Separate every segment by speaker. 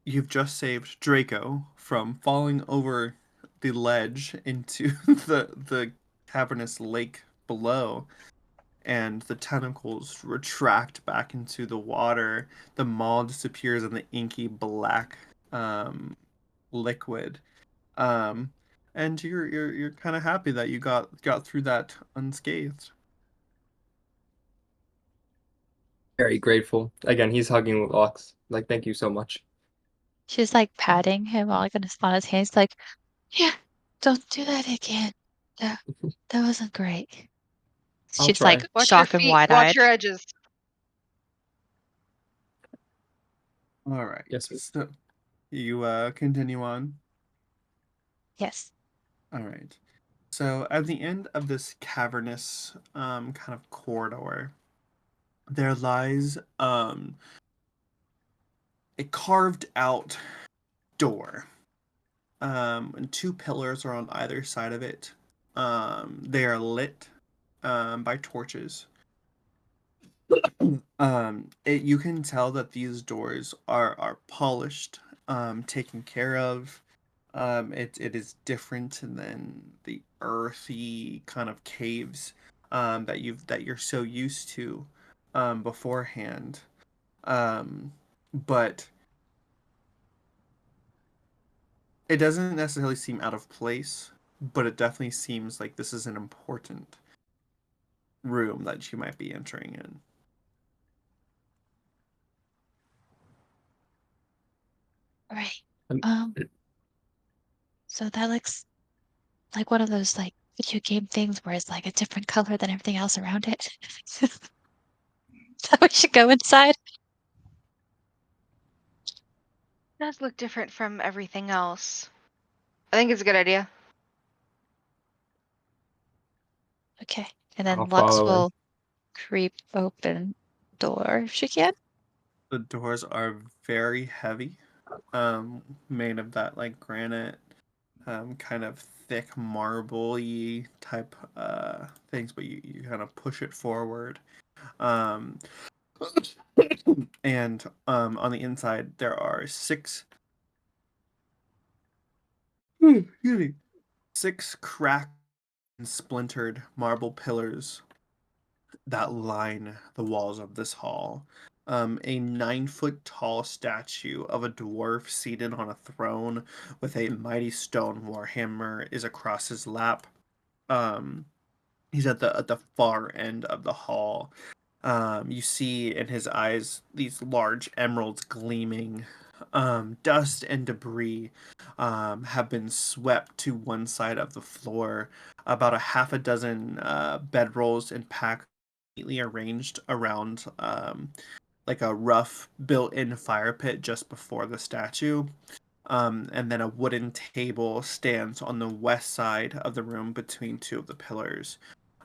Speaker 1: you've just saved Draco from falling over the ledge into the cavernous lake below, and the tentacles retract back into the water. The maw disappears in the inky black liquid. Um, and you're kind of happy that you got through that unscathed.
Speaker 2: Very grateful. Again, he's hugging Lux. Like, thank you so much.
Speaker 3: She's like patting him all like on his hands, like, yeah, don't do that again. That that wasn't great.
Speaker 2: I'll
Speaker 3: She's like
Speaker 2: try.
Speaker 4: Watch your
Speaker 3: shocked and
Speaker 4: feet. Watch
Speaker 3: wide-eyed.
Speaker 4: your edges.
Speaker 1: All right,
Speaker 2: Yes, sir.
Speaker 1: so you continue on.
Speaker 3: Yes.
Speaker 1: All right. So at the end of this cavernous kind of corridor, there lies a carved out door. And two pillars are on either side of it. They are lit by torches. You can tell that these doors are polished, taken care of. It is different than the earthy kind of caves that you're so used to beforehand. But it doesn't necessarily seem out of place, but it definitely seems like this is an important room that you might be entering in.
Speaker 3: All right.
Speaker 2: Um,
Speaker 3: Um, so that looks like one of those like video game things where it's like a different color than everything else around it. So we should go inside.
Speaker 4: Does look different from everything else. I think it's a good idea.
Speaker 3: Okay. And
Speaker 2: I'll
Speaker 3: then Lux
Speaker 2: follow in.
Speaker 3: will creep open door if she can.
Speaker 1: The doors are very heavy, made of that like granite, kind of thick marble-y type things, but you kind of push it forward. Um, and on the inside there are excuse me, six cracked and splintered marble pillars that line the walls of this hall. A 9 foot tall statue of a dwarf seated on a throne with a mighty stone warhammer is across his lap. Um, he's at the far end of the hall. You see in his eyes these large emeralds gleaming. Dust and debris have been swept to one side of the floor. About a half a dozen bedrolls and pack neatly arranged around like a rough built-in fire pit just before the statue. And then a wooden table stands on the west side of the room between two of the pillars.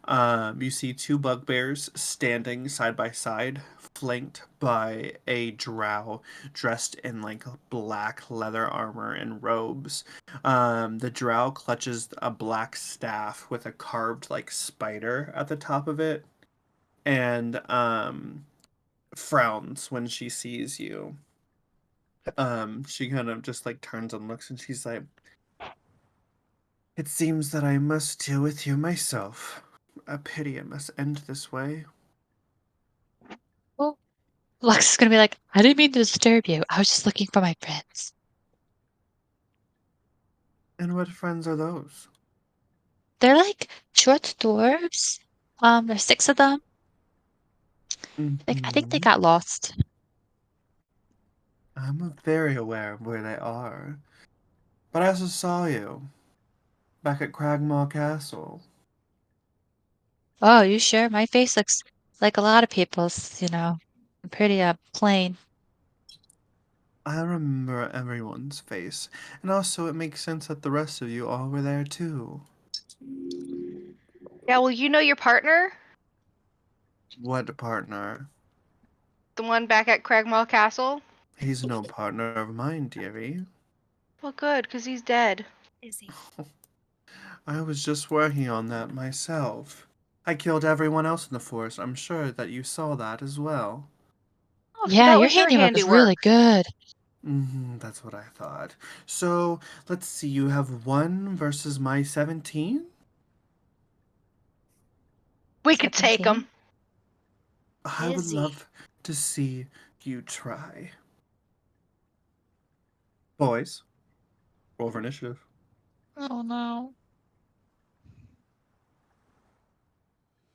Speaker 1: You see two bugbears standing side by side, flanked by a drow dressed in like black leather armor and robes. The drow clutches a black staff with a carved like spider at the top of it, and frowns when she sees you. She kind of just like turns and looks, and she's like, "It seems that I must deal with you myself. A pity it must end this way."
Speaker 3: Oh, Lux is gonna be like, I didn't mean to disturb you. I was just looking for my friends.
Speaker 1: And what friends are those?
Speaker 3: They're like short dwarves. There's six of them. I think they
Speaker 1: Hmm.
Speaker 3: got lost.
Speaker 1: I'm very aware of where they are. But I also saw you back at Cragmaw Castle.
Speaker 3: Oh, you sure? My face looks like a lot of people's, pretty plain.
Speaker 1: I remember everyone's face, and also it makes sense that the rest of you all were there too.
Speaker 4: Yeah, well, you know your partner?
Speaker 1: What partner?
Speaker 4: The one back at Cragmaw Castle?
Speaker 1: He's no partner of mine, dearie.
Speaker 4: Well, good, because he's dead.
Speaker 3: Is he?
Speaker 1: I was just working on that myself. I killed everyone else in the forest. I'm sure that you saw that as well.
Speaker 4: Oh, so
Speaker 3: Yeah,
Speaker 4: that
Speaker 3: your
Speaker 4: was your
Speaker 3: handiwork is really
Speaker 4: handiwork.
Speaker 3: good.
Speaker 1: That's what I thought. So, let's see. You have 1 versus my 17?
Speaker 4: We could take
Speaker 3: 17?
Speaker 4: them.
Speaker 1: I would
Speaker 5: Busy.
Speaker 1: love to see you try. Boys, roll for initiative.
Speaker 3: Oh no.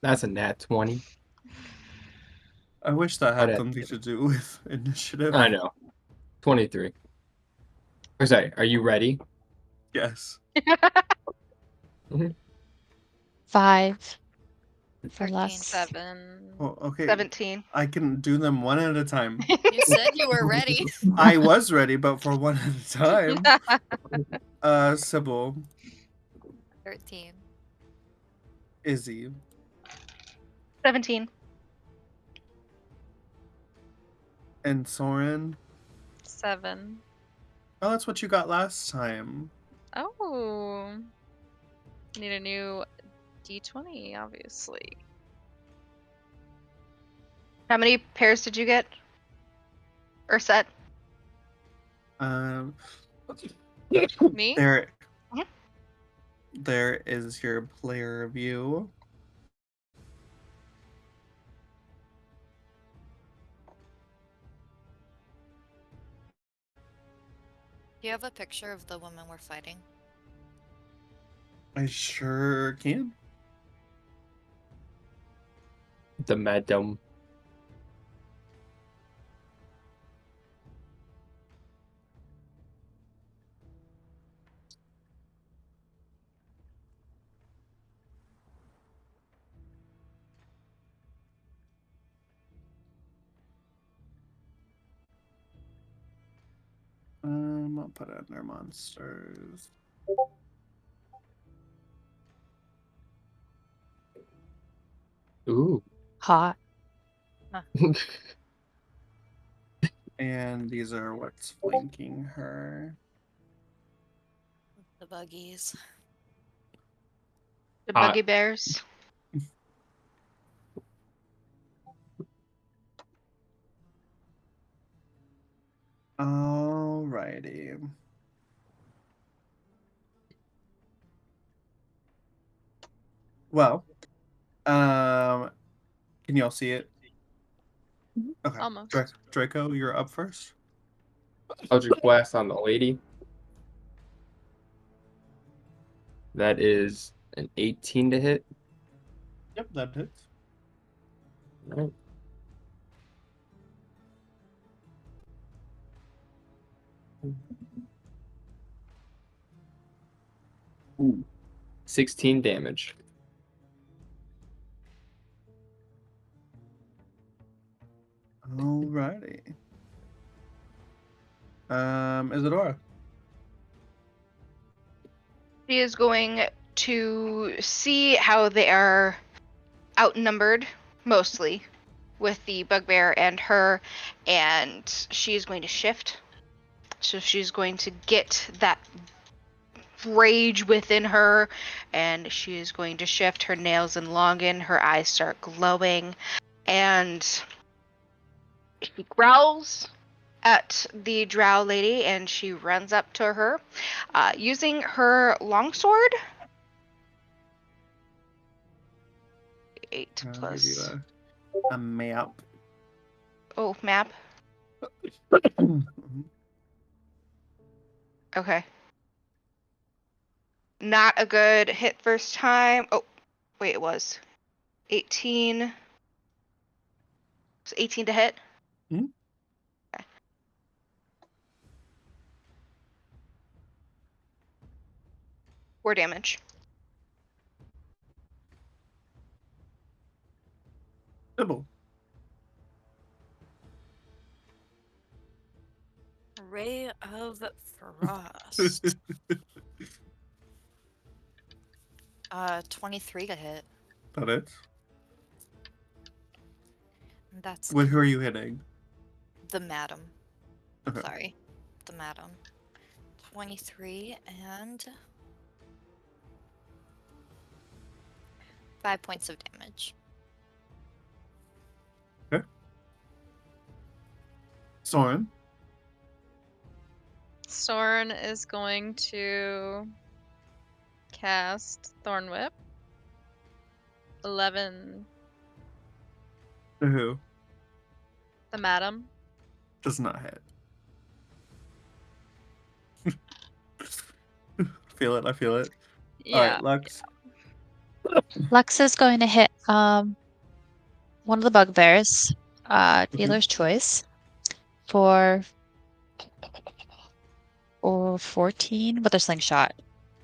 Speaker 2: That's a nat 20.
Speaker 1: I wish that
Speaker 2: But
Speaker 1: had something to do with initiative.
Speaker 2: I know. 23. Or sorry, are you ready?
Speaker 1: Yes.
Speaker 3: 5 for
Speaker 5: 13,
Speaker 3: less.
Speaker 5: 7.
Speaker 1: Well, okay.
Speaker 4: 17.
Speaker 1: I can do them one at a time.
Speaker 5: You said you were ready.
Speaker 1: I was ready, but for one at a time. Sybil,
Speaker 5: 13.
Speaker 1: Izzy,
Speaker 4: 17.
Speaker 1: and Soren.
Speaker 5: 7.
Speaker 1: Oh, that's what you got last time.
Speaker 5: Oh. Need a new D20, obviously.
Speaker 4: How many pairs did you get? Or set?
Speaker 1: Um,
Speaker 5: Me?
Speaker 1: there,
Speaker 4: Mhm.
Speaker 1: there is your player view.
Speaker 5: Do you have a picture of the woman we're fighting?
Speaker 1: I sure can.
Speaker 2: The madam.
Speaker 1: I'll put it under monsters.
Speaker 2: Ooh.
Speaker 3: Hot.
Speaker 1: And these are what's flanking her.
Speaker 5: The buggies.
Speaker 4: The
Speaker 2: Hot.
Speaker 4: buggy bears?
Speaker 1: Alrighty. Well, can y'all see it? Okay.
Speaker 5: Almost.
Speaker 1: Draco, you're up first.
Speaker 2: Eldritch Blast on the lady. That is an 18 to hit.
Speaker 1: Yep, that hits.
Speaker 2: Right. Ooh. 16 damage.
Speaker 1: Alrighty. Isadora.
Speaker 4: She is going to see how they are outnumbered, mostly, with the bugbear and her, and she's going to shift. So she's going to get that rage within her, and she is going to shift. Her nails enlongen, her eyes start glowing, and she growls at the drow lady, and she runs up to her, using her longsword. 8
Speaker 1: I'll
Speaker 4: plus.
Speaker 1: give you a map.
Speaker 4: Oh, map. Okay. Not a good hit first time. Oh, wait, it was 18. Was 18 to hit?
Speaker 1: Mhm.
Speaker 4: Okay. 4 damage.
Speaker 1: Sybil.
Speaker 5: Ray of Frost. 23 to hit.
Speaker 1: That it.
Speaker 5: That's
Speaker 1: Who are you hitting?
Speaker 5: the madam.
Speaker 1: Okay.
Speaker 5: Sorry. The madam. 23 and 5 points of damage.
Speaker 1: Soren.
Speaker 6: Soren is going to cast Thorn Whip. 11.
Speaker 1: Who?
Speaker 6: The madam.
Speaker 1: Does not hit. Feel it, I feel it.
Speaker 6: Yeah.
Speaker 1: Alright, Lux.
Speaker 3: Lux is going to hit one of the bugbears, dealer's choice, for 14 with a slingshot.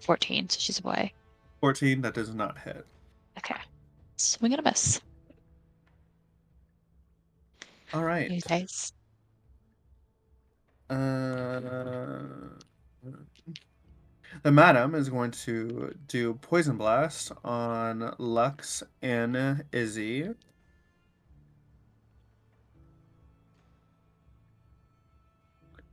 Speaker 3: 14, so she's away.
Speaker 1: 14, that does not hit.
Speaker 3: Okay. Swing and a miss.
Speaker 1: Alright.
Speaker 3: You guys.
Speaker 1: The madam is going to do poison blast on Lux and Izzy.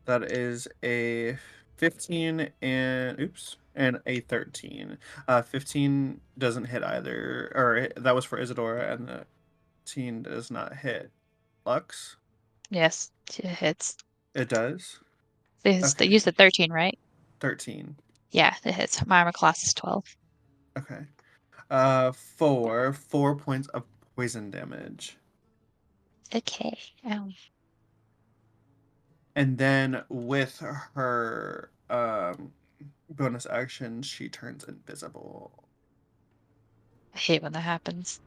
Speaker 1: That is a 15 and a 13. 15 doesn't hit either, or that was for Isadora, and the 13 does not hit. Lux,
Speaker 3: Yes, it hits.
Speaker 1: it does.
Speaker 3: Because they
Speaker 1: Okay.
Speaker 3: used the 13, right?
Speaker 1: 13.
Speaker 3: Yeah, it hits. My armor class is 12.
Speaker 1: Okay. For 4 points of poison damage.
Speaker 3: Okay.
Speaker 1: And then with her bonus action, she turns invisible.
Speaker 3: I hate when that happens.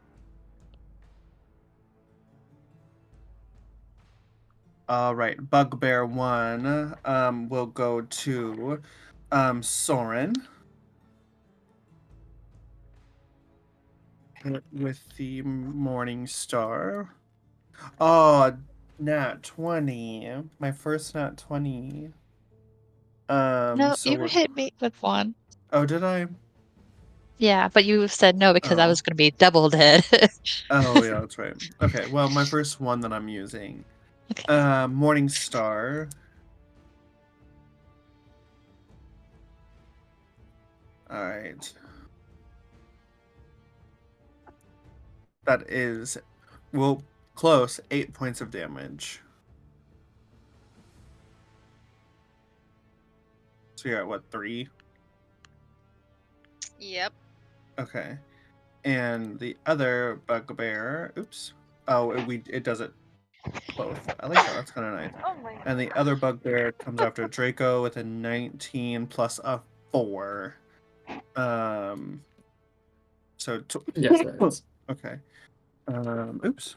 Speaker 1: All right, Bugbear 1 will go to Soren. Hit with the Morning Star. Oh, nat 20. My first nat 20.
Speaker 3: No,
Speaker 1: So
Speaker 3: you hit me with one.
Speaker 1: oh, did I?
Speaker 3: Yeah, but you said no because I
Speaker 1: Oh.
Speaker 3: was going to be double dead.
Speaker 1: Oh, yeah, that's right. Okay, well, my first one that I'm using.
Speaker 3: Okay.
Speaker 1: Morning Star. All right. That is, well, close. 8 points of damage. So you're at what, 3?
Speaker 6: Yep.
Speaker 1: Okay. And the other bugbear, oops. Oh, it does it both. I like that. That's kind of nice.
Speaker 6: Oh my god.
Speaker 1: And the other bugbear comes after Draco with a 19 plus a 4. So
Speaker 2: Yes, that is.
Speaker 1: okay. Oops.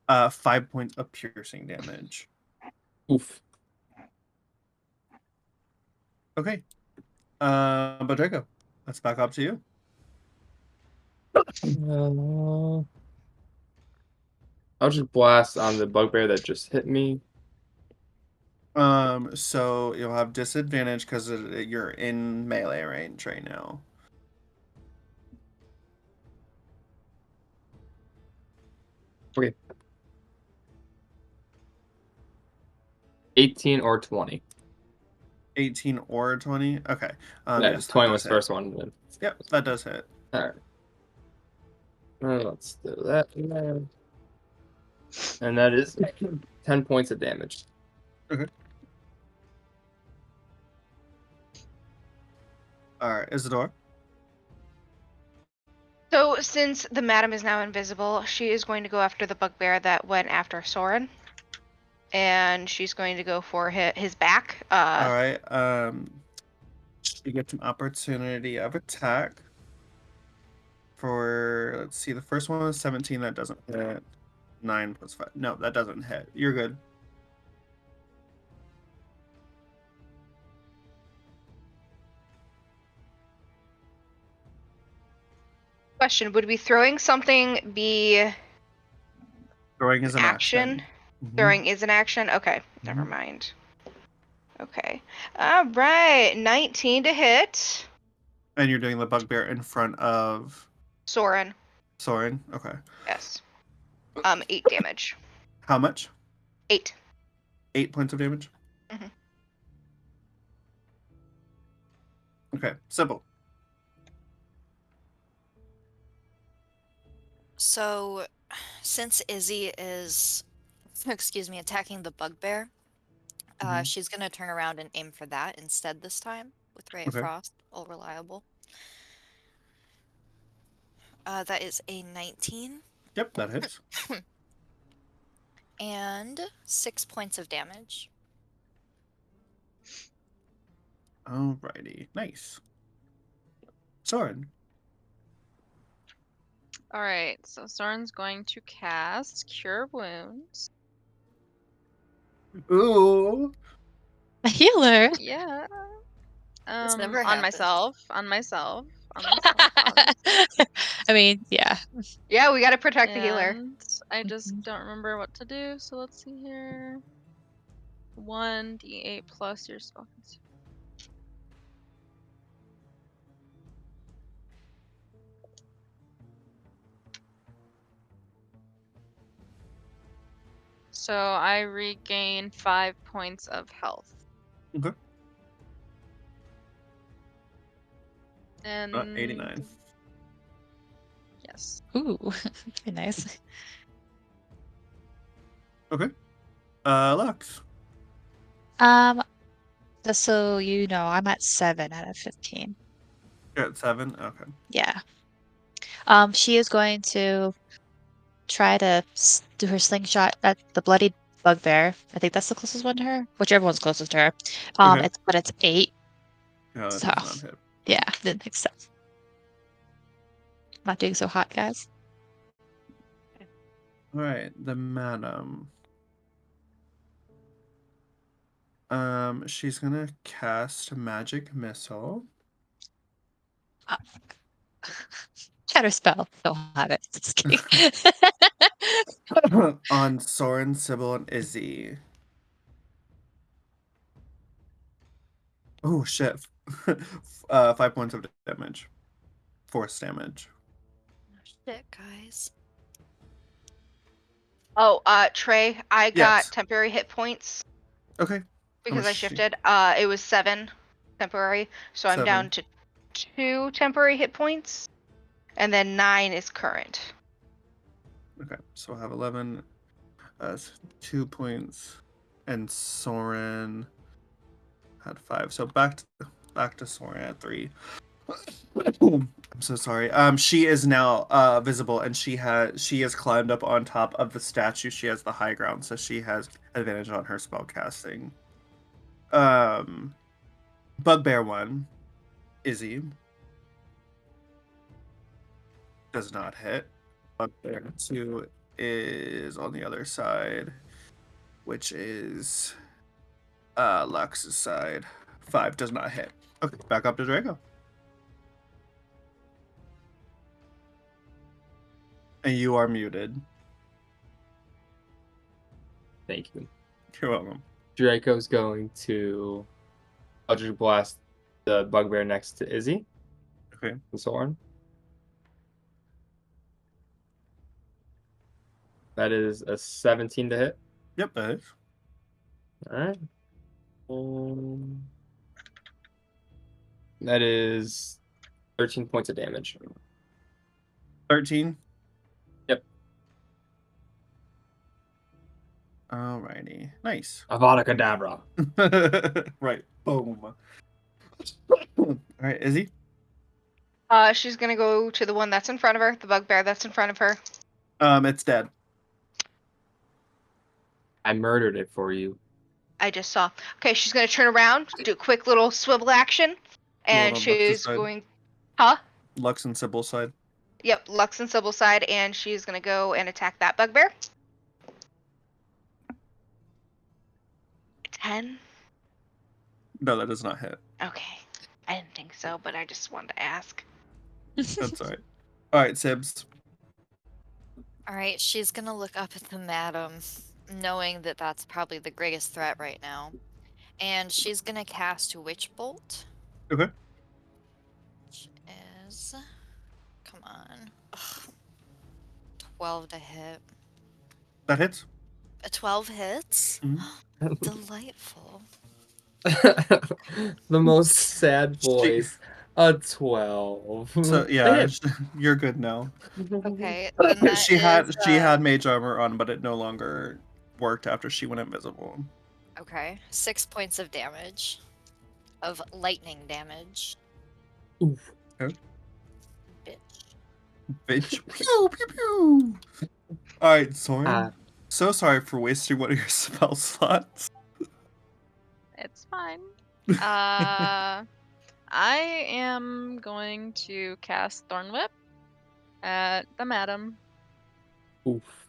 Speaker 1: 5 points of piercing damage.
Speaker 2: Oof.
Speaker 1: Okay. But Draco, let's back up to you.
Speaker 2: I'll just blast on the bugbear that just hit me.
Speaker 1: So you'll have disadvantage because you're in melee range right now.
Speaker 2: Okay. 18 or 20.
Speaker 1: 18 or 20. Okay.
Speaker 2: Yeah,
Speaker 1: Yes, that
Speaker 2: 20
Speaker 1: does
Speaker 2: was the
Speaker 1: hit.
Speaker 2: first one. Then.
Speaker 1: Yep, that does hit.
Speaker 2: All right. Let's do that. And that is 10 points of damage.
Speaker 1: Okay. All right, Isadora.
Speaker 4: So, since the madam is now invisible, she is going to go after the bugbear that went after Soren. And she's going to go for his back.
Speaker 1: All right. You get an opportunity of attack. For let's see, the first one was 17. That doesn't hit. 9 plus 5. No, that doesn't hit. You're good.
Speaker 4: Question: would be throwing something be
Speaker 1: Throwing is an
Speaker 4: action?
Speaker 1: action. Mhm.
Speaker 4: Throwing is an action? Okay, never mind. Okay. All right, 19 to hit.
Speaker 1: And you're doing the bugbear in front of
Speaker 4: Soren.
Speaker 1: Soren. Okay.
Speaker 4: Yes. 8 damage.
Speaker 1: How much?
Speaker 4: 8.
Speaker 1: 8 points of damage.
Speaker 4: Mhm.
Speaker 1: Okay. Sybil.
Speaker 5: So, since Izzy is, excuse me, attacking the bugbear,
Speaker 1: Mhm.
Speaker 5: She's gonna turn around and aim for that instead this time with Ray of
Speaker 1: Okay.
Speaker 5: Frost. All reliable. That is a 19
Speaker 1: Yep, that hits.
Speaker 5: and 6 points of damage.
Speaker 1: Alrighty, nice. Soren.
Speaker 6: All right. So Soren's going to cast Cure Wounds.
Speaker 1: Ooh.
Speaker 3: A healer.
Speaker 6: Yeah.
Speaker 5: This never
Speaker 6: On
Speaker 5: happens.
Speaker 6: myself. On myself. On myself. Obviously.
Speaker 3: I mean, yeah.
Speaker 4: Yeah, we gotta protect the healer.
Speaker 6: And I just don't remember what to do. So let's see here. 1d8 plus your spell. So I regain 5 points of health.
Speaker 1: Okay.
Speaker 6: And
Speaker 1: 89.
Speaker 6: yes.
Speaker 3: Ooh, very nice.
Speaker 1: Okay. Lux.
Speaker 3: Just so you know, I'm at 7 out of 15.
Speaker 1: You're at 7? Okay.
Speaker 3: Yeah. She is going to try to do her slingshot at the bloody bugbear. I think that's the closest one to her. Whichever one's closest to her.
Speaker 1: Okay.
Speaker 3: It's 8.
Speaker 1: No, that
Speaker 3: So,
Speaker 1: does not hit.
Speaker 3: yeah, didn't think so. Not doing so hot, guys.
Speaker 1: Alright, the madam. She's gonna cast magic missile
Speaker 3: Shatter spell. Don't have it. Just kidding.
Speaker 1: on Soren, Sybil, and Izzy. Oh shit. 5 points of damage. Force damage.
Speaker 5: Shit, guys.
Speaker 4: Oh, Trey, I got
Speaker 1: Yes.
Speaker 4: temporary hit points
Speaker 1: Okay.
Speaker 4: because I
Speaker 1: much she-
Speaker 4: shifted. It was 7 temporary, so I'm
Speaker 1: 7.
Speaker 4: down to 2 temporary hit points, and then 9 is current.
Speaker 1: Okay, so I'll have 11. 2 points. And Soren had 5. So back to Soren at 3. I'm so sorry. She is now visible, and she has climbed up on top of the statue. She has the high ground, so she has advantage on her spell casting. Bugbear 1, Izzy, does not hit. Bugbear 2 is on the other side, which is Lux's side. 5 does not hit. Okay, back up to Draco. And you are muted.
Speaker 2: Thank you.
Speaker 1: You're welcome.
Speaker 2: Draco's going to Eldritch Blast the bugbear next to Izzy.
Speaker 1: Okay.
Speaker 2: And Soren. That is a 17 to hit.
Speaker 1: Yep, that is.
Speaker 2: Alright. That is 13 points of damage.
Speaker 1: 13.
Speaker 2: Yep.
Speaker 1: Alrighty. Nice.
Speaker 2: Avada Kedavra.
Speaker 1: Right. Boom. Alright, Izzy?
Speaker 4: She's gonna go to the one that's in front of her, the bugbear that's in front of her.
Speaker 1: It's dead.
Speaker 2: I murdered it for you.
Speaker 4: I just saw. Okay, she's gonna turn around, do a quick little swivel action, and
Speaker 1: on Lux's
Speaker 4: she's
Speaker 1: side.
Speaker 4: going. Huh?
Speaker 1: Lux and Sybil's side.
Speaker 4: Yep, Lux and Sybil's side, and she's gonna go and attack that bugbear. 10.
Speaker 1: No, that does not hit.
Speaker 4: Okay, I didn't think so, but I just wanted to ask.
Speaker 1: That's alright. Alright, Sibs.
Speaker 5: Alright, she's gonna look up at the madam, knowing that that's probably the greatest threat right now. And she's gonna cast Witch Bolt.
Speaker 1: Okay.
Speaker 5: Which is. Come on. Ugh. 12 to hit.
Speaker 1: That hits.
Speaker 5: 12 hits?
Speaker 1: Mhm.
Speaker 5: Delightful.
Speaker 2: The most sad voice. A 12.
Speaker 1: So yeah, you're good now.
Speaker 5: Okay, then that
Speaker 1: she had
Speaker 5: is,
Speaker 1: she had mage armor on, but it no longer worked after she went invisible.
Speaker 5: Okay. 6 points of damage. Of lightning damage.
Speaker 2: Oof.
Speaker 1: Okay.
Speaker 5: Bitch.
Speaker 1: Bitch. Pew, pew, pew. All right, Soren.
Speaker 2: Ah.
Speaker 1: So sorry for wasting one of your spell slots.
Speaker 6: It's fine. I am going to cast Thorn Whip at the madam.
Speaker 2: Oof.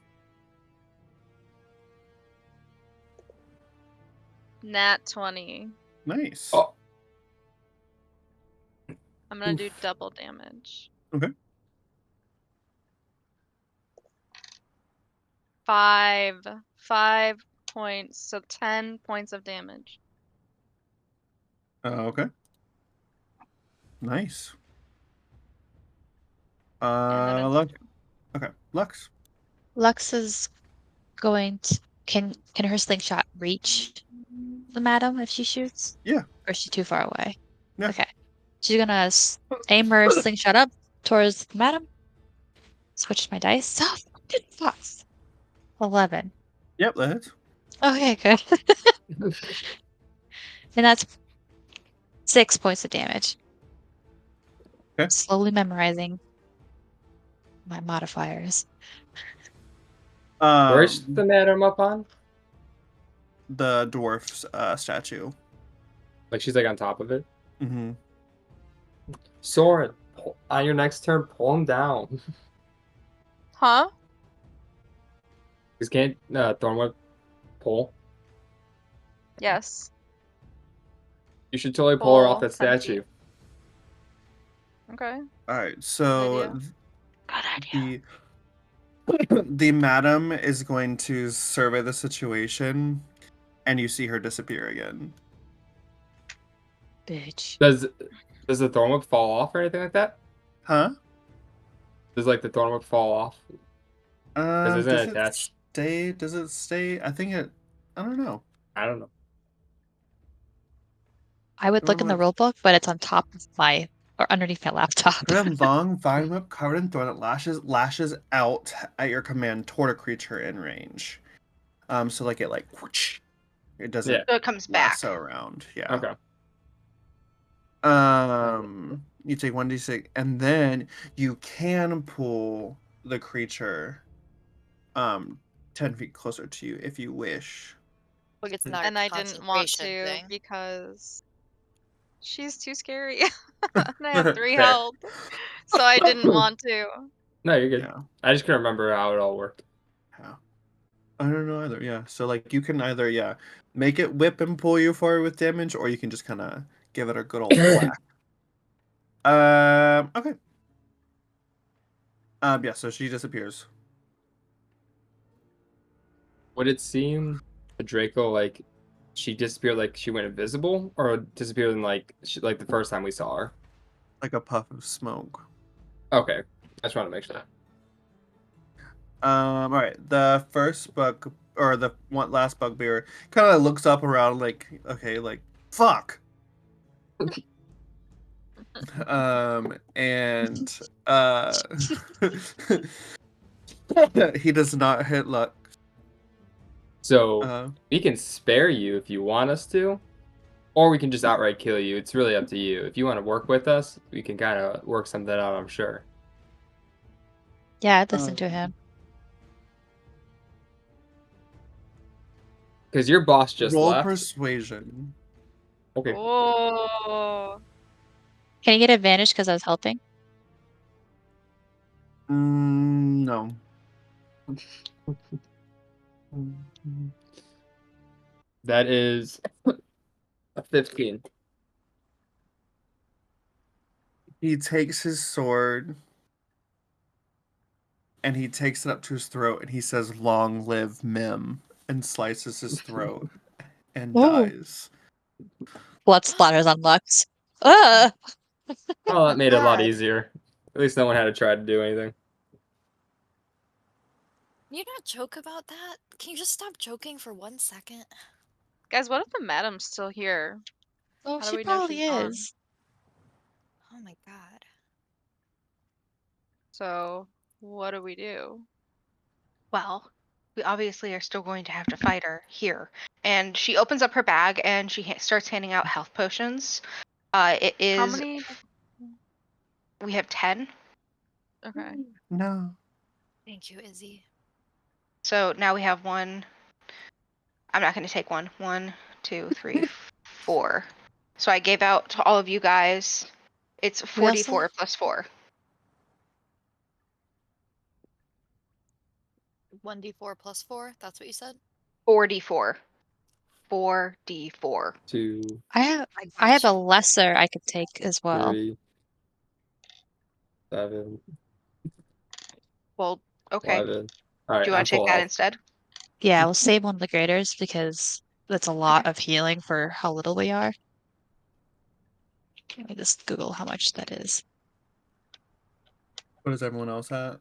Speaker 6: Nat 20.
Speaker 1: Nice.
Speaker 2: Oh.
Speaker 6: I'm gonna do
Speaker 2: Oof.
Speaker 6: double damage.
Speaker 1: Okay.
Speaker 6: 5 points, so 10 points of damage.
Speaker 1: Okay. Nice.
Speaker 6: And then it's
Speaker 1: Lux. Okay, Lux.
Speaker 3: Lux is going to can her slingshot reach the madam if she shoots?
Speaker 1: Yeah.
Speaker 3: Or is she too far away?
Speaker 1: Yeah.
Speaker 3: Okay. She's gonna aim her slingshot up towards the madam. Switch my dice. Oh, fucking fucks. 11.
Speaker 1: Yep, that hits.
Speaker 3: Okay, good. And that's 6 points of damage.
Speaker 1: Okay.
Speaker 3: Slowly memorizing my modifiers.
Speaker 2: Where's the madam up on?
Speaker 1: The dwarf's statue.
Speaker 2: Like she's like on top of it.
Speaker 1: Mm-hmm.
Speaker 2: Soren, on your next turn, pull him down.
Speaker 6: Huh?
Speaker 2: Because can't Thornwhip pull?
Speaker 6: Yes.
Speaker 2: You should totally pull her off
Speaker 6: Pull
Speaker 2: that
Speaker 6: 10
Speaker 2: statue.
Speaker 6: feet. Okay.
Speaker 1: All right, so
Speaker 6: idea.
Speaker 3: Good idea.
Speaker 1: the madam is going to survey the situation, and you see her disappear again.
Speaker 3: Bitch.
Speaker 2: Does the Thornwhip fall off or anything like that?
Speaker 1: Huh?
Speaker 2: Does like the Thornwhip fall off? isn't
Speaker 1: Does
Speaker 2: it
Speaker 1: it
Speaker 2: attached?
Speaker 1: stay? Does it stay? I think it. I don't know.
Speaker 2: I don't know.
Speaker 3: I would look in the
Speaker 1: Remember-
Speaker 3: rule book, but it's on top of my or underneath my laptop.
Speaker 1: A long vine whip covered in thorn that lashes out at your command toward a creature in range. So like it whoosh, it doesn't
Speaker 2: Yeah.
Speaker 4: So it comes back.
Speaker 1: lasso around. Yeah.
Speaker 2: Okay.
Speaker 1: You take 1d6, and then you can pull the creature 10 feet closer to you if you wish.
Speaker 5: Like it's not
Speaker 6: And
Speaker 5: a
Speaker 6: I didn't want
Speaker 5: concentration
Speaker 6: to
Speaker 5: thing.
Speaker 6: because she's too scary. And I have 3
Speaker 2: Fair.
Speaker 6: health. So I didn't want to.
Speaker 2: No, you're good.
Speaker 1: Yeah.
Speaker 2: I just couldn't remember how it all worked.
Speaker 1: Yeah. I don't know either. Yeah. So like you can either make it whip and pull you forward with damage, or you can just kind of give it a good old whack. Okay. Yeah. So she disappears.
Speaker 2: Would it seem to Draco like she disappeared, like she went invisible, or disappeared in like like the first time we saw her?
Speaker 1: Like a puff of smoke.
Speaker 2: Okay, I just want to make sure.
Speaker 1: All right. The first bug, or the last bugbear, kind of looks up around, like, okay, like, fuck. And he does not hit luck.
Speaker 2: So we can spare you if you want us to, or we can just outright kill you. It's really up to you. If you want to work with us, we can kind of work something out, I'm sure.
Speaker 3: Yeah, I'd listen to him.
Speaker 2: Because your boss just
Speaker 1: roll
Speaker 2: left.
Speaker 1: persuasion.
Speaker 2: Okay.
Speaker 6: Oh.
Speaker 3: Can you get advantage because I was helping?
Speaker 1: No.
Speaker 2: That is a 15.
Speaker 1: He takes his sword and he takes it up to his throat and he says, "Long live Mim," and slices his throat and
Speaker 3: Ooh.
Speaker 1: dies.
Speaker 3: Blood splatters on Lux. Ugh!
Speaker 2: Oh, that made it a lot
Speaker 5: God.
Speaker 2: easier. At least no one had to try to do anything.
Speaker 5: You not joke about that? Can you just stop joking for 1 second?
Speaker 6: Guys, what if the madam's still here?
Speaker 3: Oh,
Speaker 6: How do
Speaker 3: she
Speaker 6: we know
Speaker 3: probably
Speaker 6: she's gone?
Speaker 3: is.
Speaker 5: Oh my god.
Speaker 6: So, what do we do?
Speaker 4: Well, we obviously are still going to have to fight her here. And she opens up her bag and she starts handing out health potions. It is.
Speaker 6: How many?
Speaker 4: We have 10.
Speaker 6: Okay.
Speaker 1: No.
Speaker 5: Thank you, Izzy.
Speaker 4: So now we have one. I'm not going to take one. 1, 2, 3, 4. So I gave out to all of you guys. It's
Speaker 3: We also-
Speaker 4: 44 plus 4.
Speaker 5: 1d4 plus 4. That's what you said.
Speaker 4: 44. 4d4.
Speaker 2: 2,
Speaker 3: I have
Speaker 5: I
Speaker 3: I have a
Speaker 5: gotcha.
Speaker 3: lesser I could take as well.
Speaker 2: 3, 7,
Speaker 4: Well, okay.
Speaker 2: 11. All right,
Speaker 4: Do you want to take
Speaker 2: full
Speaker 4: that
Speaker 2: health.
Speaker 4: instead?
Speaker 3: Yeah, we'll save one of the graders because that's a lot of healing for how little we are. Let me just Google how much that is.
Speaker 1: What is everyone else at?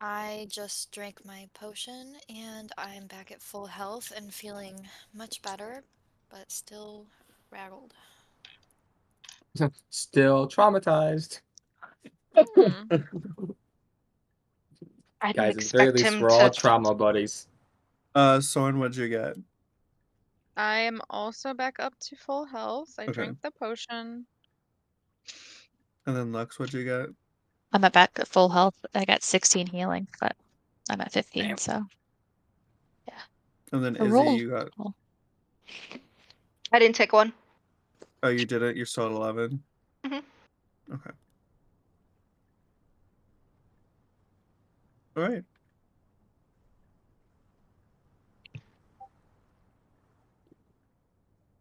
Speaker 5: I just drank my potion and I'm back at full health and feeling much better, but still rattled.
Speaker 2: Still traumatized.
Speaker 6: Hmm.
Speaker 4: I didn't
Speaker 2: Guys, at the very
Speaker 4: expect
Speaker 2: least,
Speaker 4: him
Speaker 2: we're all
Speaker 4: to.
Speaker 2: trauma buddies.
Speaker 1: Soren, what'd you get?
Speaker 6: I am also back up to full health. I
Speaker 1: Okay.
Speaker 6: drank the potion.
Speaker 1: And then Lux, what'd you get?
Speaker 3: I'm at back at full health. I got 16 healing, but I'm at 15,
Speaker 2: Damn.
Speaker 3: so
Speaker 1: And then
Speaker 3: I
Speaker 1: Izzy,
Speaker 3: rolled.
Speaker 1: you got.
Speaker 4: I didn't take one.
Speaker 1: Oh, you didn't? You're still at 11?
Speaker 4: Mhm.
Speaker 1: Okay. All right.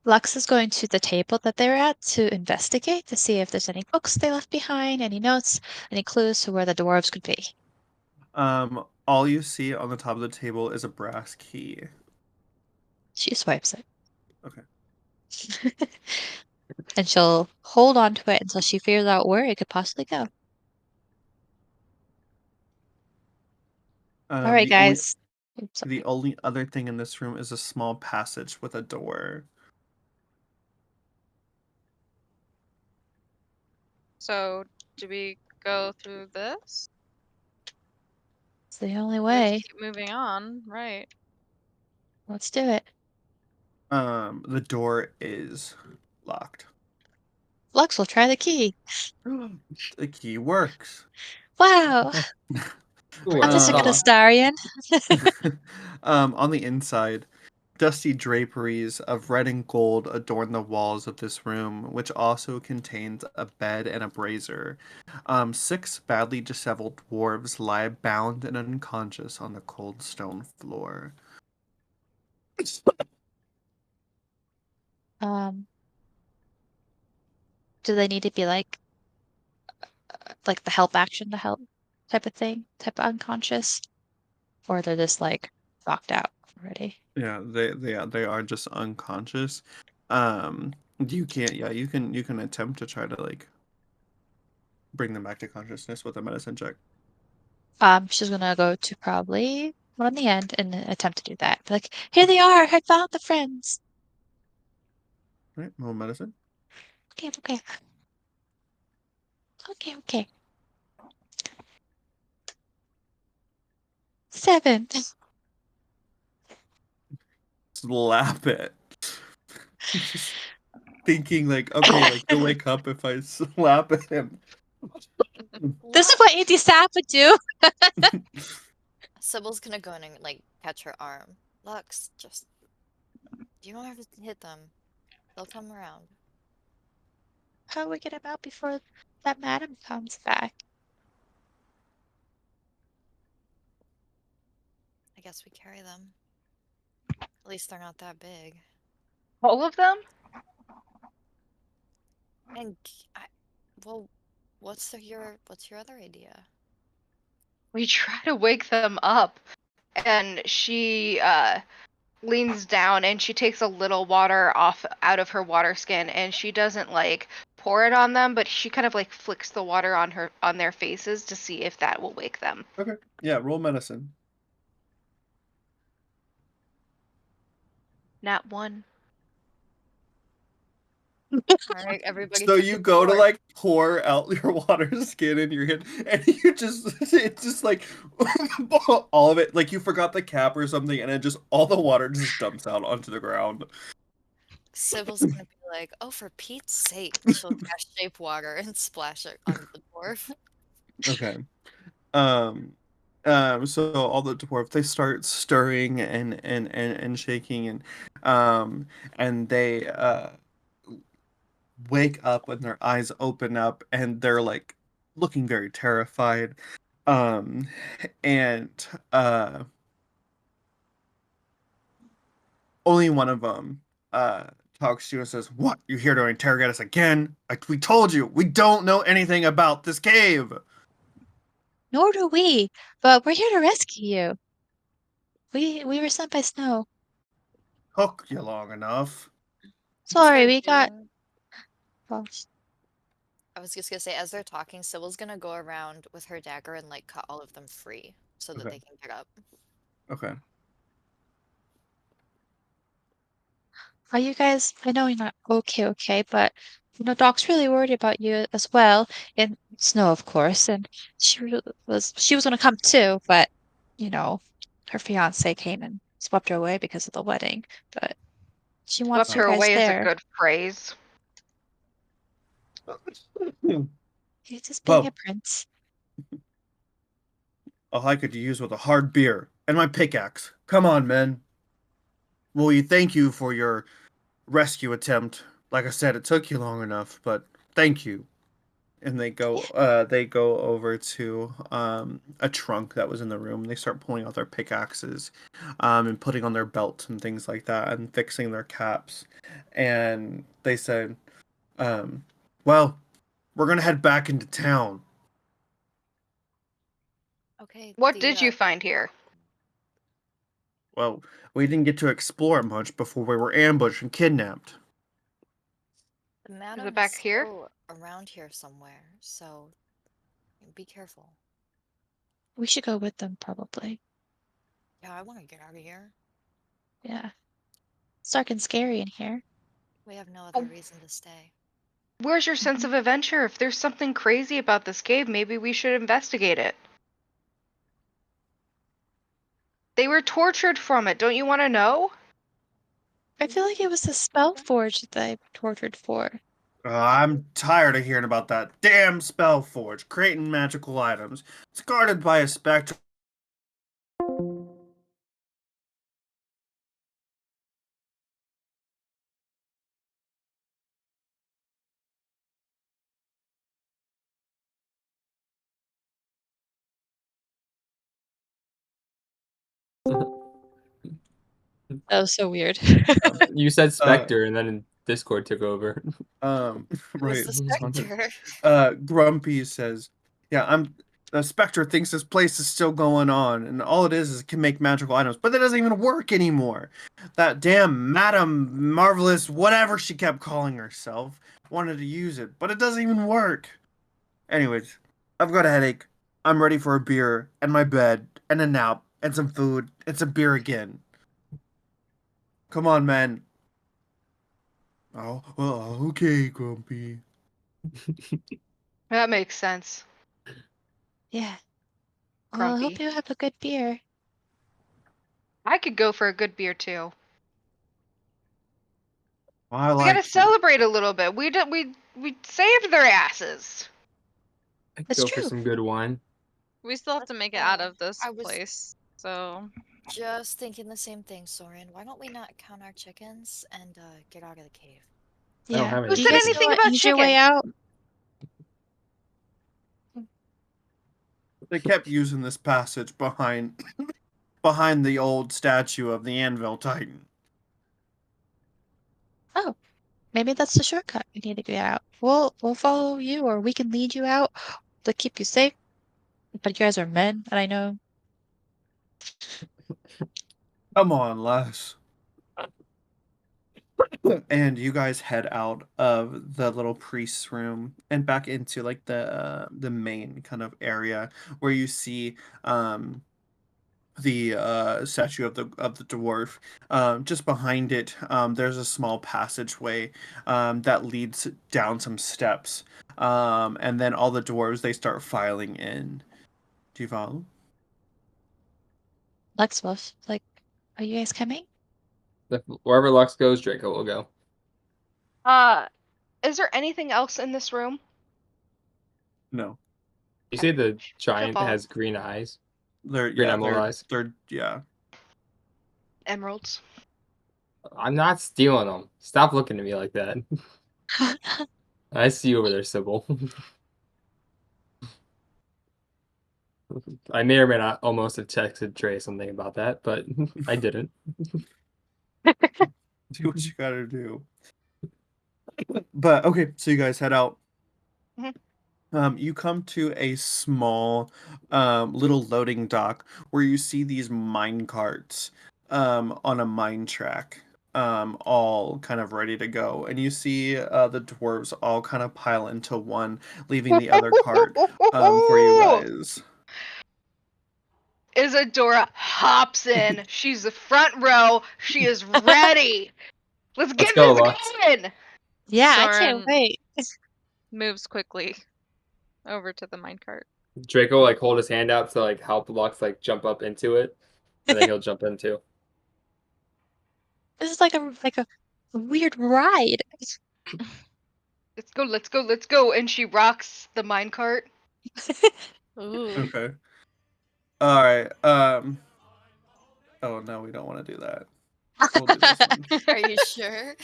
Speaker 3: Lux is going to the table that they were at to investigate to see if there's any books they left behind, any notes, any clues to where the dwarves could be.
Speaker 1: All you see on the top of the table is a brass key.
Speaker 3: She swipes it.
Speaker 1: Okay.
Speaker 3: And she'll hold on to it until she figures out where it could possibly go. All right,
Speaker 1: The only
Speaker 3: guys. Oops, sorry.
Speaker 1: the only other thing in this room is a small passage with a door.
Speaker 6: So, do we go through this?
Speaker 3: It's the only
Speaker 6: We have to
Speaker 3: way.
Speaker 6: keep moving on, right?
Speaker 3: Let's do it.
Speaker 1: The door is locked.
Speaker 3: Lux will try the key.
Speaker 1: The key works.
Speaker 3: Wow.
Speaker 2: Ooh,
Speaker 3: I'm just a good
Speaker 1: Um,
Speaker 3: Astarian.
Speaker 1: on the inside, dusty draperies of red and gold adorn the walls of this room, which also contains a bed and a brazier. 6 badly disheveled dwarves lie bound and unconscious on the cold stone floor.
Speaker 3: Um, do they need to be like the help action to help type of thing, type of unconscious? Or they're just like knocked out already?
Speaker 1: Yeah, they are just unconscious. You can't. Yeah, you can attempt to try to like bring them back to consciousness with a medicine check.
Speaker 3: She's gonna go to probably one on the end and attempt to do that. Be like, here they are, I found the friends.
Speaker 1: Right, roll medicine.
Speaker 3: Okay, okay. Okay, okay. 7.
Speaker 1: Slap it. Just thinking like, okay, like he'll wake up if I slap at him.
Speaker 3: This is what Andy Sap would do.
Speaker 5: Sybil's gonna go in and like catch her arm. Lux, just you don't have to hit them. They'll come around.
Speaker 3: How do we get him out before that madam comes back?
Speaker 5: I guess we carry them. At least they're not that big.
Speaker 4: All of them?
Speaker 5: And well, what's your other idea?
Speaker 4: We try to wake them up. And she leans down and she takes a little water off out of her water skin and she doesn't like pour it on them, but she kind of like flicks the water on their faces to see if that will wake them.
Speaker 1: Okay. Yeah, roll medicine.
Speaker 4: Nat 1.
Speaker 5: All right, everybody.
Speaker 1: So
Speaker 5: pick
Speaker 1: you
Speaker 5: a
Speaker 1: go to
Speaker 5: dwarf.
Speaker 1: like pour out your water skin in your hand, and you just it's just like all of it. Like you forgot the cap or something, and it just all the water just dumps out onto the ground.
Speaker 5: Sybil's gonna be like, "Oh, for Pete's sake!" She'll cast shape water and splash it on the dwarf.
Speaker 1: Okay. Um, so all the dwarves they start stirring and shaking and they wake up and their eyes open up and they're like looking very terrified. Um, and uh, only one of them talks to you and says, "What? You here to interrogate us again? We told you we don't know anything about this cave."
Speaker 3: Nor do we, but we're here to rescue you. We were sent by Snow.
Speaker 1: Took you long enough.
Speaker 5: As
Speaker 3: Sorry,
Speaker 5: they're
Speaker 3: we got.
Speaker 5: doing,
Speaker 3: Well,
Speaker 5: I was just gonna say, as they're talking, Sybil's gonna go around with her dagger and like cut all of them free so that
Speaker 1: Okay.
Speaker 5: they can get up.
Speaker 1: Okay.
Speaker 3: are you guys? I know you're not okay, but Doc's really worried about you as well. And Snow, of course, and she was gonna come too, but you know, her fiance came and swept her away because of the wedding. But she wants
Speaker 4: Swept
Speaker 3: you
Speaker 4: her
Speaker 3: guys
Speaker 4: away is a
Speaker 3: there.
Speaker 4: good phrase.
Speaker 3: He's just being a
Speaker 1: Well,
Speaker 3: prince.
Speaker 1: all I could use was a hard beer and my pickaxe. Come on, men. Well, you thank you for your rescue attempt. Like I said, it took you long enough, but thank you. And they go over to a trunk that was in the room. They start pulling out their pickaxes, and putting on their belts and things like that, and fixing their caps. And they said, um, "Well, we're gonna head back into town."
Speaker 5: Okay,
Speaker 4: What did you find here?
Speaker 1: Well, we didn't get to explore much before we were ambushed and kidnapped.
Speaker 5: the
Speaker 4: Is
Speaker 5: madam
Speaker 4: it back here?
Speaker 5: still around here somewhere, so be careful.
Speaker 3: We should go with them, probably.
Speaker 5: Yeah, I want to get out of here.
Speaker 3: Yeah. It's dark and scary in here.
Speaker 5: We have no other
Speaker 4: Oh.
Speaker 5: reason to stay.
Speaker 4: Where's your sense of adventure? If there's something crazy about this cave, maybe we should investigate it. They were tortured from it. Don't you want to know?
Speaker 3: I feel like it was the spell forge that they tortured for.
Speaker 1: I'm tired of hearing about that damn spell forge creating magical items. It's guarded by a spectre.
Speaker 3: That was so weird.
Speaker 2: You said
Speaker 1: Uh,
Speaker 2: Spectre, and then Discord took over.
Speaker 1: Right.
Speaker 5: Who's the specter?
Speaker 1: Grumpy says, "Yeah, the Spectre thinks this place is still going on, and all it is it can make magical items, but that doesn't even work anymore. That damn Madam Marvelous, whatever she kept calling herself, wanted to use it, but it doesn't even work. Anyways, I've got a headache. I'm ready for a beer and my bed and a nap and some food and some beer again. Come on, man." Oh, well, okay, Grumpy.
Speaker 4: That makes sense.
Speaker 3: Yeah. Well, I hope
Speaker 4: Grumpy.
Speaker 3: you have a good beer.
Speaker 4: I could go for a good beer too.
Speaker 1: I
Speaker 4: We gotta
Speaker 1: like
Speaker 4: celebrate a little bit. We saved their asses.
Speaker 2: I'd
Speaker 3: That's
Speaker 2: go for
Speaker 3: true.
Speaker 2: some good wine.
Speaker 6: We still have
Speaker 5: Let's
Speaker 6: to make it
Speaker 5: go.
Speaker 6: out of this
Speaker 5: I was
Speaker 6: place. So
Speaker 5: just thinking the same thing, Soren. Why don't we not count our chickens and get out of the cave?
Speaker 2: I don't
Speaker 3: Yeah.
Speaker 2: have
Speaker 4: Who
Speaker 2: any
Speaker 3: Do you
Speaker 4: said
Speaker 3: guys
Speaker 2: chickens.
Speaker 3: know
Speaker 4: anything
Speaker 3: an
Speaker 4: about
Speaker 3: easier way
Speaker 4: chickens?
Speaker 3: out?
Speaker 1: they kept using this passage behind the old statue of the Anvil Titan.
Speaker 3: Oh, maybe that's the shortcut we need to get out. We'll follow you, or we can lead you out to keep you safe. But you guys are men, and I know.
Speaker 1: Come on, Les. And you guys head out of the little priest's room and back into like the main kind of area where you see statue of the dwarf. Just behind it, there's a small passageway that leads down some steps. And then all the dwarves, they start filing in. Do you follow?
Speaker 3: Lux Wolf, like, are you guys coming?
Speaker 2: Wherever Lux goes, Draco will go.
Speaker 4: Is there anything else in this room?
Speaker 1: No.
Speaker 2: You say the
Speaker 4: She'll
Speaker 2: giant
Speaker 4: follow.
Speaker 2: has green eyes?
Speaker 1: They're
Speaker 2: Green
Speaker 1: yeah,
Speaker 2: emerald eyes?
Speaker 1: they're yeah.
Speaker 4: Emeralds.
Speaker 2: I'm not stealing them. Stop looking at me like that. I see you over there, Sybil. I may or may not almost have texted Trey something about that, but I didn't.
Speaker 1: Do what you gotta do. But okay, so you guys head out.
Speaker 4: Mhm.
Speaker 1: You come to a small, little loading dock where you see these mine carts, on a mine track, all kind of ready to go, and you see the dwarves all kind of pile into one, leaving the other cart, for you guys.
Speaker 4: Isadora hops in. She's the front row. She is ready. Let's
Speaker 2: Let's
Speaker 4: get
Speaker 2: go,
Speaker 4: this
Speaker 2: Lux.
Speaker 4: going.
Speaker 3: Yeah, I can't
Speaker 6: Soren
Speaker 3: wait.
Speaker 6: moves quickly over to the minecart.
Speaker 2: Draco like hold his hand out to like help Lux like jump up into it, and then he'll jump in too.
Speaker 3: This is like a weird ride.
Speaker 4: Let's go, let's go, let's go. And she rocks the minecart.
Speaker 6: Ooh.
Speaker 1: Okay. All right. Oh no, we don't want to do that. We'll do this one.
Speaker 5: Are you sure?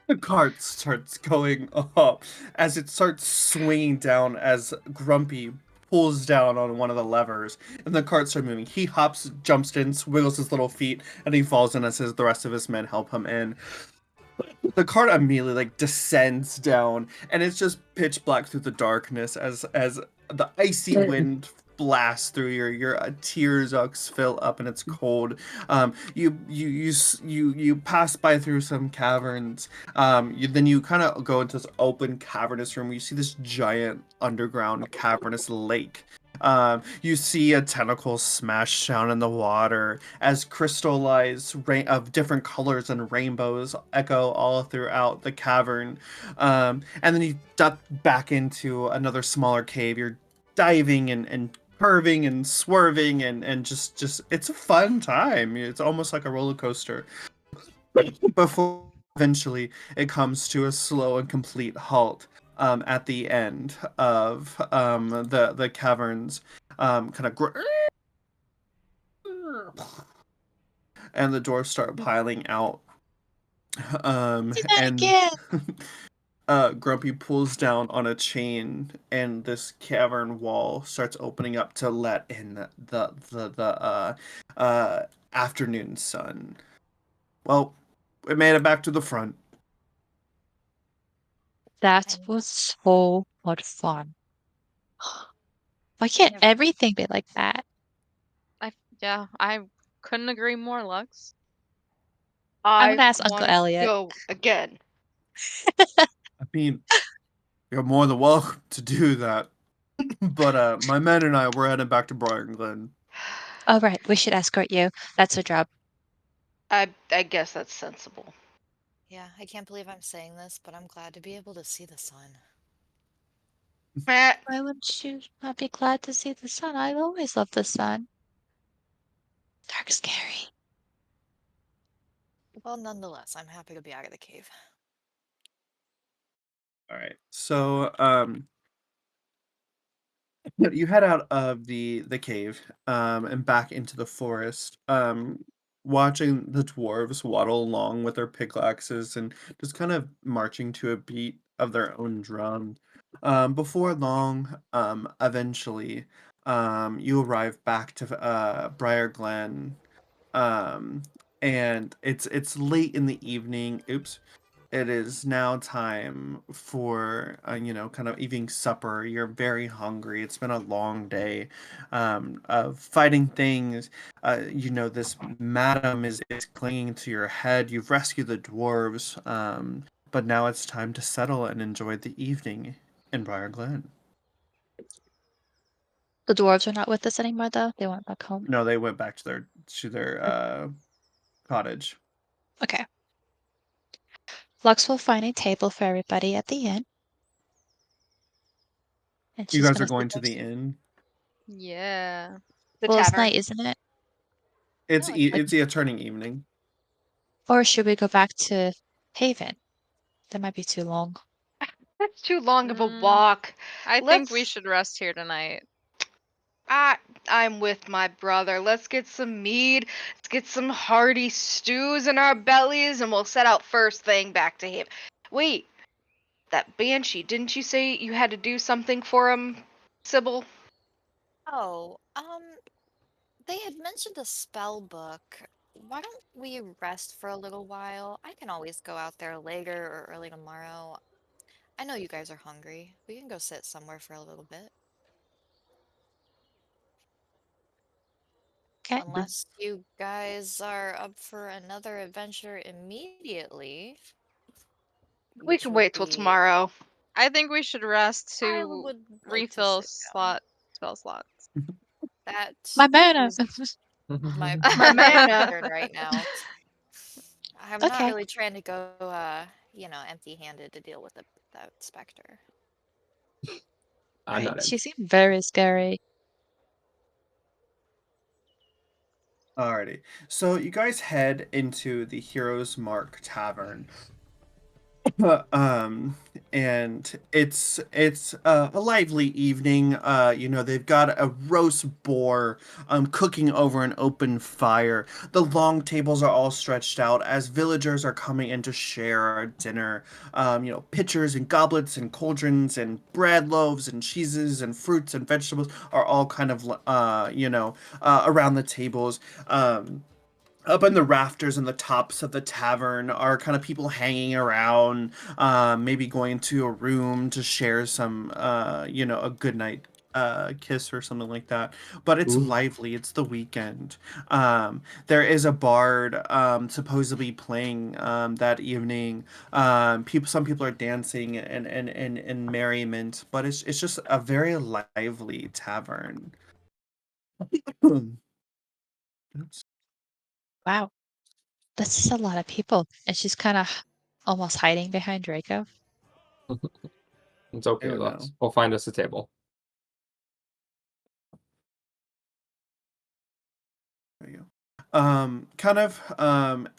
Speaker 1: The cart starts going up as it starts swinging down as Grumpy pulls down on one of the levers, and the cart starts moving. He hops, jumps in, wiggles his little feet, and he falls in as the rest of his men help him in. The cart immediately like descends down, and it's just pitch black through the darkness as the icy wind blasts through your tear ducts fill up, and it's cold. You pass by through some caverns. Then you kind of go into this open cavernous room where you see this giant underground cavernous lake. You see a tentacle smash down in the water as crystallized of different colors and rainbows echo all throughout the cavern. And then you duck back into another smaller cave. You're diving and curving and swerving and just it's a fun time. It's almost like a roller coaster. Before eventually it comes to a slow and complete halt at the end of the caverns, kind of and the dwarves start piling out.
Speaker 3: Do that
Speaker 1: And
Speaker 3: again.
Speaker 1: Grumpy pulls down on a chain, and this cavern wall starts opening up to let in the afternoon sun. Well, we made it back to the front.
Speaker 3: That was so much fun. Why can't
Speaker 5: Yeah.
Speaker 3: everything be like that?
Speaker 6: I couldn't agree more, Lux.
Speaker 3: I'm
Speaker 4: I
Speaker 3: gonna ask Uncle
Speaker 4: want to
Speaker 3: Elliot.
Speaker 4: go again.
Speaker 1: I mean, you're more than welcome to do that. But my men and I, we're heading back to Briar and Glen.
Speaker 3: Oh, right, we should escort you. That's our job.
Speaker 4: I guess that's sensible.
Speaker 5: Yeah, I can't believe I'm saying this, but I'm glad to be able to see the sun.
Speaker 4: Meh.
Speaker 3: Why wouldn't you not be glad to see the sun? I always love the sun. Dark scary.
Speaker 5: Well, nonetheless, I'm happy to be out of the cave.
Speaker 1: All right. So, you head out of the cave, and back into the forest, watching the dwarves waddle along with their pickaxes and just kind of marching to a beat of their own drum. Before long, eventually, you arrive back to Briar Glen, um, and it's late in the evening. Oops. It is now time for kind of evening supper. You're very hungry. It's been a long day, of fighting things. This madam is clinging to your head. You've rescued the dwarves, but now it's time to settle and enjoy the evening in Briar Glen.
Speaker 3: The dwarves are not with us anymore, though. They went back home.
Speaker 1: No, they went back to their cottage.
Speaker 3: Okay. Lux will find a table for everybody at the inn. And
Speaker 1: You
Speaker 3: she's
Speaker 1: guys are
Speaker 3: gonna sit
Speaker 1: going to
Speaker 3: there.
Speaker 1: the inn.
Speaker 6: Yeah.
Speaker 4: The
Speaker 3: Well, it's
Speaker 4: tavern.
Speaker 3: night, isn't it?
Speaker 1: It's
Speaker 5: No,
Speaker 1: it's the turning evening.
Speaker 3: Or should we go back to Haven? That might be too long.
Speaker 4: That's too long of a
Speaker 6: Mm,
Speaker 4: walk.
Speaker 6: I think we
Speaker 4: Let's-
Speaker 6: should rest here tonight.
Speaker 4: I'm with my brother. Let's get some mead. Let's get some hearty stews in our bellies, and we'll set out first thing back to him. Wait, that Banshee, didn't you say you had to do something for him, Sybil?
Speaker 5: Oh, they had mentioned a spell book. Why don't we rest for a little while? I can always go out there later or early tomorrow. I know you guys are hungry. We can go sit somewhere for a little bit.
Speaker 3: Okay.
Speaker 5: Unless you guys are up for another adventure immediately.
Speaker 4: We
Speaker 5: which
Speaker 4: can
Speaker 5: would
Speaker 4: wait till
Speaker 5: be-
Speaker 4: tomorrow.
Speaker 6: I think we should rest
Speaker 5: I
Speaker 6: to
Speaker 5: would like to
Speaker 6: refill
Speaker 5: sit down.
Speaker 6: spell slots.
Speaker 5: That
Speaker 3: My mana.
Speaker 5: is my
Speaker 4: My mana.
Speaker 5: concern right now. I'm not
Speaker 3: Okay.
Speaker 5: really trying to go, empty-handed to deal with that specter.
Speaker 2: I'm
Speaker 3: Right.
Speaker 2: not
Speaker 3: She
Speaker 2: in.
Speaker 3: seemed very scary.
Speaker 1: Alrighty. So you guys head into the Hero's Mark Tavern. um and it's a lively evening. They've got a roast boar cooking over an open fire. The long tables are all stretched out as villagers are coming in to share our dinner. Pitchers and goblets and cauldrons and bread loaves and cheeses and fruits and vegetables are all kind of around the tables. Up in the rafters and the tops of the tavern are kind of people hanging around, maybe going to a room to share some, a good night kiss or something like that. But it's
Speaker 2: Ooh.
Speaker 1: lively. It's the weekend. There is a bard supposedly playing that evening. Some people are dancing and merriment, but it's just a very lively tavern. Oops.
Speaker 3: Wow. That's just a lot of people. And she's kind of almost hiding behind Draco.
Speaker 2: It's okay,
Speaker 1: Oh,
Speaker 2: Lux.
Speaker 1: no.
Speaker 2: We'll find us a table.
Speaker 1: There you go. Kind of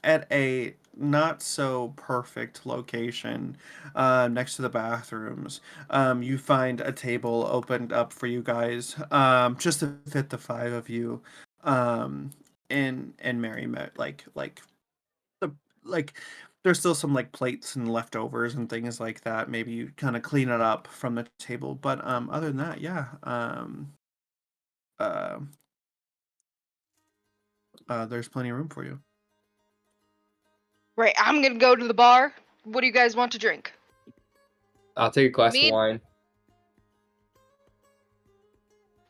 Speaker 1: at a not so perfect location, next to the bathrooms. You find a table opened up for you guys, just to fit the five of you, in merriment, the like. There's still some like plates and leftovers and things like that. Maybe you kind of clean it up from the table, but other than that, yeah. Uh, there's plenty of room for you.
Speaker 4: Right, I'm gonna go to the bar. What do you guys want to drink?
Speaker 2: I'll take a glass
Speaker 6: Mead?
Speaker 2: of wine.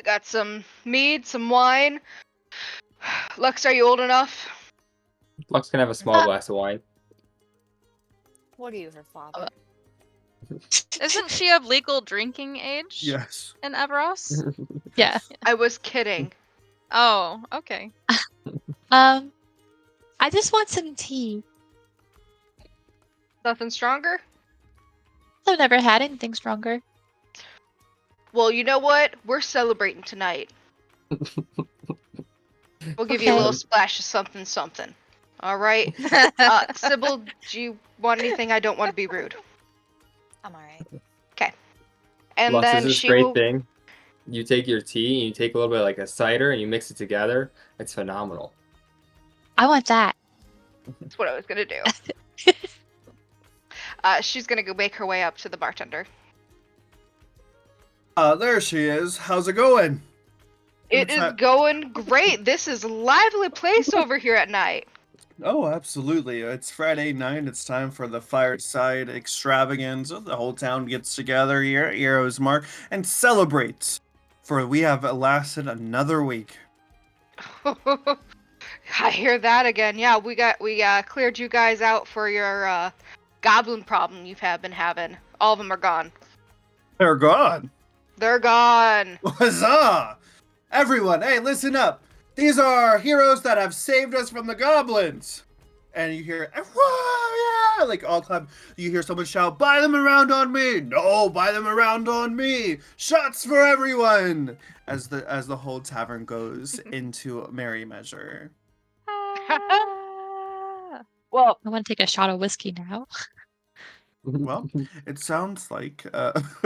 Speaker 4: I got some mead, some wine. Lux, are you old enough?
Speaker 2: Lux can have a small glass of wine.
Speaker 5: What are you, her father?
Speaker 6: Isn't she of legal drinking age
Speaker 1: Yes.
Speaker 6: in Everas?
Speaker 3: Yeah.
Speaker 4: I was kidding.
Speaker 6: Oh, okay.
Speaker 3: I just want some tea.
Speaker 4: Nothing stronger?
Speaker 3: I've never had anything stronger.
Speaker 4: Well, you know what? We're celebrating tonight. We'll give you a
Speaker 3: Okay.
Speaker 4: little splash of something, something. All right. Sybil, do you want anything? I don't want to be rude.
Speaker 5: I'm alright.
Speaker 4: And
Speaker 2: Lux,
Speaker 4: then
Speaker 2: is this
Speaker 4: she
Speaker 2: great
Speaker 4: will.
Speaker 2: thing. You take your tea and you take a little bit of like a cider and you mix it together. It's phenomenal.
Speaker 3: I want that.
Speaker 4: That's what I was gonna do. She's gonna go make her way up to the bartender.
Speaker 1: There she is. How's it going?
Speaker 4: It
Speaker 1: What's
Speaker 4: is
Speaker 1: that?
Speaker 4: going great. This is a lively place over here at night.
Speaker 1: Oh, absolutely. It's Friday night. It's time for the fireside extravaganza. The whole town gets together here at Heroes Mark and celebrates. For we have lasted another week.
Speaker 4: I hear that again. Yeah, we cleared you guys out for your goblin problem you've been having. All of them are gone.
Speaker 1: They're gone.
Speaker 4: They're gone.
Speaker 1: Huzzah! Everyone, hey, listen up. These are our heroes that have saved us from the goblins. And you hear, whoa, yeah, like all clap. You hear someone shout, buy them around on me. No, buy them around on me. Shots for everyone. As the whole tavern goes into merry measure.
Speaker 6: Ah.
Speaker 4: Well,
Speaker 3: I want to take a shot of whiskey now.
Speaker 1: Well, it sounds like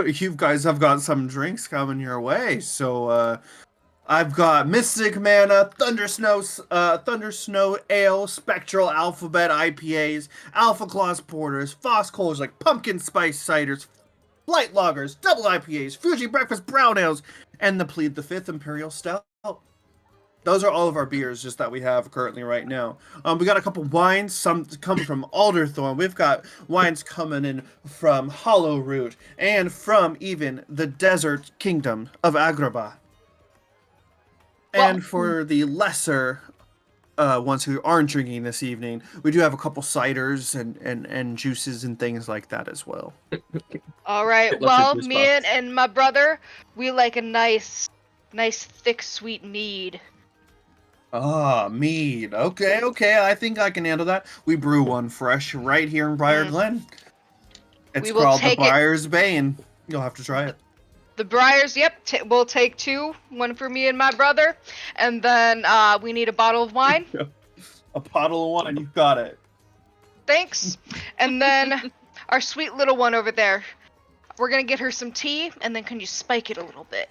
Speaker 1: you guys have got some drinks coming your way. So I've got Mystic Mana, Thunder Snow Ale, Spectral Alphabet IPAs, Alpha Claus Porters, Foss like Pumpkin Spice Ciders, Light Lagers, Double IPAs, Fuji Breakfast Brown Ales, and the Plead the Fifth Imperial Stout. Those are all of our beers just that we have currently right now. We got a couple wines, some coming from Alderthorn. We've got wines coming in from Hollowroot and from even the Desert Kingdom of Agrabah. And for the lesser ones who aren't drinking this evening, we do have a couple ciders and juices and things like that as well.
Speaker 4: all right.
Speaker 2: It looks like
Speaker 4: Well,
Speaker 2: juice
Speaker 4: me
Speaker 2: box.
Speaker 4: and my brother, we like a nice, thick, sweet mead.
Speaker 1: Ah, mead. Okay, I think I can handle that. We brew one fresh right here in Briar Glen. It's
Speaker 4: We will
Speaker 1: called the
Speaker 4: take it.
Speaker 1: Briar's Bane. You'll have to try it.
Speaker 4: The Briars, yep. We'll take 2, one for me and my brother, and then we need a bottle of wine.
Speaker 1: A bottle of wine, you've got it.
Speaker 4: Thanks. And then our sweet little one over there. We're gonna get her some tea, and then can you spike it a little bit?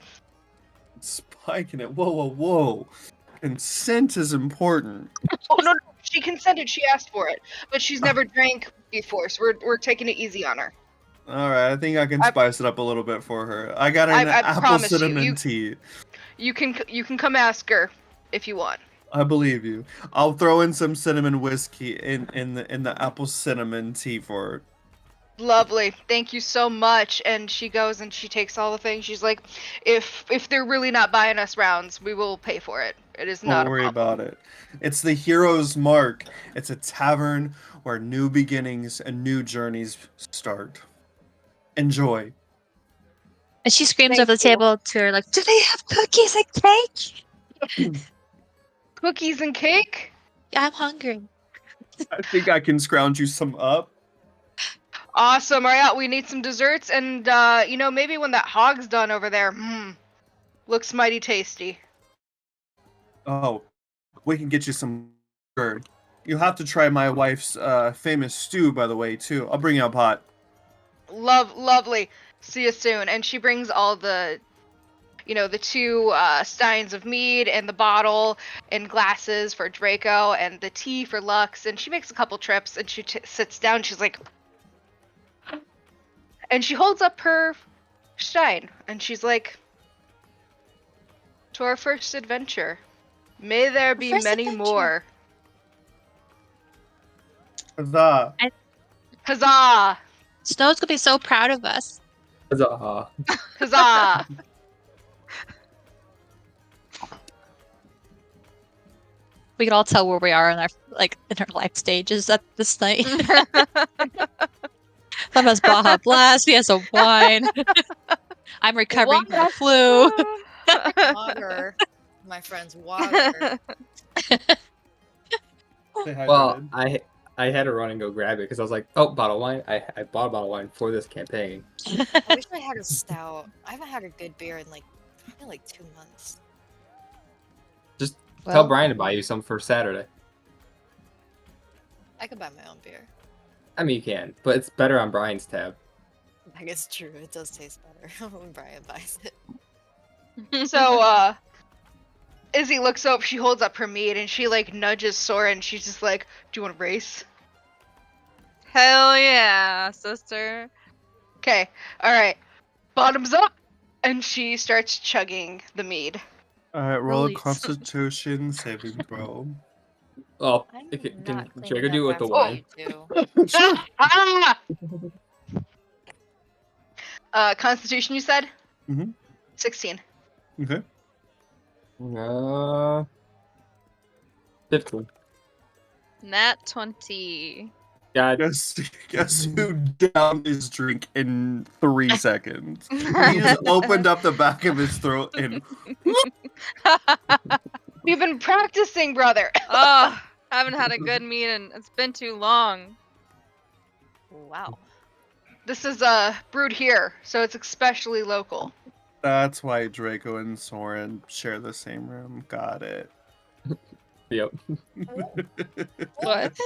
Speaker 1: Spiking it. Whoa. Consent is important.
Speaker 4: Oh no, she consented. She asked for it, but she's never drank before, so we're taking it easy on her.
Speaker 1: All right, I think I can spice it up a little bit for her. I got an
Speaker 4: I
Speaker 1: apple
Speaker 4: promise you,
Speaker 1: cinnamon tea.
Speaker 4: You can come ask her if you want.
Speaker 1: I believe you. I'll throw in some cinnamon whiskey in the apple cinnamon tea for her.
Speaker 4: Lovely. Thank you so much. And she goes and she takes all the things. She's like, if they're really not buying us rounds, we will pay for it. It is not
Speaker 1: Don't worry
Speaker 4: a problem.
Speaker 1: about it. It's the hero's mark. It's a tavern where new beginnings and new journeys start. Enjoy.
Speaker 3: And she screams
Speaker 4: Thank
Speaker 3: over the
Speaker 4: you.
Speaker 3: table to her, like, do they have cookies and cake?
Speaker 4: Cookies and cake?
Speaker 3: I'm hungry.
Speaker 1: I think I can scrounge you some up.
Speaker 4: Awesome. All right, we need some desserts, and maybe when that hog's done over there, looks mighty tasty.
Speaker 1: Oh, we can get you some bird. You'll have to try my wife's famous stew, by the way, too. I'll bring you a pot.
Speaker 4: Lovely. See you soon. And she brings all the 2 steins of mead and the bottle and glasses for Draco and the tea for Lux. And she makes a couple trips and she sits down. She's like, and she holds up her stein and she's like, to our first adventure. May there be
Speaker 3: First
Speaker 4: many
Speaker 3: adventure.
Speaker 4: more.
Speaker 1: Huzzah.
Speaker 4: Huzzah!
Speaker 3: Snow's gonna be so proud of us.
Speaker 2: Huzzah.
Speaker 4: Huzzah!
Speaker 3: We can all tell where we are in our life stages at this night. Some of us Baja Blast, we have some wine. I'm recovering from the flu.
Speaker 5: Water, my friends, water.
Speaker 1: Stay hydrated.
Speaker 2: Well, I had to run and go grab it because I was like, oh, bottle of wine. I bought a bottle of wine for this campaign.
Speaker 5: I wish I had a stout. I haven't had a good beer in probably 2 months.
Speaker 2: Tell Brian to buy you some for Saturday.
Speaker 5: I could buy my own beer.
Speaker 2: I mean, you can, but it's better on Brian's tab.
Speaker 5: I guess true. It does taste better when Brian buys it.
Speaker 4: So, Izzy looks up, she holds up her meat, and she, nudges Soren. She's just like, do you want to race?
Speaker 6: Hell yeah, sister.
Speaker 4: Okay, alright. Bottoms up! And she starts chugging the mead.
Speaker 1: Alright, roll a
Speaker 3: Release.
Speaker 1: Constitution saving throw.
Speaker 2: Oh,
Speaker 5: I'm
Speaker 2: can
Speaker 5: not
Speaker 2: Draco
Speaker 5: cleaning
Speaker 2: do it with
Speaker 5: up
Speaker 2: the
Speaker 5: after
Speaker 2: wine?
Speaker 5: you two.
Speaker 1: Sure.
Speaker 4: Ah! Constitution, you said?
Speaker 1: Mhm.
Speaker 4: 16.
Speaker 1: Okay.
Speaker 2: 15.
Speaker 6: Nat 20.
Speaker 2: God.
Speaker 1: Guess who downed his drink in 3 seconds? He just opened up the back of his throat and
Speaker 4: We've been practicing, brother.
Speaker 6: Oh, haven't had a good meeting. It's been too long.
Speaker 5: Wow.
Speaker 4: This is brewed here, so it's especially local.
Speaker 1: that's why Draco and Soren share the same room. Got it.
Speaker 2: Yep.
Speaker 3: What?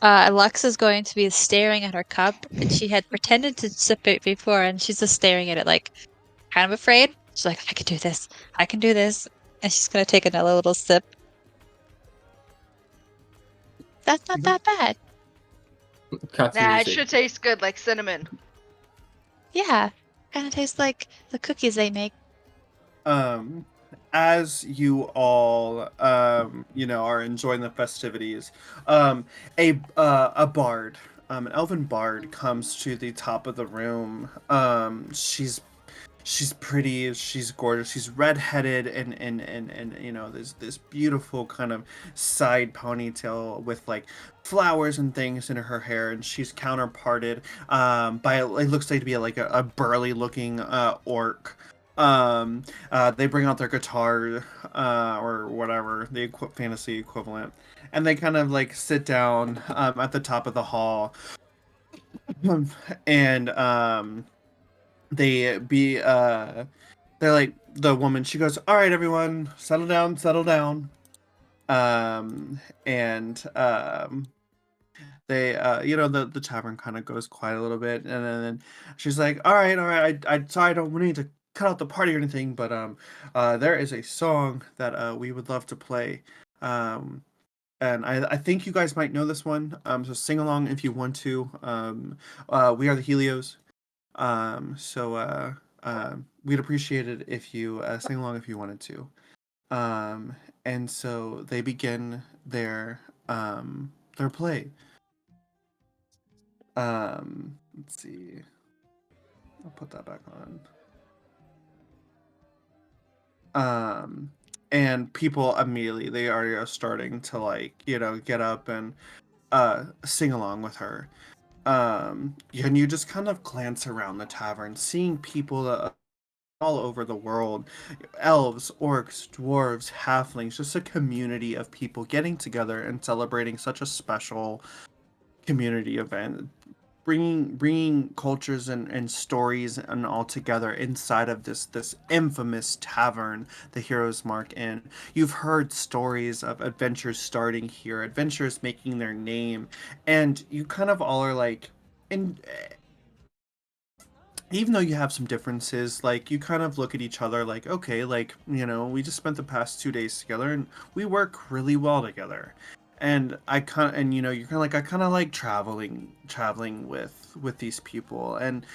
Speaker 3: Lux is going to be staring at her cup, and she had pretended to sip it before, and she's just staring at it like, kind of afraid. She's like, I can do this. I can do this. And she's going to take another little sip. That's not that bad.
Speaker 2: Continue
Speaker 4: Nah,
Speaker 2: to
Speaker 4: it
Speaker 2: say-
Speaker 4: should taste good like cinnamon.
Speaker 3: Yeah. Kind of tastes like the cookies they make.
Speaker 1: As you all are enjoying the festivities, a bard, an elven bard comes to the top of the room. She's pretty, she's gorgeous, she's redheaded, and there's this beautiful kind of side ponytail with like flowers and things in her hair, and she's counterparted by it looks like to be a burly looking orc. They bring out their guitar or whatever, the fantasy equivalent, and they kind of like sit down at the top of the hall, and they're like, the woman, she goes, all right, everyone, settle down. And they the tavern kind of goes quiet a little bit, and then she's like, all right, I sorry, I don't need to cut out the party or anything, but there is a song that we would love to play, and I think you guys might know this one, so sing along if you want to. We are the Helios. We'd appreciate it if you sing along if you wanted to. And so they begin their play. Let's see. I'll put that back on. And people immediately, they are starting to get up and sing along with her. And you just kind of glance around the tavern, seeing people all over the world, elves, orcs, dwarves, halflings, just a community of people getting together and celebrating such a special community event, bringing cultures and stories and all together inside of this infamous tavern, the Heroes Mark Inn. You've heard stories of adventures starting here, adventurers making their name, and you kind of all are like, even though you have some differences, like, you kind of look at each other like, okay, like, we just spent the past 2 days together and we work really well together. And you're kind of like, I kind of like traveling with these people, and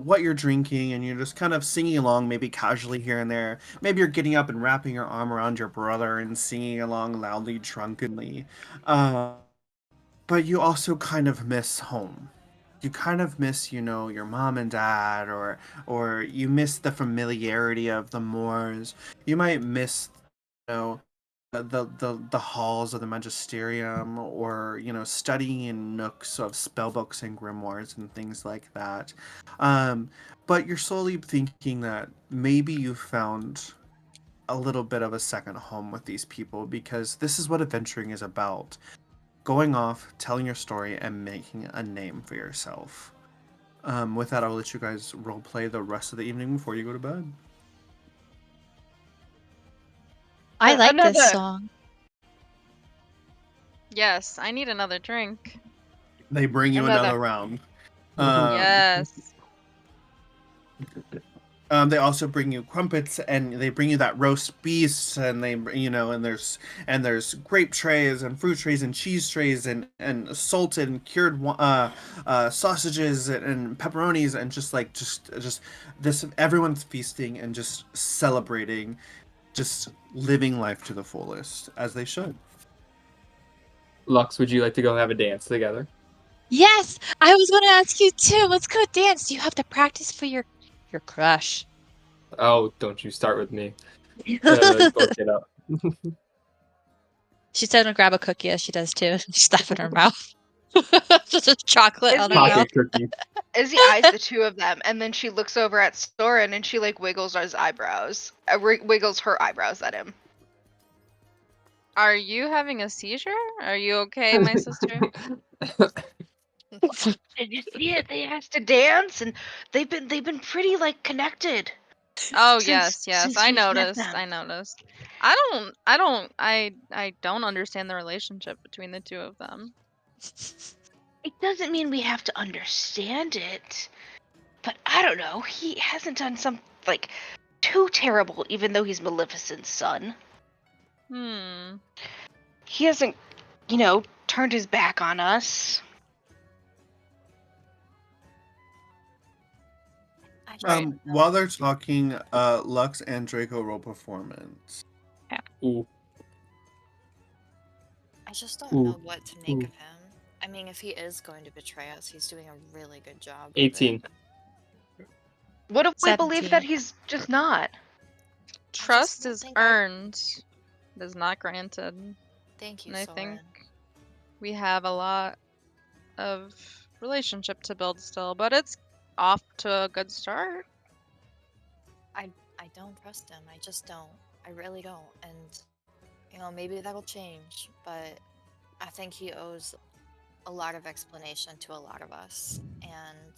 Speaker 1: what you're drinking, and you're just kind of singing along, maybe casually here and there. Maybe you're getting up and wrapping your arm around your brother and singing along loudly, drunkenly. But you also kind of miss home. You kind of miss, your mom and dad, or you miss the familiarity of the moors. You might miss, the halls of the magisterium, or studying in nooks of spellbooks and grimoires and things like that. But you're slowly thinking that maybe you found a little bit of a second home with these people, because this is what adventuring is about: going off, telling your story, and making a name for yourself. With that, I'll let you guys roleplay the rest of the evening before you go to bed.
Speaker 3: I like
Speaker 4: Another-
Speaker 3: this song.
Speaker 6: Yes, I need another drink.
Speaker 1: They bring you
Speaker 4: Another.
Speaker 1: another round.
Speaker 6: Yes.
Speaker 1: They also bring you crumpets, and they bring you that roast beast, and and there's grape trays and fruit trays and cheese trays and salted and cured sausages and pepperonis, and just this, everyone's feasting and just celebrating, just living life to the fullest, as they should.
Speaker 2: Lux, would you like to go have a dance together?
Speaker 3: Yes, I was going to ask you too. Let's go dance. You have to practice for your crush.
Speaker 2: Oh, don't you start with me. Book it up.
Speaker 3: She's gonna grab a cookie as she does too. Stuff in her mouth. Just chocolate on her
Speaker 4: Izzy-
Speaker 3: mouth.
Speaker 2: Pocket cookie.
Speaker 4: Izzy eyes the two of them, and then she looks over at Soren and she like wiggles his eyebrows. Wiggles her eyebrows at him.
Speaker 6: Are you having a seizure? Are you okay, my sister?
Speaker 4: Did you see it? They asked to dance, and they've been pretty like connected.
Speaker 6: Oh
Speaker 4: Since
Speaker 6: yes, I
Speaker 4: we've met
Speaker 6: noticed.
Speaker 4: them.
Speaker 6: I noticed. I don't understand the relationship between the two of them.
Speaker 4: It doesn't mean we have to understand it, but I don't know. He hasn't done some like too terrible, even though he's Maleficent's son. He hasn't, turned his back on us.
Speaker 5: I just don't know
Speaker 1: While they're
Speaker 5: what to-
Speaker 1: talking, Lux and Draco roll performance.
Speaker 2: Ooh.
Speaker 5: I just don't
Speaker 2: Ooh.
Speaker 5: know what to make
Speaker 2: Ooh.
Speaker 5: of him. I mean, if he is going to betray us, he's doing a really good job. of it.
Speaker 2: 18.
Speaker 4: What if we believe
Speaker 3: 17.
Speaker 4: that he's just not?
Speaker 6: Trust
Speaker 5: don't
Speaker 6: is
Speaker 5: think I-
Speaker 6: earned, it is not granted.
Speaker 5: Thank you,
Speaker 6: And I
Speaker 5: Soren.
Speaker 6: think we have a lot of relationship to build still, but it's off to a good start.
Speaker 5: I don't trust him. I just don't. I really don't. And maybe that'll change, but I think he owes a lot of explanation to a lot of us, and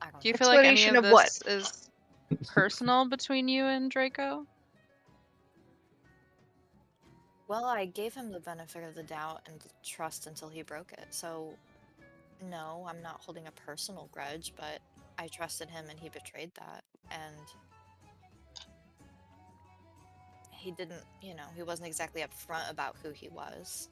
Speaker 5: I don't
Speaker 6: Do you
Speaker 5: know.
Speaker 6: feel like any
Speaker 4: Explanation
Speaker 6: of
Speaker 4: of what?
Speaker 6: this is personal between you and Draco?
Speaker 5: Well, I gave him the benefit of the doubt and the trust until he broke it. So, no, I'm not holding a personal grudge, but I trusted him and he betrayed that. And he didn't, he wasn't exactly upfront about who he was.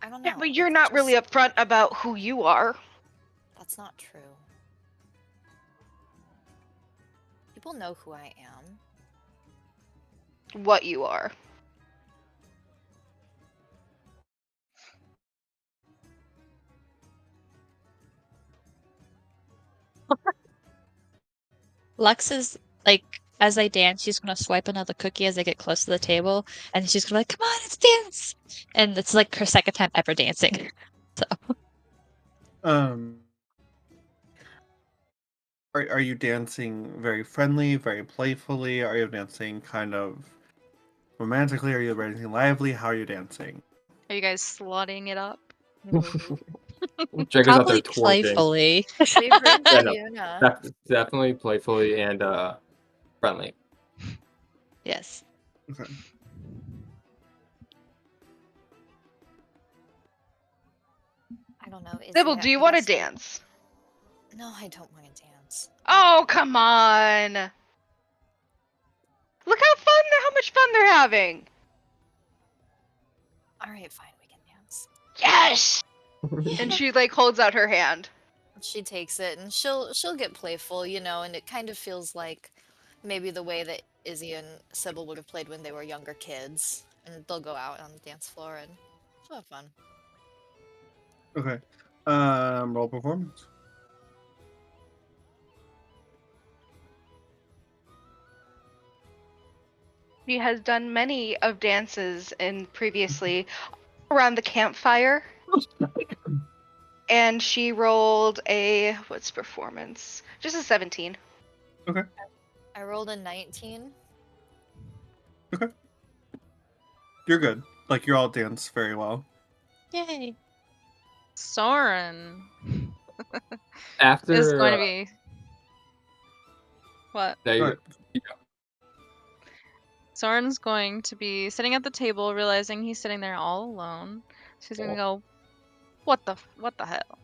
Speaker 5: I don't know.
Speaker 4: Yeah, but you're
Speaker 5: it's
Speaker 4: not really
Speaker 5: just-
Speaker 4: upfront about who you are.
Speaker 5: That's not true. People know who I am.
Speaker 4: What you are.
Speaker 3: Lux is like, as I dance, she's gonna swipe another cookie as I get close to the table, and she's gonna be like, "Come on, let's dance!" And it's like her second time ever dancing. So
Speaker 1: Um, are you dancing very friendly, very playfully? Are you dancing kind of romantically? Are you dancing lively? How are you dancing?
Speaker 6: Are you guys slutting it up?
Speaker 2: Draco's out there
Speaker 3: probably
Speaker 2: twerking.
Speaker 3: playfully.
Speaker 5: Favorite
Speaker 2: Yeah, no.
Speaker 5: Fiona.
Speaker 2: Definitely playfully and friendly.
Speaker 3: Yes.
Speaker 1: Okay.
Speaker 5: I don't know.
Speaker 4: Sybil, do you want to dance?
Speaker 5: No, I don't want to dance.
Speaker 4: Oh, come on. Look how much fun they're having.
Speaker 5: All right, fine, we can dance.
Speaker 4: Yes. And she like holds out her hand.
Speaker 5: She takes it and she'll get playful, and it kind of feels like maybe the way that Izzy and Sybil would have played when they were younger kids, and they'll go out on the dance floor and she'll have fun.
Speaker 1: Okay. Roll performance.
Speaker 4: She has done many of dances in previously around the campfire. And she rolled what's performance? Just a 17.
Speaker 5: I rolled a 19.
Speaker 1: You're good. Like you all dance very well.
Speaker 3: Yay.
Speaker 6: Soren
Speaker 2: After
Speaker 6: is going to be what?
Speaker 2: There you
Speaker 1: Alright.
Speaker 6: Soren's going to be sitting at the table, realizing he's sitting there all alone. So he's gonna go, what the hell?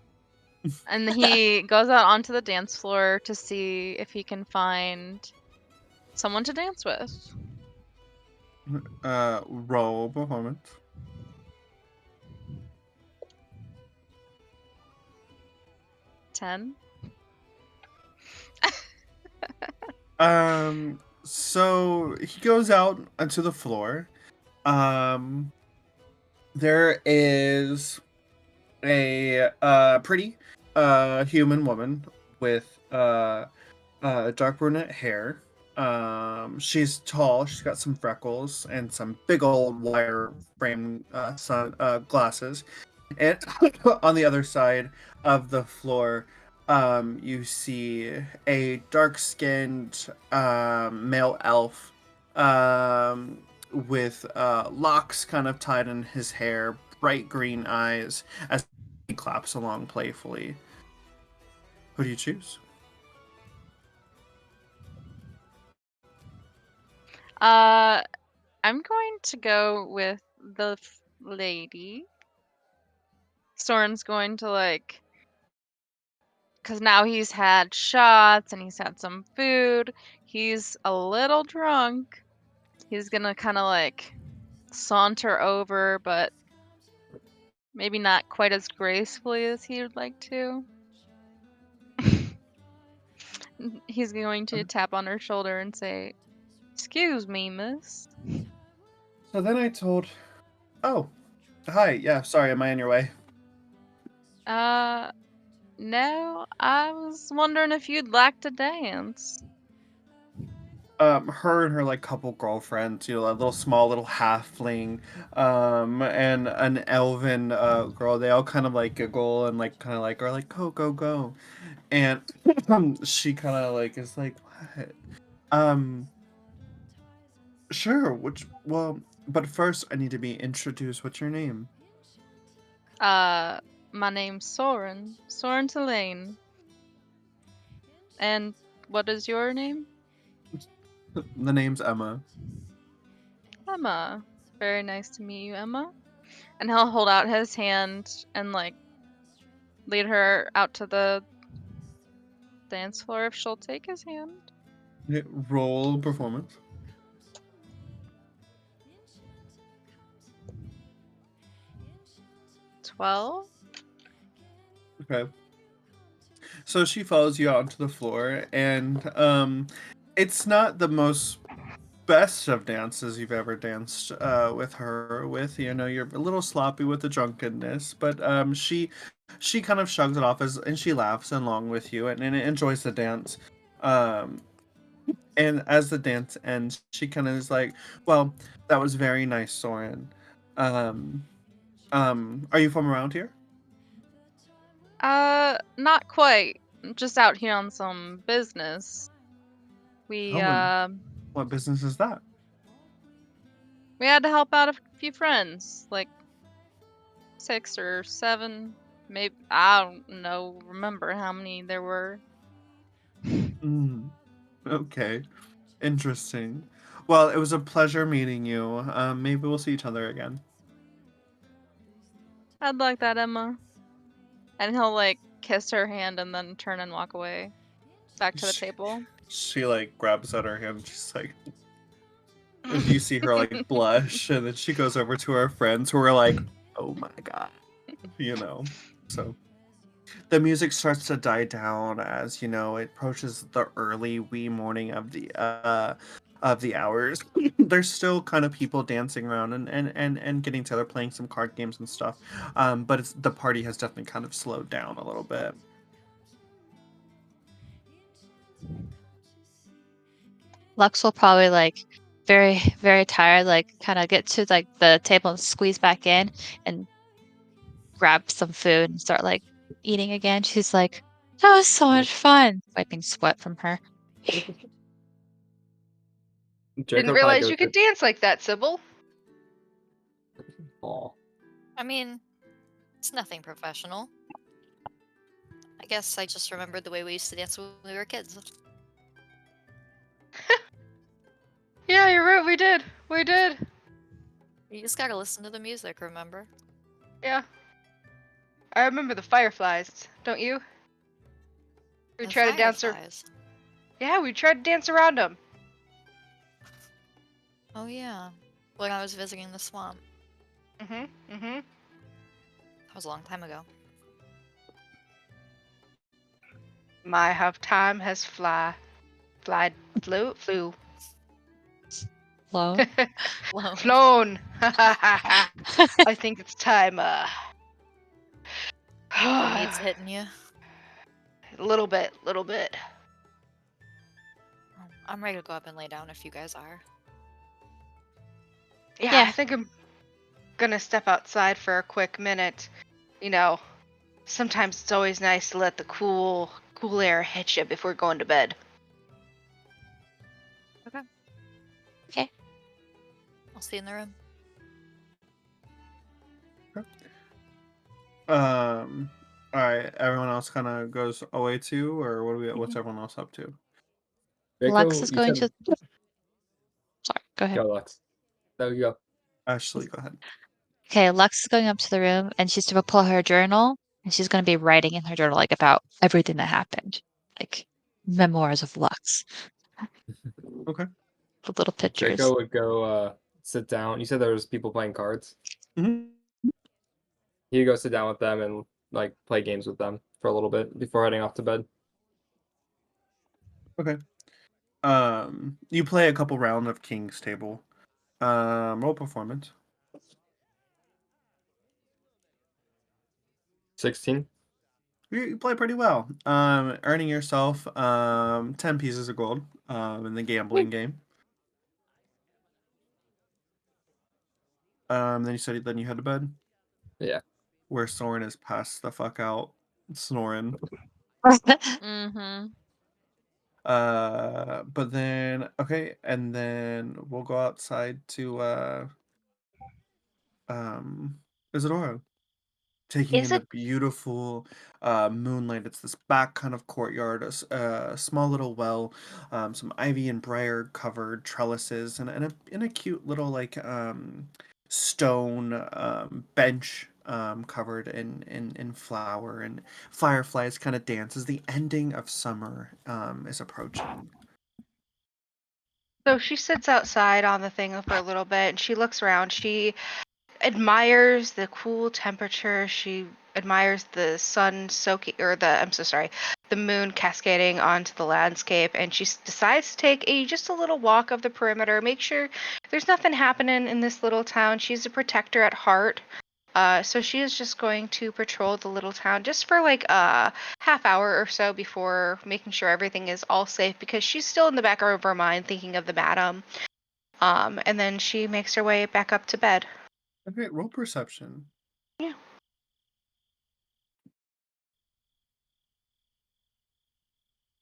Speaker 6: And he goes out onto the dance floor to see if he can find someone to dance with.
Speaker 1: Roll performance.
Speaker 6: Ten.
Speaker 1: So he goes out onto the floor. There is a pretty human woman with dark brunette hair. She's tall. She's got some freckles and some big old wire frame glasses. And on the other side of the floor, you see a dark-skinned male elf with locks kind of tied in his hair, bright green eyes, as he claps along playfully. Who do you choose?
Speaker 6: I'm going to go with the lady. Soren's going to like, because now he's had shots and he's had some food. He's a little drunk. He's gonna kind of like saunter over, but maybe not quite as gracefully as he would like to. He's going to tap on her shoulder and say, "Excuse me, miss."
Speaker 1: So then I told, oh, hi, yeah, sorry, am I in your way?
Speaker 6: No, I was wondering if you'd like to dance.
Speaker 1: Her and her like couple girlfriends, a little small little halfling, and an elven girl. They all kind of like giggle and like kind of like are like go go go, and she kind of like is like what? Um, sure. But first I need to be introduced. What's your name?
Speaker 6: My name's Soren. Soren Lane. And what is your name?
Speaker 1: The name's Emma.
Speaker 6: Emma. Very nice to meet you, Emma. And he'll hold out his hand and like lead her out to the dance floor if she'll take his hand.
Speaker 1: Yeah, roll performance.
Speaker 6: 12.
Speaker 1: Okay. So she follows you out onto the floor, and it's not the most best of dances you've ever danced with her with. You're a little sloppy with the drunkenness, but she kind of shrugs it off and she laughs along with you and enjoys the dance. Um, and as the dance ends, she kind of is like, "Well, that was very nice, Soren. Um, are you from around here?"
Speaker 6: Not quite. Just out here on some business. We
Speaker 1: Oh, and what business is that?
Speaker 6: we had to help out a few friends, like 6 or 7, maybe I don't know, remember how many there were.
Speaker 1: Mm, okay. Interesting. Well, it was a pleasure meeting you. Maybe we'll see each other again.
Speaker 6: I'd like that, Emma. And he'll like kiss her hand and then turn and walk away back to the table.
Speaker 1: She like grabs at her hand. She's like, you see her like blush, and then she goes over to her friends who are like, "Oh my god," So the music starts to die down as it approaches the early wee morning of the hours. There's still kind of people dancing around and getting together, playing some card games and stuff. But the party has definitely kind of slowed down a little bit.
Speaker 3: Lux will probably like very, very tired, like kind of get to like the table and squeeze back in and grab some food and start like eating again. She's like, that was so much fun, wiping sweat from her.
Speaker 4: Didn't realize you could dance like that, Sybil.
Speaker 5: I mean, it's nothing professional. I guess I just remembered the way we used to dance when we were kids.
Speaker 4: Yeah, you're right. We did. We did.
Speaker 5: You just gotta listen to the music, remember?
Speaker 4: Yeah. I remember the fireflies. Don't you? We
Speaker 5: The
Speaker 4: tried to dance.
Speaker 5: fireflies.
Speaker 4: Yeah, we tried to dance around them.
Speaker 5: Oh yeah, when I was visiting the swamp.
Speaker 4: Mhm.
Speaker 5: That was a long time ago.
Speaker 4: My how time has flew.
Speaker 3: Hello.
Speaker 5: Whoa.
Speaker 4: Flown. I think it's time.
Speaker 5: It's hitting you.
Speaker 4: Little bit.
Speaker 5: Oh I'm ready to go up and lay down if you guys are.
Speaker 4: Yeah,
Speaker 3: Yeah.
Speaker 4: I think I'm gonna step outside for a quick minute. You know, sometimes it's always nice to let the cool air hit you before going to bed.
Speaker 3: Okay.
Speaker 5: I'll see you in the room.
Speaker 1: All right. Everyone else kind of goes away too, or what's
Speaker 3: Mhm.
Speaker 1: everyone else up to?
Speaker 3: Lux
Speaker 2: Draco,
Speaker 3: is
Speaker 2: you
Speaker 3: going
Speaker 2: said
Speaker 3: to. Sorry, go ahead.
Speaker 2: go, Lux. No, you go.
Speaker 1: Ashley, go ahead.
Speaker 3: Okay, Lux is going up to the room and she's gonna pull her journal and she's gonna be writing in her journal like about everything that happened. Like memoirs of Lux.
Speaker 1: Okay.
Speaker 3: The little pictures.
Speaker 2: Draco would go sit down. You said there was people playing cards.
Speaker 1: Mhm.
Speaker 2: He'd go sit down with them and like play games with them for a little bit before heading off to bed.
Speaker 1: Okay. You play a couple rounds of King's Table. Roll performance.
Speaker 2: 16.
Speaker 1: You play pretty well. Earning yourself 10 pieces of gold in the gambling game. Then you head to bed.
Speaker 2: Yeah.
Speaker 1: Where Soren is passed the fuck out, snoring.
Speaker 6: Mm-hmm.
Speaker 1: But then okay, and then we'll go outside to Isadora, taking
Speaker 4: Is
Speaker 1: in the
Speaker 4: it
Speaker 1: beautiful moonlight. It's this back kind of courtyard, a small little well, some ivy and briar covered trellises, and a cute little like stone bench covered in flower, and fireflies kind of dance as the ending of summer is approaching.
Speaker 4: so? She sits outside on the thing for a little bit, and she looks around. She admires the cool temperature. She admires the sun soaking, or I'm so sorry, the moon cascading onto the landscape, and she decides to take just a little walk of the perimeter, make sure there's nothing happening in this little town. She's a protector at heart. So she is just going to patrol the little town just for like a half hour or so before making sure everything is all safe, because she's still in the back of her mind thinking of the madam. And then she makes her way back up to bed.
Speaker 1: Okay, roll perception.
Speaker 4: Yeah.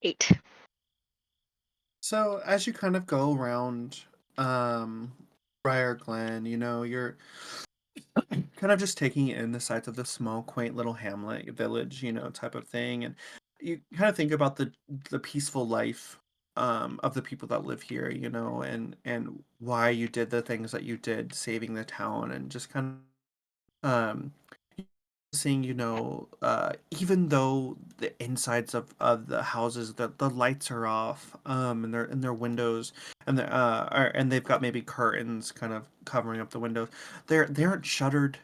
Speaker 4: 8.
Speaker 1: So as you kind of go around Briar Glen, you're kind of just taking in the sights of the small, quaint little hamlet, village, type of thing, and you kind of think about the peaceful life of the people that live here, and why you did the things that you did, saving the town, and just kind of seeing, even though the insides of the houses, the lights are off, and their windows, and they've got maybe curtains kind of covering up the windows. They aren't shuttered.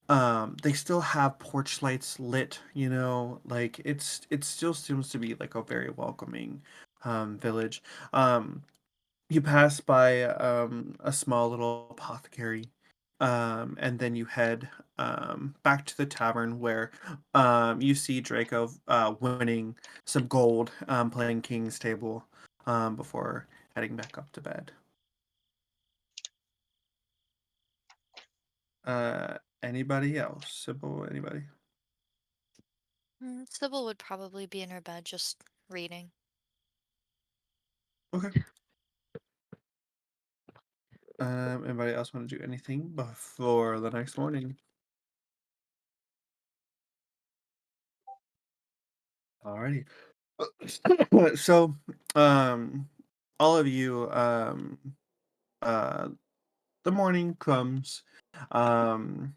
Speaker 1: They still have porch lights lit, like it still seems to be like a very welcoming village. You pass by a small little apothecary, and then you head back to the tavern where you see Draco winning some gold, playing King's Table, before heading back up to bed. Anybody else? Sybil, anybody?
Speaker 5: Sybil would probably be in her bed just reading.
Speaker 1: Okay. Anybody else want to do anything before the next morning? Alrighty. So, all of you, uh, the morning comes, um,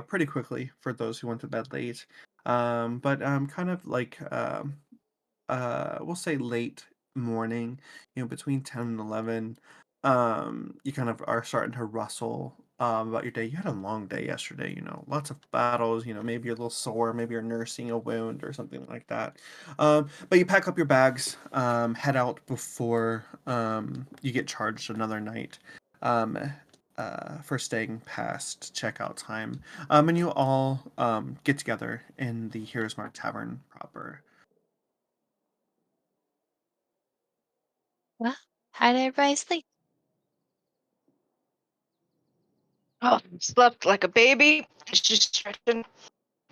Speaker 1: pretty quickly for those who went to bed late. But kind of like we'll say late morning, between 10 and 11, you kind of are starting to rustle about your day. You had a long day yesterday, lots of battles, maybe you're a little sore, maybe you're nursing a wound or something like that. But you pack up your bags, head out before you get charged another night. Um, for staying past checkout time. And you all get together in the Heroes Mark Tavern proper.
Speaker 3: Well, how did everybody sleep?
Speaker 4: Oh, slept like a baby. She's just stretching,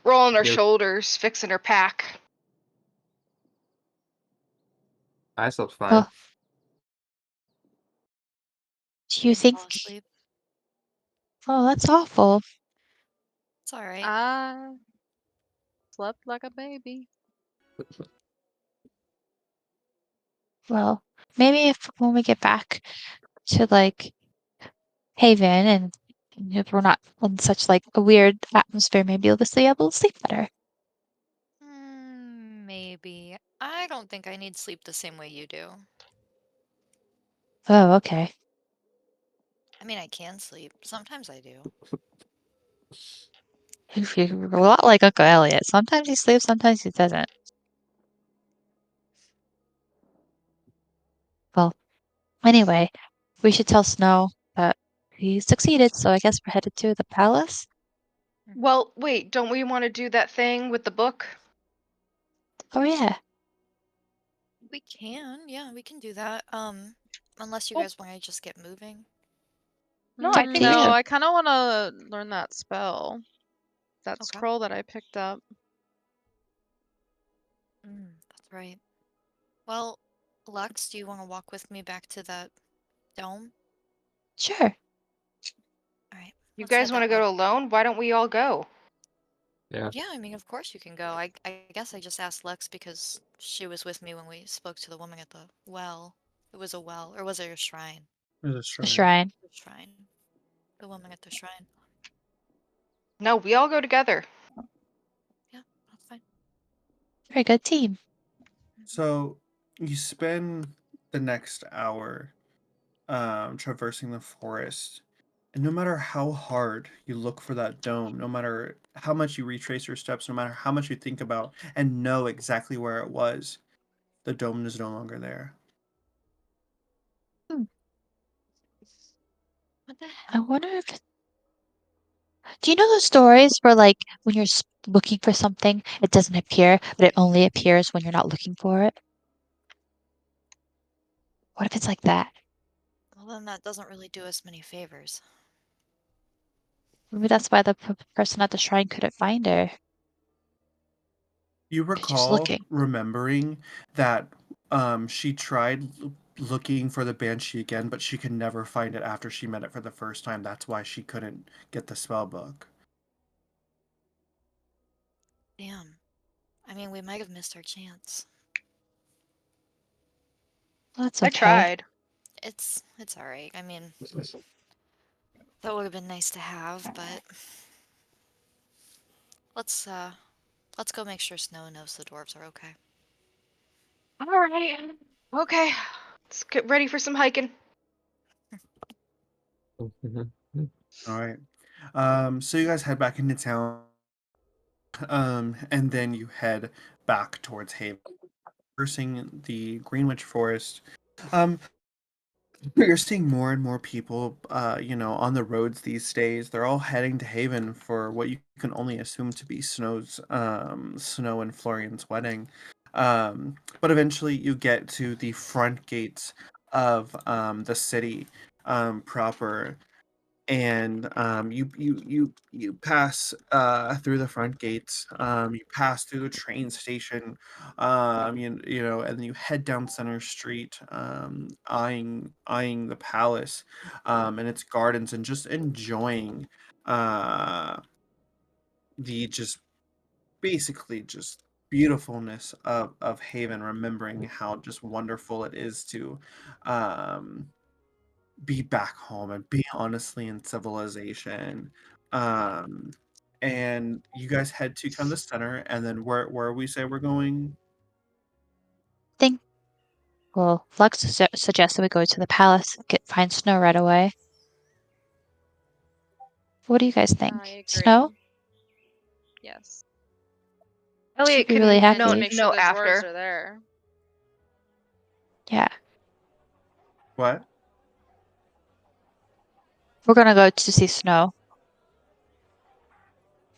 Speaker 4: rolling her
Speaker 2: Yep.
Speaker 4: shoulders, fixing her pack.
Speaker 2: I slept fine.
Speaker 3: Well, do you
Speaker 5: Didn't
Speaker 3: think?
Speaker 5: fall asleep.
Speaker 3: Oh, that's awful.
Speaker 5: It's all right.
Speaker 6: I slept like a baby.
Speaker 3: Well, maybe if when we get back to like Haven and if we're not in such like a weird atmosphere, maybe you'll just be able to sleep better.
Speaker 5: Maybe. I don't think I need sleep the same way you do.
Speaker 3: Oh, okay.
Speaker 5: I mean, I can sleep. Sometimes I do.
Speaker 3: You're a lot like Uncle Elliot. Sometimes he sleeps, sometimes he doesn't. Well, anyway, we should tell Snow that he succeeded, so I guess we're headed to the palace.
Speaker 4: Well, wait, don't we want to do that thing with the book?
Speaker 3: Oh yeah.
Speaker 5: We can. Yeah, we can do that. Unless you
Speaker 4: Oh.
Speaker 5: guys want to just get moving.
Speaker 4: No, I think we
Speaker 6: No,
Speaker 4: should.
Speaker 6: I kind of want to learn that spell. That
Speaker 5: Okay.
Speaker 6: scroll that I picked up.
Speaker 5: That's right. Well, Lux, do you want to walk with me back to that dome?
Speaker 3: Sure.
Speaker 5: All right.
Speaker 4: You
Speaker 5: let's head
Speaker 4: guys want to
Speaker 5: that
Speaker 4: go
Speaker 5: way.
Speaker 4: alone? Why don't we all go?
Speaker 5: Yeah, I mean, of course you can go. I guess I just asked Lux because she was with me when we spoke to the woman at the well. It was a well, or was it a shrine?
Speaker 1: There's a
Speaker 3: A
Speaker 1: shrine.
Speaker 3: shrine.
Speaker 5: The shrine. The woman at the shrine.
Speaker 4: No, we all go together.
Speaker 5: Yeah, that's fine.
Speaker 3: Very good team.
Speaker 1: So you spend the next hour traversing the forest, and no matter how hard you look for that dome, no matter how much you retrace your steps, no matter how much you think about and know exactly where it was, the dome is no longer there.
Speaker 5: What the
Speaker 3: I
Speaker 5: hell?
Speaker 3: wonder if. Do you know those stories where, like, when you're looking for something, it doesn't appear, but it only appears when you're not looking for it? What if it's like that?
Speaker 5: Well, then that doesn't really do us many favors.
Speaker 3: Maybe that's why the person at the shrine couldn't find her.
Speaker 1: You
Speaker 3: 'Cause she was
Speaker 1: recall
Speaker 3: looking.
Speaker 1: remembering that she tried looking for the Banshee again, but she could never find it after she met it for the first time. That's why she couldn't get the spell book.
Speaker 5: Damn. I mean, we might have missed our chance.
Speaker 3: Well, that's
Speaker 4: I
Speaker 3: okay.
Speaker 4: tried.
Speaker 5: It's all right. I mean, that would have been nice to have, but let's go make sure Snow knows the dwarves are okay.
Speaker 4: All right. Okay, let's get ready for some hiking.
Speaker 1: All right. So you guys head back into town, and then you head back towards Haven, traversing the Greenwich Forest. Um, you're seeing more and more people, on the roads these days. They're all heading to Haven for what you can only assume to be Snow and Florian's wedding. But eventually you get to the front gates of the city proper, and you pass through the front gates. You pass through the train station, and then you head down Center Street, eyeing the palace and its gardens, and just enjoying uh the just basically just beautifulness of Haven, remembering how just wonderful it is to um be back home and be honestly in civilization. Um, and you guys head to kind of the center, and then where we say we're going.
Speaker 3: Think. Well, Flux suggested we go to the palace, find Snow right away. What do you guys think?
Speaker 6: I
Speaker 3: Snow?
Speaker 6: agree. Yes.
Speaker 3: She'd
Speaker 4: Elliot
Speaker 3: be really
Speaker 4: can
Speaker 6: And to
Speaker 3: happy.
Speaker 6: make sure
Speaker 4: know
Speaker 6: the dwarves
Speaker 4: after.
Speaker 6: are there.
Speaker 3: Yeah.
Speaker 1: What?
Speaker 3: We're gonna go to see Snow.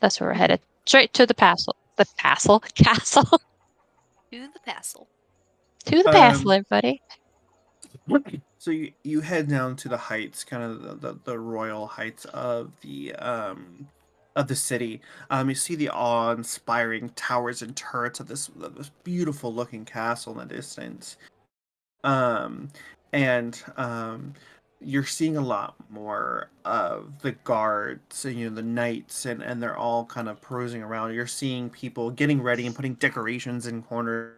Speaker 3: That's where we're headed. Straight to the castle. The castle? Castle?
Speaker 5: To the castle.
Speaker 3: To the castle,
Speaker 1: Um,
Speaker 3: everybody.
Speaker 1: So you head down to the heights, kind of the royal heights of the city. You see the awe-inspiring towers and turrets of this beautiful looking castle in the distance. Um, and you're seeing a lot more of the guards, and, the knights, and they're all kind of perusing around. You're seeing people getting ready and putting decorations in corners,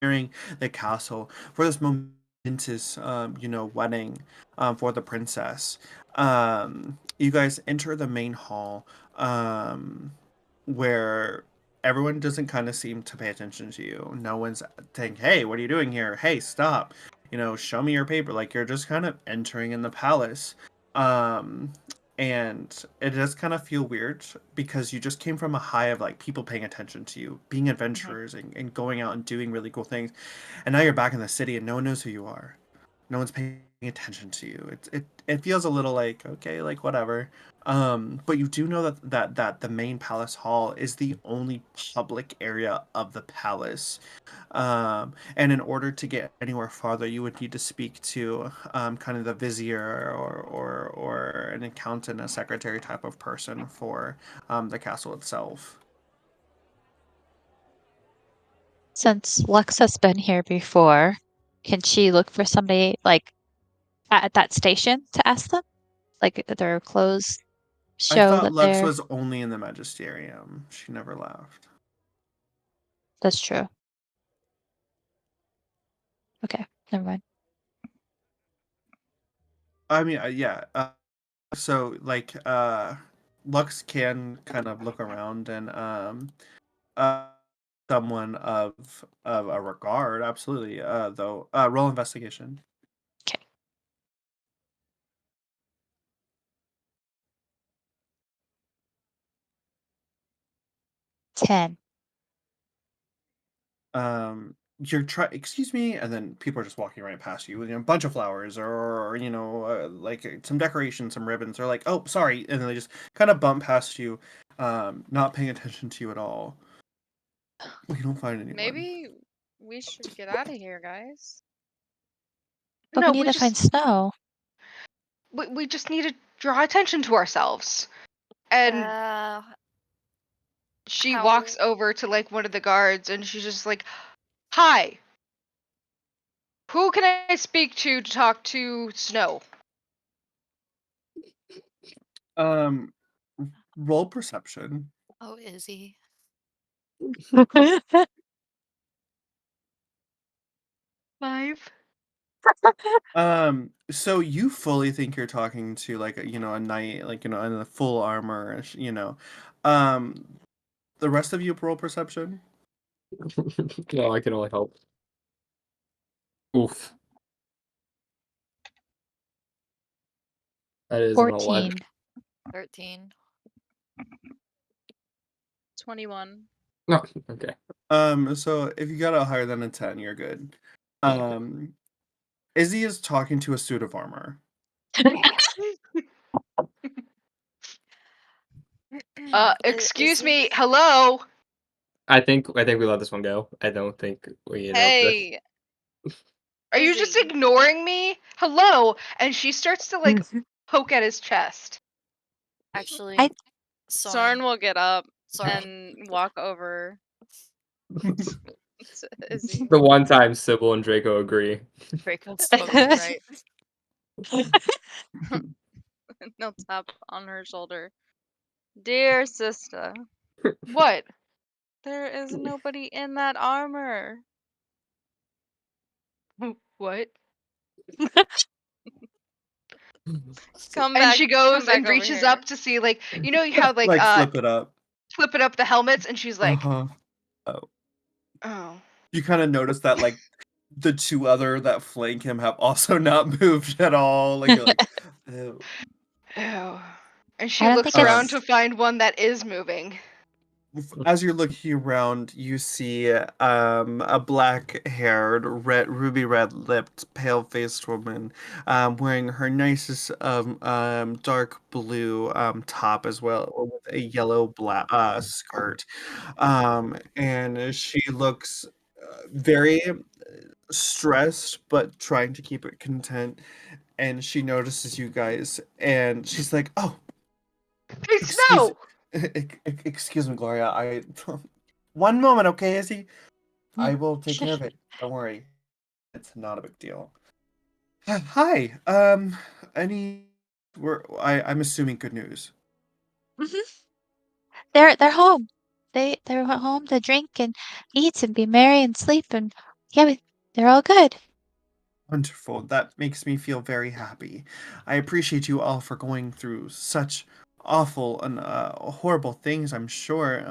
Speaker 1: nearing the castle for this momentous, wedding, for the princess. You guys enter the main hall, where everyone doesn't kind of seem to pay attention to you. No one's saying, "Hey, what are you doing here? Hey, stop. Show me your paper." Like, you're just kind of entering in the palace. Um and it does kind of feel weird because you just came from a high of like people paying attention to you, being adventurers, and going out and doing really cool things. And now you're back in the city and no one knows who you are. No one's paying attention to you. It feels a little like, okay, like whatever. But you do know that the main palace hall is the only public area of the palace. And in order to get anywhere farther, you would need to speak to, kind of the vizier, or an accountant, a secretary type of person for, the castle itself.
Speaker 3: Since Lux has been here before, can she look for somebody like at that station to ask them? Like their clothes
Speaker 1: I
Speaker 3: show
Speaker 1: thought
Speaker 3: that
Speaker 1: Lux
Speaker 3: they're.
Speaker 1: was only in the magisterium. She never left.
Speaker 3: That's true. Okay, never mind.
Speaker 1: I mean, yeah. So like, Lux can kind of look around, and uh someone of a regard, absolutely. Though, roll investigation.
Speaker 3: Okay. 10.
Speaker 1: You're try excuse me, and then people are just walking right past you with, a bunch of flowers, or, like, some decorations, some ribbons. They're like, "Oh, sorry," and then they just kind of bump past you, not paying attention to you at all. You don't find anyone.
Speaker 6: Maybe we should get out of here, guys.
Speaker 3: But
Speaker 4: No,
Speaker 3: we need to find Snow.
Speaker 4: we just need to draw attention to ourselves. And she
Speaker 5: How-
Speaker 4: walks over to like one of the guards and she's just like, "Hi. Who can I speak to talk to Snow?"
Speaker 1: Um, roll perception.
Speaker 5: Oh, Izzy.
Speaker 4: 5.
Speaker 1: So you fully think you're talking to, like, a knight, like, in a full armor, um, the rest of you roll perception.
Speaker 2: No, I can only hope. Oof. That is an 11.
Speaker 3: 14.
Speaker 5: 13.
Speaker 6: 21.
Speaker 2: No, okay.
Speaker 1: So if you got a higher than a 10, you're good. Izzy is talking to a suit of armor.
Speaker 4: Excuse me. Hello.
Speaker 2: I think we let this one go. I don't think we interrupt this.
Speaker 6: Hey,
Speaker 4: Are you just
Speaker 6: Izzy.
Speaker 4: ignoring me? Hello. And she starts to like poke at his chest.
Speaker 5: Actually,
Speaker 3: I-
Speaker 6: Soren will get up
Speaker 5: Soren.
Speaker 6: and walk over to Izzy.
Speaker 2: The one time Sybil and Draco agree.
Speaker 5: Draco's totally right.
Speaker 6: And he'll tap on her shoulder. Dear sister,
Speaker 4: What?
Speaker 6: there is nobody in that armor.
Speaker 4: What?
Speaker 6: Come
Speaker 4: And
Speaker 6: back.
Speaker 4: she
Speaker 6: come
Speaker 4: goes
Speaker 6: back
Speaker 4: and
Speaker 6: over
Speaker 4: reaches
Speaker 6: here.
Speaker 4: up to see, like, you know how like
Speaker 1: Like, flip it up.
Speaker 4: flipping up the helmets, and she's like,
Speaker 1: Uh-huh.
Speaker 4: "Oh."
Speaker 1: You kind of notice that, like, the two other that flank him have also not moved at all. Like, you're like, ew.
Speaker 4: Ew. And she
Speaker 3: I don't
Speaker 4: looks
Speaker 3: think
Speaker 4: around
Speaker 3: it's.
Speaker 4: to find one that is moving.
Speaker 1: As you're looking around, you see, a black-haired, ruby red-lipped, pale-faced woman, wearing her nicest, dark blue, top, as well, with a yellow black skirt. And she looks, very stressed but trying to keep it content, and she notices you guys, and she's like, "Oh,
Speaker 4: Hey,
Speaker 1: excuse,
Speaker 4: Snow!
Speaker 1: excuse me, Gloria. I one moment, okay, Izzy?
Speaker 3: Mm,
Speaker 1: I will take care
Speaker 3: sure.
Speaker 1: of it. Don't worry. It's not a big deal." Hi. Any? I'm assuming good news.
Speaker 3: Mhm. They're home. They went home to drink and eat and be merry and sleep and yeah, they're all good.
Speaker 1: Wonderful. That makes me feel very happy. I appreciate you all for going through such awful and horrible things, I'm sure.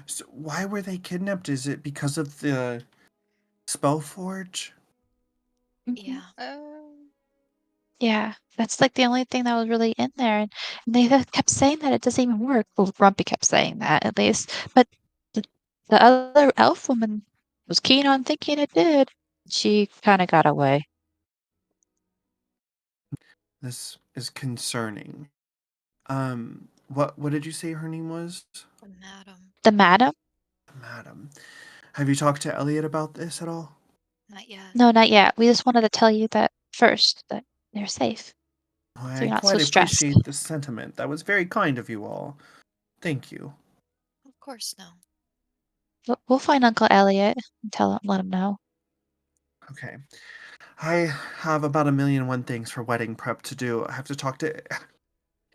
Speaker 1: So why were they kidnapped? Is it because of the Spellforge?
Speaker 3: Mhm.
Speaker 5: Yeah.
Speaker 3: Yeah, that's like the only thing that was really in there, and they kept saying that it doesn't even work. Well, Grumpy kept saying that at least, but the, the other elf woman was keen on thinking it did. She kind of got away.
Speaker 1: This is concerning. What did you say her name was?
Speaker 5: Madam.
Speaker 3: The madam?
Speaker 1: Madam. Have you talked to Elliot about this at all?
Speaker 5: Not yet.
Speaker 3: No, not yet. We just wanted to tell you that first, that they're safe, so
Speaker 1: I
Speaker 3: you're not so
Speaker 1: quite
Speaker 3: stressed.
Speaker 1: appreciate the sentiment. That was very kind of you all. Thank you.
Speaker 5: Of course, no.
Speaker 3: But we'll find Uncle Elliot and let him know.
Speaker 1: Okay. I have about a million and one things for wedding prep to do. I have to talk to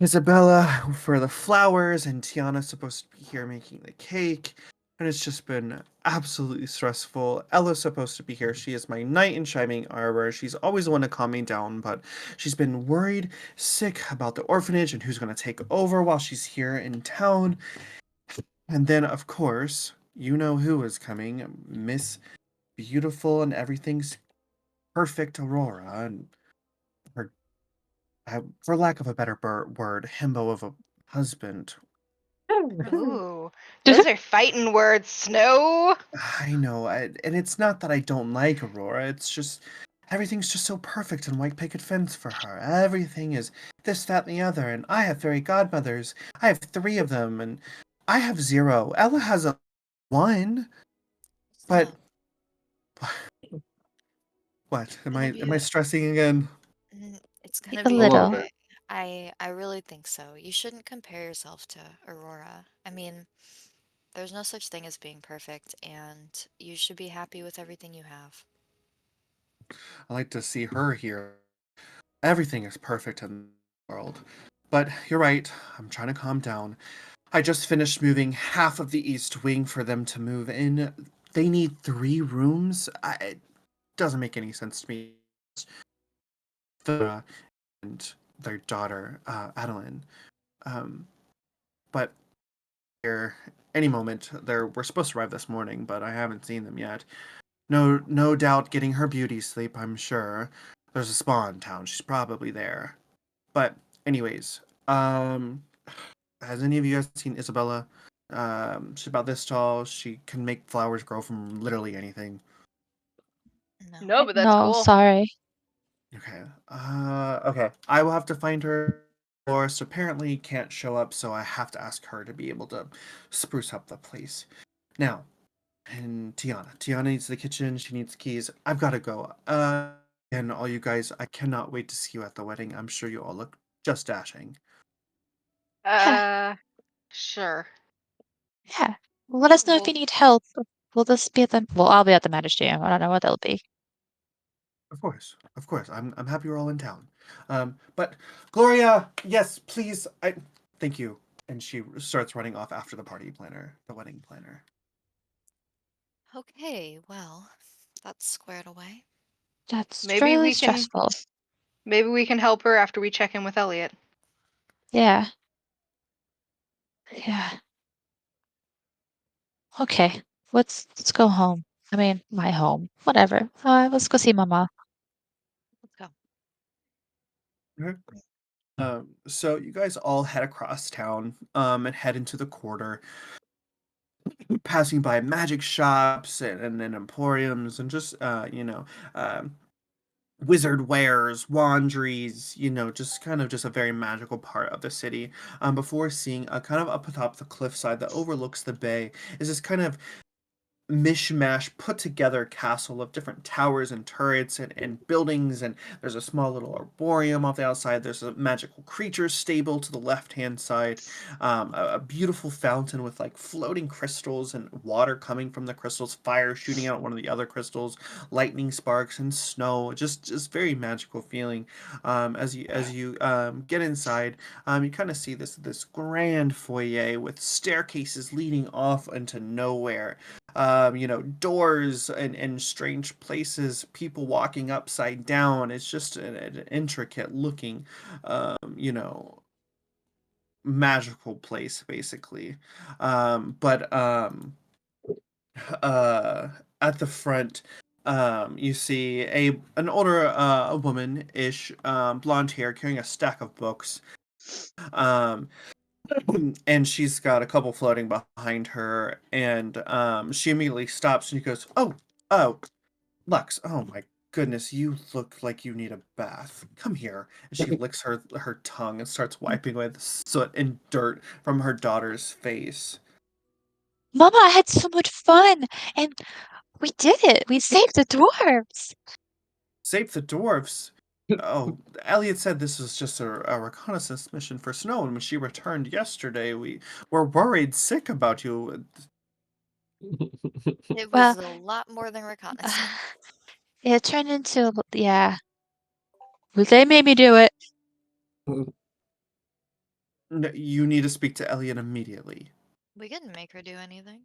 Speaker 1: Isabella for the flowers, and Tiana's supposed to be here making the cake. And it's just been absolutely stressful. Ella's supposed to be here. She is my knight in shining armor. She's always the one to calm me down, but she's been worried, sick about the orphanage and who's going to take over while she's here in town. And then, of course, you know who is coming, Miss Beautiful and everything's perfect Aurora, and her, for lack of a better word, himbo of a husband.
Speaker 4: Ooh, those are fighting words, Snow!
Speaker 1: I know, and it's not that I don't like Aurora. It's just everything's just so perfect in White Picket Fence for her. Everything is this, that, and the other. And I have fairy godmothers. I have three of them, and I have zero. Ella has a one. But
Speaker 5: So,
Speaker 1: what? Am
Speaker 5: gonna
Speaker 1: I
Speaker 5: be
Speaker 1: stressing again?
Speaker 5: it's gonna
Speaker 3: A
Speaker 5: be
Speaker 2: A little
Speaker 3: little.
Speaker 2: bit.
Speaker 5: okay. I really think so. You shouldn't compare yourself to Aurora. I mean, there's no such thing as being perfect, and you should be happy with everything you have.
Speaker 1: I like to see her here. Everything is perfect in the world. But you're right. I'm trying to calm down. I just finished moving half of the East Wing for them to move in. They need 3 rooms. It doesn't make any sense to me. The and their daughter, Adeline. Um, but they're any moment. We're supposed to arrive this morning, but I haven't seen them yet. No doubt getting her beauty sleep, I'm sure. There's a spa in town. She's probably there. But anyways, has any of you guys seen Isabella? She's about this tall. She can make flowers grow from literally anything.
Speaker 5: No.
Speaker 4: No, but that's
Speaker 3: No,
Speaker 4: cool.
Speaker 3: sorry.
Speaker 1: Okay. Okay. I will have to find her. Dolores apparently can't show up, so I have to ask her to be able to spruce up the place. Now, and Tiana. Tiana needs the kitchen. She needs keys. I've got to go. And all you guys, I cannot wait to see you at the wedding. I'm sure you all look just dashing.
Speaker 3: Yeah,
Speaker 4: Sure.
Speaker 3: yeah. Let us know if
Speaker 4: Well,
Speaker 3: you need help. We'll just be at the well, I'll be at the Magisterium. I don't know what that'll be.
Speaker 1: Of course, of course. I'm happy we're all in town. But Gloria, yes, please. Thank you. And she starts running off after the party planner, the wedding planner.
Speaker 5: Okay, well, that's squared away.
Speaker 3: That's
Speaker 4: maybe
Speaker 3: really
Speaker 4: we can
Speaker 3: stressful.
Speaker 4: maybe we can help her after we check in with Elliot.
Speaker 3: Yeah, yeah. Okay, let's go home. I mean, my home. Whatever. Let's go see Mama.
Speaker 5: Let's go.
Speaker 1: Okay. So you guys all head across town, and head into the quarter, passing by magic shops and emporiums and just um, wizard wares, wandries, just kind of just a very magical part of the city. Before seeing kind of up atop the cliffside that overlooks the bay is this kind of mishmash put together castle of different towers and turrets and buildings, and there's a small little arboreum off the outside. There's a magical creature stable to the left hand side, a beautiful fountain with like floating crystals and water coming from the crystals, fire shooting out one of the other crystals, lightning sparks and snow, just very magical feeling. As you get inside, you kind of see this grand foyer with staircases leading off into nowhere, doors and strange places, people walking upside down. It's just an intricate looking, you know, magical place, basically. But uh, at the front, you see an older woman-ish, blonde hair, carrying a stack of books. Um, and she's got a couple floating behind her, and she immediately stops and she goes, "Oh, Lux, oh my goodness, you look like you need a bath. Come here." And she licks her tongue and starts wiping away the soot and dirt from her daughter's face.
Speaker 3: Mama, I had so much fun, and we did it. We saved the dwarves.
Speaker 1: Save the dwarves. Oh, Eliot said this was just a reconnaissance mission for Snow, and when she returned yesterday, we were worried sick about you.
Speaker 5: It
Speaker 3: Well,
Speaker 5: was a lot more than reconnaissance.
Speaker 3: it turned into, yeah. They made me do it.
Speaker 1: You need to speak to Eliot immediately.
Speaker 5: We didn't make her do anything.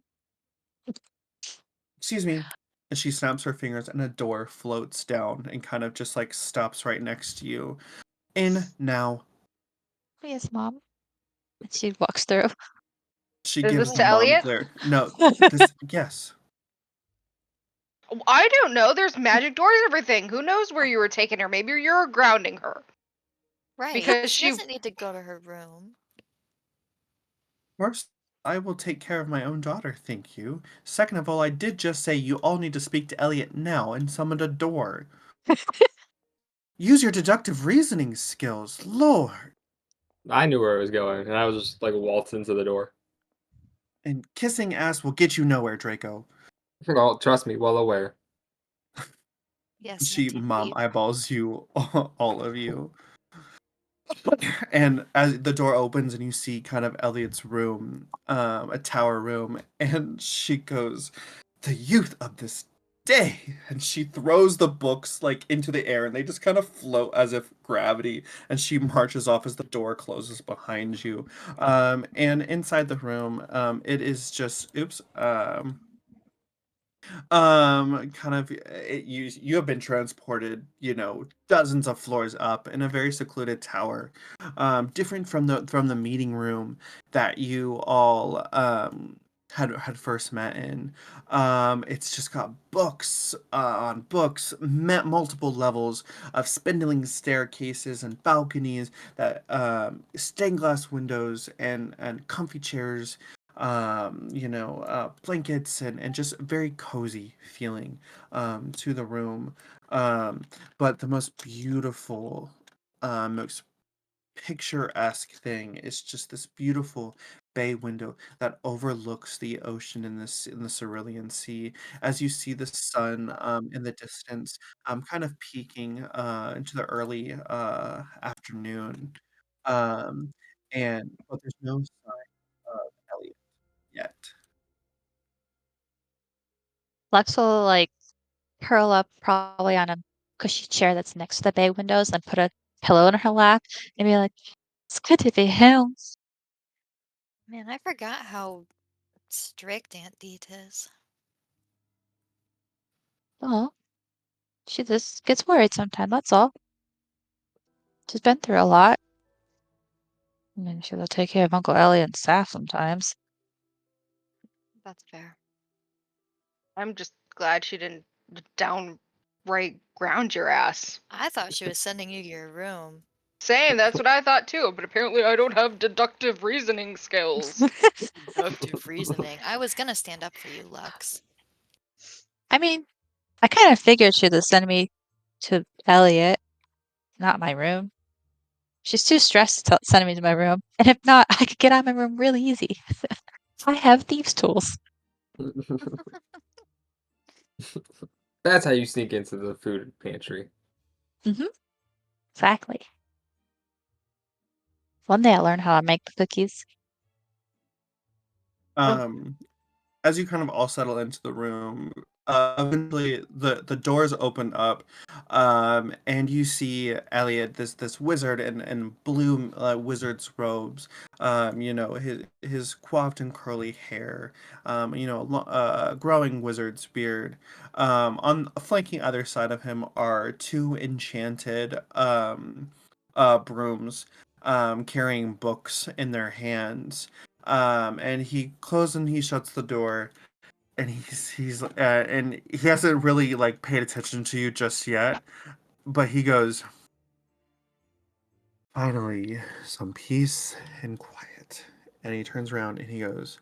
Speaker 1: Excuse me. And she snaps her fingers, and a door floats down and kind of just like stops right next to you. In now.
Speaker 3: Yes, Mom. And she walks through.
Speaker 1: She
Speaker 4: Is
Speaker 1: gives
Speaker 4: this
Speaker 1: the
Speaker 4: to
Speaker 1: mom
Speaker 4: Eliot?
Speaker 1: glare. No, yes.
Speaker 4: I don't know. There's magic doors, everything. Who knows where you were taking her? Maybe you're grounding her.
Speaker 5: Right.
Speaker 4: Because
Speaker 5: she
Speaker 4: she-
Speaker 5: doesn't need to go to her room.
Speaker 1: First, I will take care of my own daughter, thank you. Second of all, I did just say you all need to speak to Eliot now and summoned a door. Use your deductive reasoning skills, Lord.
Speaker 2: I knew where it was going, and I was just like waltz into the door.
Speaker 1: And kissing ass will get you nowhere, Draco.
Speaker 2: Well, trust me, well aware.
Speaker 5: Yes,
Speaker 1: She mom
Speaker 5: indeed.
Speaker 1: eyeballs you, all of you. And as the door opens and you see kind of Eliot's room, a tower room, and she goes, "The youth of this day," and she throws the books like into the air and they just kind of float as if gravity, and she marches off as the door closes behind you. And inside the room, it is just kind of you have been transported, dozens of floors up in a very secluded tower, different from the meeting room that you all had first met in. It's just got books on books, multiple levels of spindling staircases and balconies, that stained glass windows and comfy chairs, blankets, and just very cozy feeling to the room. But the most beautiful, most picturesque thing is just this beautiful bay window that overlooks the ocean in the Cerulean Sea. As you see the sun in the distance, kind of peeking into the early afternoon. Um, but there's no sign of Elliot yet.
Speaker 3: Lex will like curl up probably on a cushy chair that's next to the bay windows and put a pillow in her lap and be like, "It's good to be home."
Speaker 5: Man, I forgot how strict Aunt Deet is.
Speaker 3: Oh, she just gets worried sometimes, that's all. She's been through a lot. I mean, she'll take care of Uncle Elliot and Saf sometimes.
Speaker 5: That's fair.
Speaker 4: I'm just glad she didn't downright ground your ass.
Speaker 5: I thought she was sending you to your room.
Speaker 4: Same, that's what I thought too, but apparently I don't have deductive reasoning skills.
Speaker 5: Deductive reasoning. I was gonna stand up for you, Lux.
Speaker 3: I mean, I kind of figured she'd just send me to Elliot, not my room. She's too stressed to send me to my room. And if not, I could get out of my room really easy. I have thieves' tools.
Speaker 2: That's how you sneak into the food pantry.
Speaker 3: Exactly. One day I'll learn how to make the cookies.
Speaker 1: As you kind of all settle into the room, eventually the doors open up, and you see Elliot, this wizard in blue wizard's robes, his coiffed and curly hair, growing wizard's beard. On flanking either side of him are two enchanted brooms, carrying books in their hands. And he closes and he shuts the door, and and he hasn't really like paid attention to you just yet, but he goes, finally, some peace and quiet. And he turns around and he goes,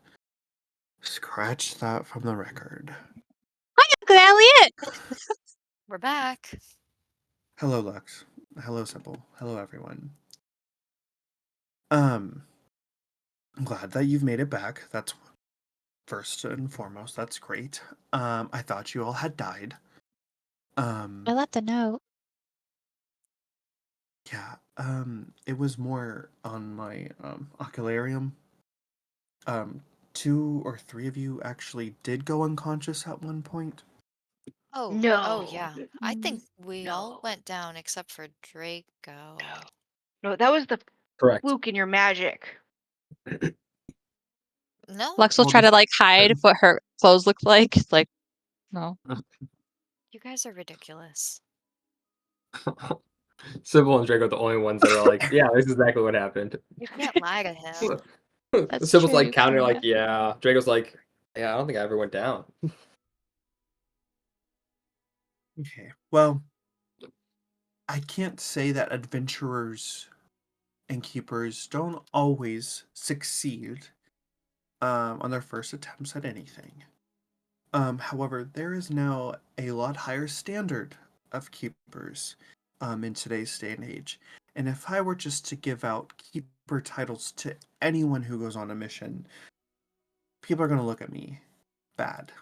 Speaker 1: scratch that from the record.
Speaker 3: Hi, Uncle Elliot!
Speaker 5: We're back.
Speaker 1: Hello, Lux. Hello, Sybil. Hello, everyone. I'm glad that you've made it back. That's first and foremost. That's great. I thought you all had died.
Speaker 3: I left a note.
Speaker 1: Yeah, it was more on my ocularium. Two or three of you actually did go unconscious at one point.
Speaker 5: Oh,
Speaker 4: No.
Speaker 5: yeah. I think we all went down except for Draco.
Speaker 4: No, that was the
Speaker 2: Correct.
Speaker 4: fluke in your magic.
Speaker 5: No,
Speaker 3: Lux will
Speaker 1: Well,
Speaker 3: try to
Speaker 1: this-
Speaker 3: like hide what her clothes look like. It's like, no.
Speaker 5: you guys are ridiculous.
Speaker 2: Sybil and Draco are the only ones that are like, yeah, this is exactly what happened.
Speaker 5: You can't lie to him.
Speaker 3: That's
Speaker 2: Sybil's
Speaker 3: true,
Speaker 2: like
Speaker 3: you
Speaker 2: counter, like,
Speaker 3: can't.
Speaker 2: yeah. Draco's like, yeah, I don't think I ever went down.
Speaker 1: Okay, well, I can't say that adventurers and keepers don't always succeed on their first attempts at anything. However, there is now a lot higher standard of keepers in today's day and age. And if I were just to give out keeper titles to anyone who goes on a mission, people are going to look at me bad.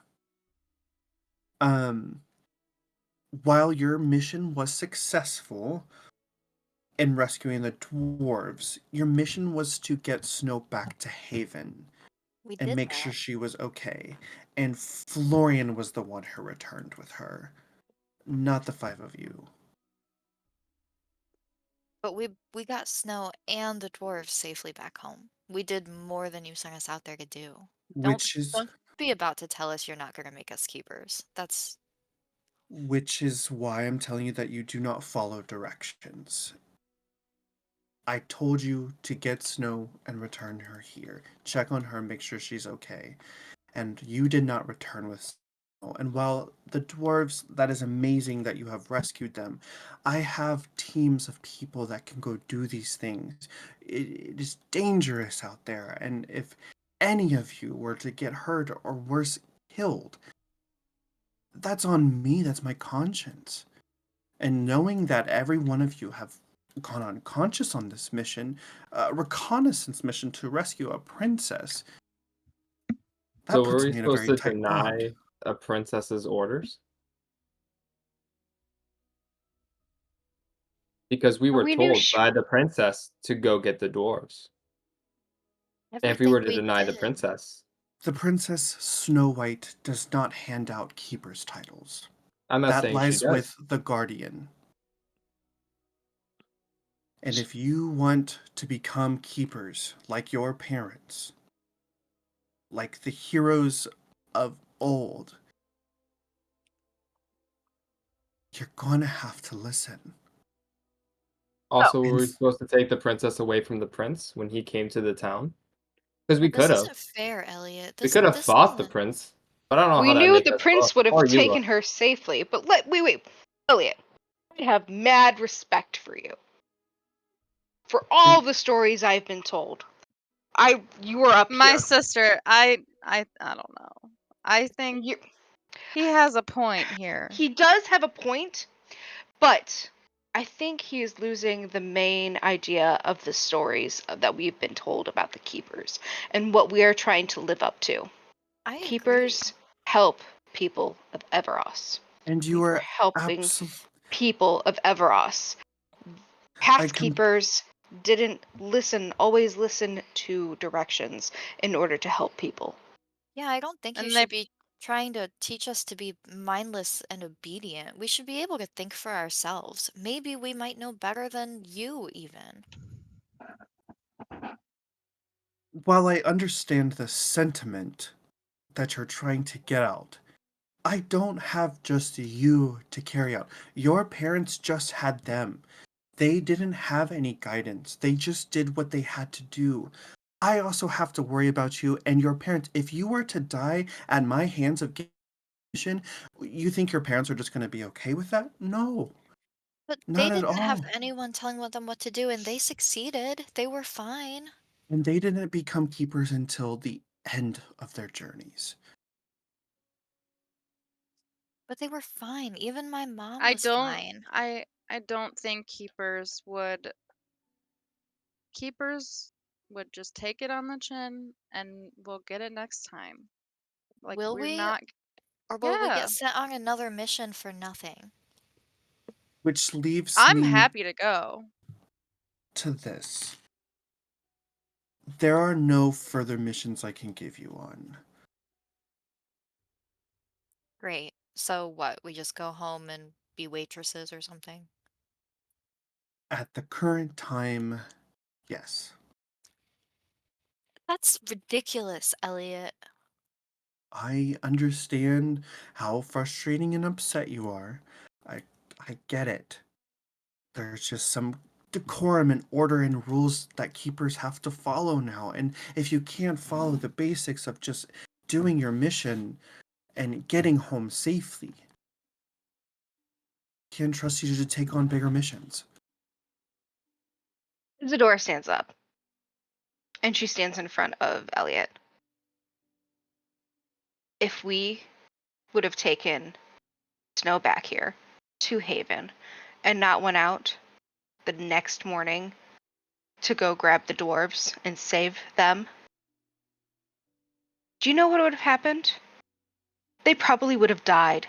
Speaker 1: Um, while your mission was successful in rescuing the dwarves, your mission was to get Snow back to Haven
Speaker 5: We
Speaker 1: and
Speaker 5: did
Speaker 1: make
Speaker 5: that.
Speaker 1: sure she was okay. And Florian was the one who returned with her, not the five of you.
Speaker 5: But we got Snow and the dwarves safely back home. We did more than you sent us out there to do.
Speaker 1: Which is
Speaker 5: Don't be about to tell us you're not gonna make us keepers. That's
Speaker 1: why I'm telling you that you do not follow directions. I told you to get Snow and return her here. Check on her, make sure she's okay. And you did not return with Snow. And while the dwarves, that is amazing that you have rescued them, I have teams of people that can go do these things. It is dangerous out there, and if any of you were to get hurt or worse, killed, that's on me, that's my conscience. And knowing that every one of you have gone unconscious on this mission, a reconnaissance mission to rescue a princess, that
Speaker 2: So were
Speaker 1: puts
Speaker 2: we
Speaker 1: me in a
Speaker 2: supposed
Speaker 1: very
Speaker 2: to
Speaker 1: tight bond.
Speaker 2: deny a princess's orders? Because we were
Speaker 4: We knew
Speaker 2: told by the princess to go get the dwarves. And if we
Speaker 5: everything
Speaker 2: were to
Speaker 5: we
Speaker 2: deny the
Speaker 5: did.
Speaker 2: princess,
Speaker 1: The Princess Snow White does not hand out keeper's titles.
Speaker 2: I'm not
Speaker 1: That
Speaker 2: saying she
Speaker 1: lies
Speaker 2: does.
Speaker 1: with the Guardian. And if you want to become keepers like your parents, like the heroes of old, you're gonna have to listen.
Speaker 2: Also, were
Speaker 1: And
Speaker 2: we supposed to take the princess away from the prince when he came to the town? Because we
Speaker 5: This
Speaker 2: could have.
Speaker 5: isn't fair, Elliot.
Speaker 2: We
Speaker 5: This
Speaker 2: could have
Speaker 5: this
Speaker 2: fought the
Speaker 5: isn't.
Speaker 2: prince. But I don't know
Speaker 4: We
Speaker 2: how that
Speaker 4: knew
Speaker 2: makes
Speaker 4: the
Speaker 2: us
Speaker 4: prince
Speaker 2: look.
Speaker 4: would have
Speaker 2: Or you
Speaker 4: taken
Speaker 2: look.
Speaker 4: her safely, but wait, Elliot. I have mad respect for you. For all the stories I've been told. You were up
Speaker 6: My
Speaker 4: here.
Speaker 6: sister, I don't know. I think
Speaker 4: You-
Speaker 6: he has a point here.
Speaker 4: He does have a point, but I think he is losing the main idea of the stories that we've been told about the keepers and what we are trying to live up to.
Speaker 5: I agree.
Speaker 4: Keepers help people of Everas.
Speaker 1: And
Speaker 4: We
Speaker 1: you
Speaker 4: were
Speaker 1: are
Speaker 4: helping
Speaker 1: absolutely.
Speaker 4: people of Everas. Pathkeepers didn't always listen to directions in order to help people.
Speaker 5: Yeah, I don't think you
Speaker 6: And
Speaker 5: should be trying to teach us to be mindless and obedient. We should be able to think for ourselves. Maybe we might know better than you, even.
Speaker 1: While I understand the sentiment that you're trying to get out, I don't have just you to carry out. Your parents just had them. They didn't have any guidance. They just did what they had to do. I also have to worry about you and your parents. If you were to die at my hands of mission, you think your parents are just going to be okay with that? No,
Speaker 5: But they
Speaker 1: not at
Speaker 5: didn't have
Speaker 1: all.
Speaker 5: anyone telling them what to do, and they succeeded. They were fine.
Speaker 1: And they didn't become keepers until the end of their journeys.
Speaker 5: But they were fine. Even my mom
Speaker 6: I
Speaker 5: was
Speaker 6: don't
Speaker 5: fine.
Speaker 6: I don't think keepers would just take it on the chin and we'll get it next time. Like
Speaker 5: Will
Speaker 6: we're
Speaker 5: we?
Speaker 6: not.
Speaker 5: Or will we
Speaker 6: Yeah.
Speaker 5: get sent on another mission for nothing?
Speaker 1: Which leaves
Speaker 6: I'm
Speaker 1: me
Speaker 6: happy to go.
Speaker 1: to this. There are no further missions I can give you on.
Speaker 5: Great. So what? We just go home and be waitresses or something?
Speaker 1: At the current time, yes.
Speaker 5: That's ridiculous, Elliot.
Speaker 1: I understand how frustrating and upset you are. I I get it. There's just some decorum and order and rules that keepers have to follow now. And if you can't follow the basics of just doing your mission and getting home safely, I can't trust you to take on bigger missions.
Speaker 4: Isadora stands up, and she stands in front of Elliot. If we would have taken Snow back here to Haven and not went out the next morning to go grab the dwarves and save them, do you know what would have happened? They probably would have died,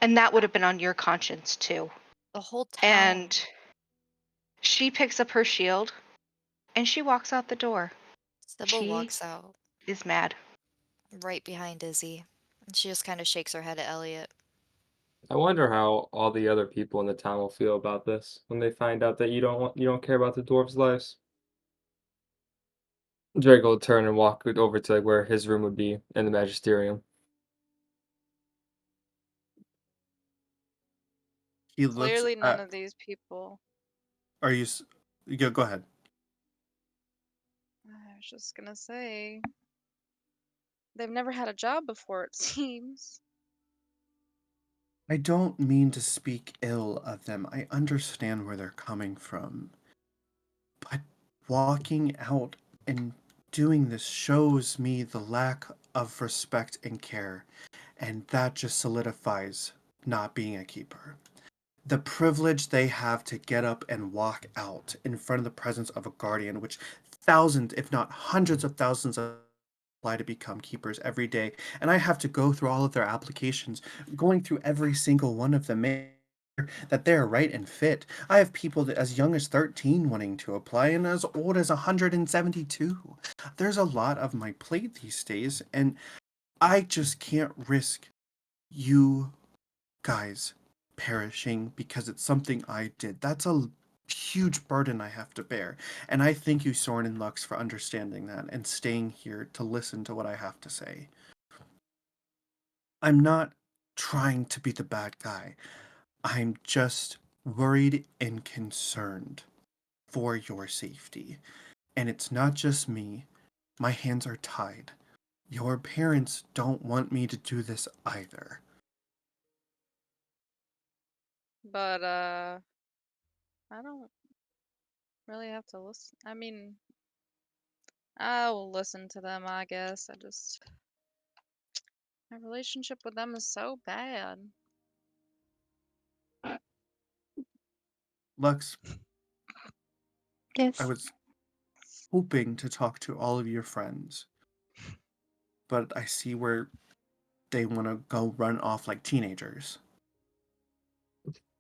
Speaker 4: and that would have been on your conscience too.
Speaker 5: The whole town
Speaker 4: And she picks up her shield and she walks out the door.
Speaker 5: Sybil
Speaker 4: She
Speaker 5: walks out
Speaker 4: is mad.
Speaker 5: right behind Izzy. And she just kind of shakes her head at Elliot.
Speaker 2: I wonder how all the other people in the town will feel about this when they find out that you don't care about the dwarves' lives. Draco will turn and walk over to like where his room would be in the magisterium.
Speaker 1: He looks
Speaker 6: Clearly none
Speaker 1: at.
Speaker 6: of these people.
Speaker 1: Are you? Go ahead.
Speaker 6: I was just gonna say they've never had a job before, it seems.
Speaker 1: I don't mean to speak ill of them. I understand where they're coming from. But walking out and doing this shows me the lack of respect and care, and that just solidifies not being a keeper. The privilege they have to get up and walk out in front of the presence of a guardian, which thousands, if not hundreds of thousands of apply to become keepers every day, and I have to go through all of their applications, going through every single one of them, that they're right and fit. I have people that as young as 13 wanting to apply and as old as 172. There's a lot of my plate these days, and I just can't risk you guys perishing because it's something I did. That's a huge burden I have to bear. And I thank you, Soren and Lux, for understanding that and staying here to listen to what I have to say. I'm not trying to be the bad guy. I'm just worried and concerned for your safety. And it's not just me. My hands are tied. Your parents don't want me to do this either.
Speaker 6: But I don't really have to listen. I mean, I will listen to them, I guess. My relationship with them is so bad.
Speaker 1: Lux, I
Speaker 3: Yes.
Speaker 1: was hoping to talk to all of your friends, but I see where they want to go run off like teenagers.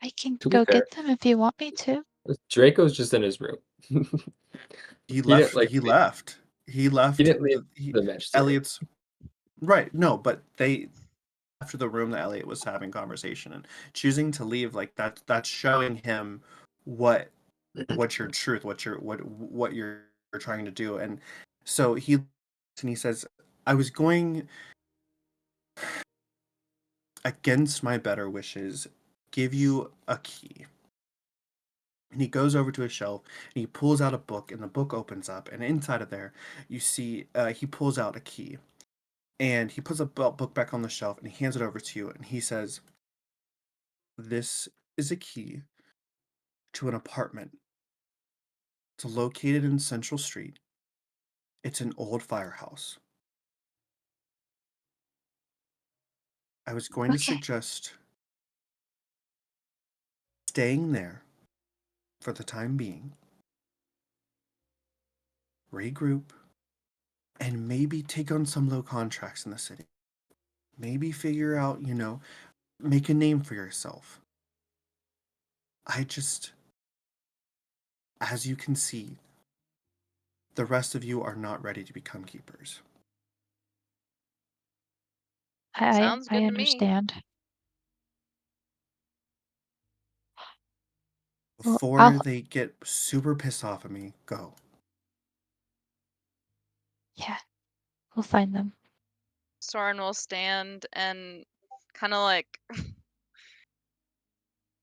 Speaker 3: I can
Speaker 2: To be
Speaker 3: go
Speaker 2: fair,
Speaker 3: get them if you want me to.
Speaker 2: Draco's just in his room.
Speaker 1: He
Speaker 2: didn't
Speaker 1: left. He left. He left.
Speaker 2: He didn't leave the bench.
Speaker 1: Elliot's right. No, but they after the room that Elliot was having conversation and choosing to leave like that. That's showing him what's your truth, what you're trying to do, and so he says, "I was going against my better wishes. Give you a key." And he goes over to a shelf and he pulls out a book, and the book opens up, and inside of there, you see he pulls out a key, and he puts a book back on the shelf, and he hands it over to you, and he says, "This is a key to an apartment. It's located in Central Street. It's an old firehouse. I was going to
Speaker 3: Okay.
Speaker 1: suggest staying there for the time being, regroup, and maybe take on some low contracts in the city. Maybe figure out, make a name for yourself. I just, as you can see, the rest of you are not ready to become keepers."
Speaker 6: Sounds
Speaker 3: I
Speaker 6: good to me.
Speaker 3: understand. Well,
Speaker 1: Before they get super pissed off at me, go.
Speaker 3: yeah, we'll find them.
Speaker 6: Soren will stand and kind of like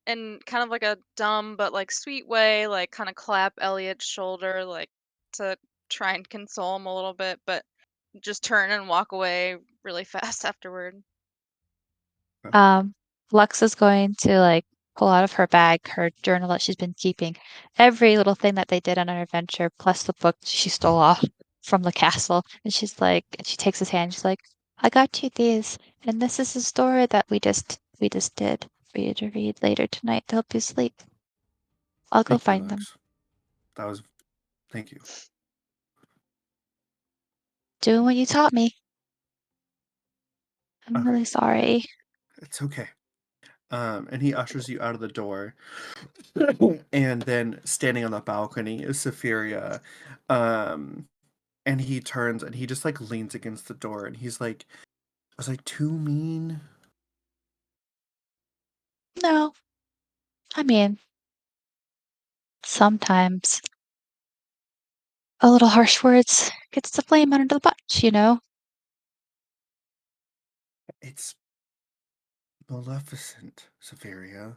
Speaker 6: in kind of like a dumb but like sweet way, like kind of clap Elliot's shoulder, like to try and console him a little bit, but just turn and walk away really fast afterward.
Speaker 3: Um, Lux is going to like pull out of her bag her journal that she's been keeping, every little thing that they did on her adventure, plus the book she stole off from the castle. And she's like, and she takes his hand. She's like, "I got you these, and this is a story that we just did for you to read later tonight to help you sleep. I'll go
Speaker 1: Thank you,
Speaker 3: find them.
Speaker 1: Lux. That was, thank you.
Speaker 3: Doing what you taught me. I'm
Speaker 1: Okay,
Speaker 3: really sorry."
Speaker 1: it's okay. And he ushers you out of the door. And then standing on the balcony is Sapphiria. Um, and he turns and he just like leans against the door and he's like, "Was I too mean?"
Speaker 3: No, I mean, sometimes a little harsh words gets the flame under the butt, you know?
Speaker 1: It's Maleficent, Sapphiria.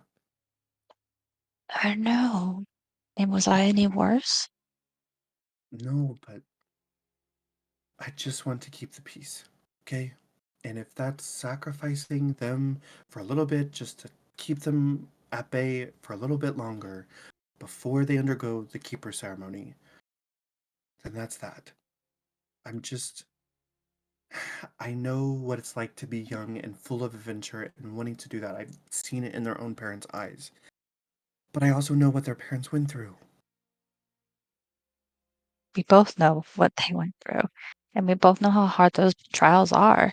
Speaker 3: I know. And was I any worse?
Speaker 1: No, but I just want to keep the peace, okay? And if that's sacrificing them for a little bit just to keep them at bay for a little bit longer before they undergo the keeper ceremony, then that's that. I'm just. I know what it's like to be young and full of adventure and wanting to do that. I've seen it in their own parents' eyes. But I also know what their parents went through.
Speaker 3: We both know what they went through, and we both know how hard those trials are.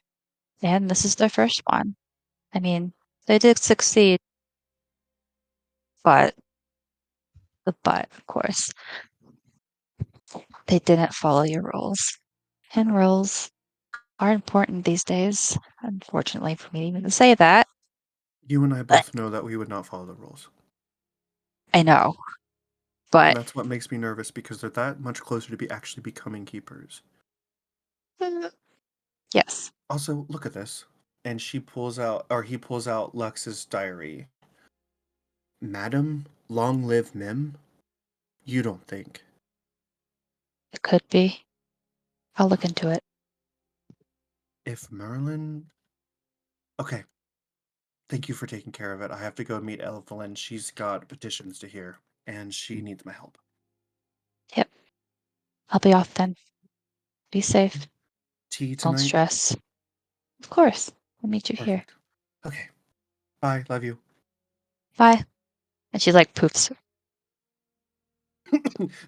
Speaker 3: And this is their first one. I mean, they did succeed, but of course, they didn't follow your rules. And rules are important these days. Unfortunately for me even to say that,
Speaker 1: You and I
Speaker 3: but
Speaker 1: both know that we would not follow the rules.
Speaker 3: I know.
Speaker 1: And
Speaker 3: But
Speaker 1: that's what makes me nervous because they're that much closer to be actually becoming keepers.
Speaker 3: yes,
Speaker 1: Also, look at this. And he pulls out Lux's diary. "Madam, long live Mim? You don't think."
Speaker 3: it could be. I'll look into it.
Speaker 1: If Merlin. Okay, thank you for taking care of it. I have to go meet Evelyn. She's got petitions to hear, and she needs my help.
Speaker 3: Yep, I'll be off then. Be safe.
Speaker 1: Tea
Speaker 3: Don't
Speaker 1: tonight?
Speaker 3: stress. Of course, I'll meet you here.
Speaker 1: Perfect. Okay. Bye. Love you.
Speaker 3: Bye. And she like poofs.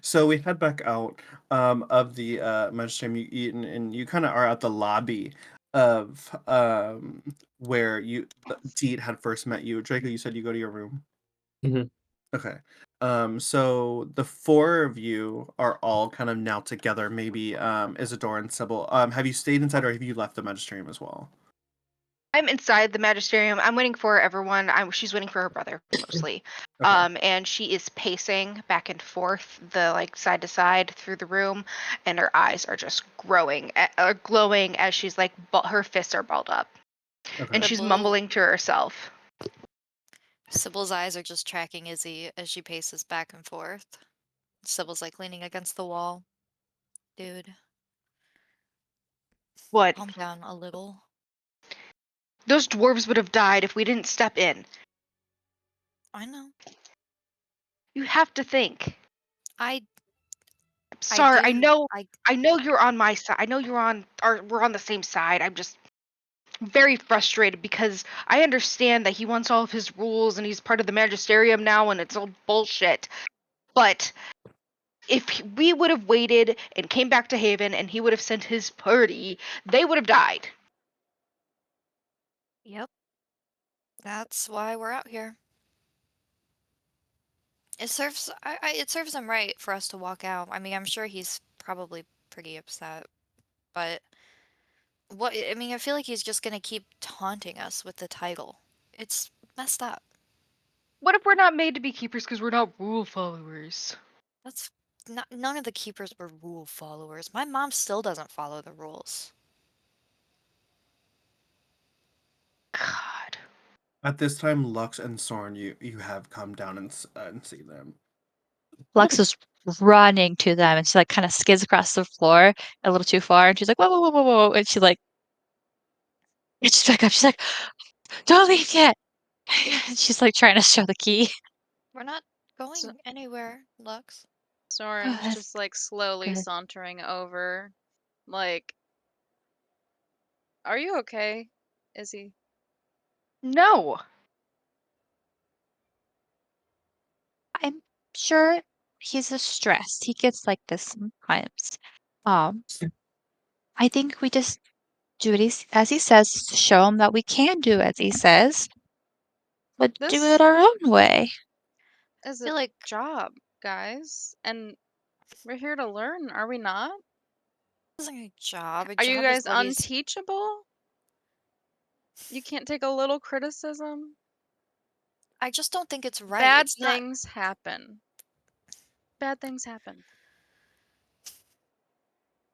Speaker 1: So we head back out of the Magisterium, and you kind of are at the lobby of where Deet had first met you. Draco, you said you go to your room.
Speaker 2: Mhm.
Speaker 1: Okay. So the four of you are all kind of now together. Maybe Isadora and Sybil. Have you stayed inside or have you left the magisterium as well?
Speaker 4: I'm inside the magisterium. I'm waiting for everyone. She's waiting for her brother mostly.
Speaker 1: Okay.
Speaker 4: And she is pacing back and forth, side to side through the room, and her eyes are just glowing as she's her fists are balled up, and
Speaker 1: Okay.
Speaker 4: she's
Speaker 5: Sybil,
Speaker 4: mumbling to herself.
Speaker 5: Sybill's eyes are just tracking Izzy as she paces back and forth. Sybil's like leaning against the wall. Dude,
Speaker 4: What?
Speaker 5: calm down a little.
Speaker 4: Those dwarves would have died if we didn't step in.
Speaker 5: I know.
Speaker 4: You have to think.
Speaker 5: I
Speaker 4: Sorry, I
Speaker 5: do.
Speaker 4: know. I know you're on my side. I know we're on the same side. I'm just very frustrated because I understand that he wants all of his rules and he's part of the magisterium now and it's all bullshit. But if we would have waited and came back to Haven and he would have sent his party, they would have died.
Speaker 5: Yep. That's why we're out here. It serves it serves him right for us to walk out. I mean, I'm sure he's probably pretty upset, but I mean, I feel like he's just gonna keep taunting us with the title. It's messed up.
Speaker 4: What if we're not made to be keepers because we're not rule followers?
Speaker 5: That's none of the keepers were rule followers. My mom still doesn't follow the rules.
Speaker 4: God.
Speaker 1: At this time, Lux and Soren, you have come down and see them.
Speaker 3: Lux is running to them and she like kind of skids across the floor a little too far and she's like, whoa, whoa, whoa, whoa, whoa. And she like, it's back up. She's like, don't leave yet. And she's like trying to show the key.
Speaker 5: We're not going
Speaker 6: So-
Speaker 5: anywhere, Lux.
Speaker 6: Soren's
Speaker 3: that's
Speaker 6: just like slowly
Speaker 3: good.
Speaker 6: sauntering over. Like, are you okay? Is he?
Speaker 4: No.
Speaker 3: I'm sure he's a stress. He gets like this sometimes. Um, I think we just do it as he says to show him that we can do as he says, but do
Speaker 6: This
Speaker 3: it our own way.
Speaker 6: is
Speaker 5: I
Speaker 6: a
Speaker 5: feel like
Speaker 6: job, guys, and we're here to learn, are we not?
Speaker 5: this isn't a job. A
Speaker 6: Are you
Speaker 5: job is
Speaker 6: guys
Speaker 5: what he's.
Speaker 6: unteachable? You can't take a little criticism?
Speaker 5: I just don't think it's right.
Speaker 6: Bad
Speaker 5: It's not.
Speaker 6: things happen. Bad things happen.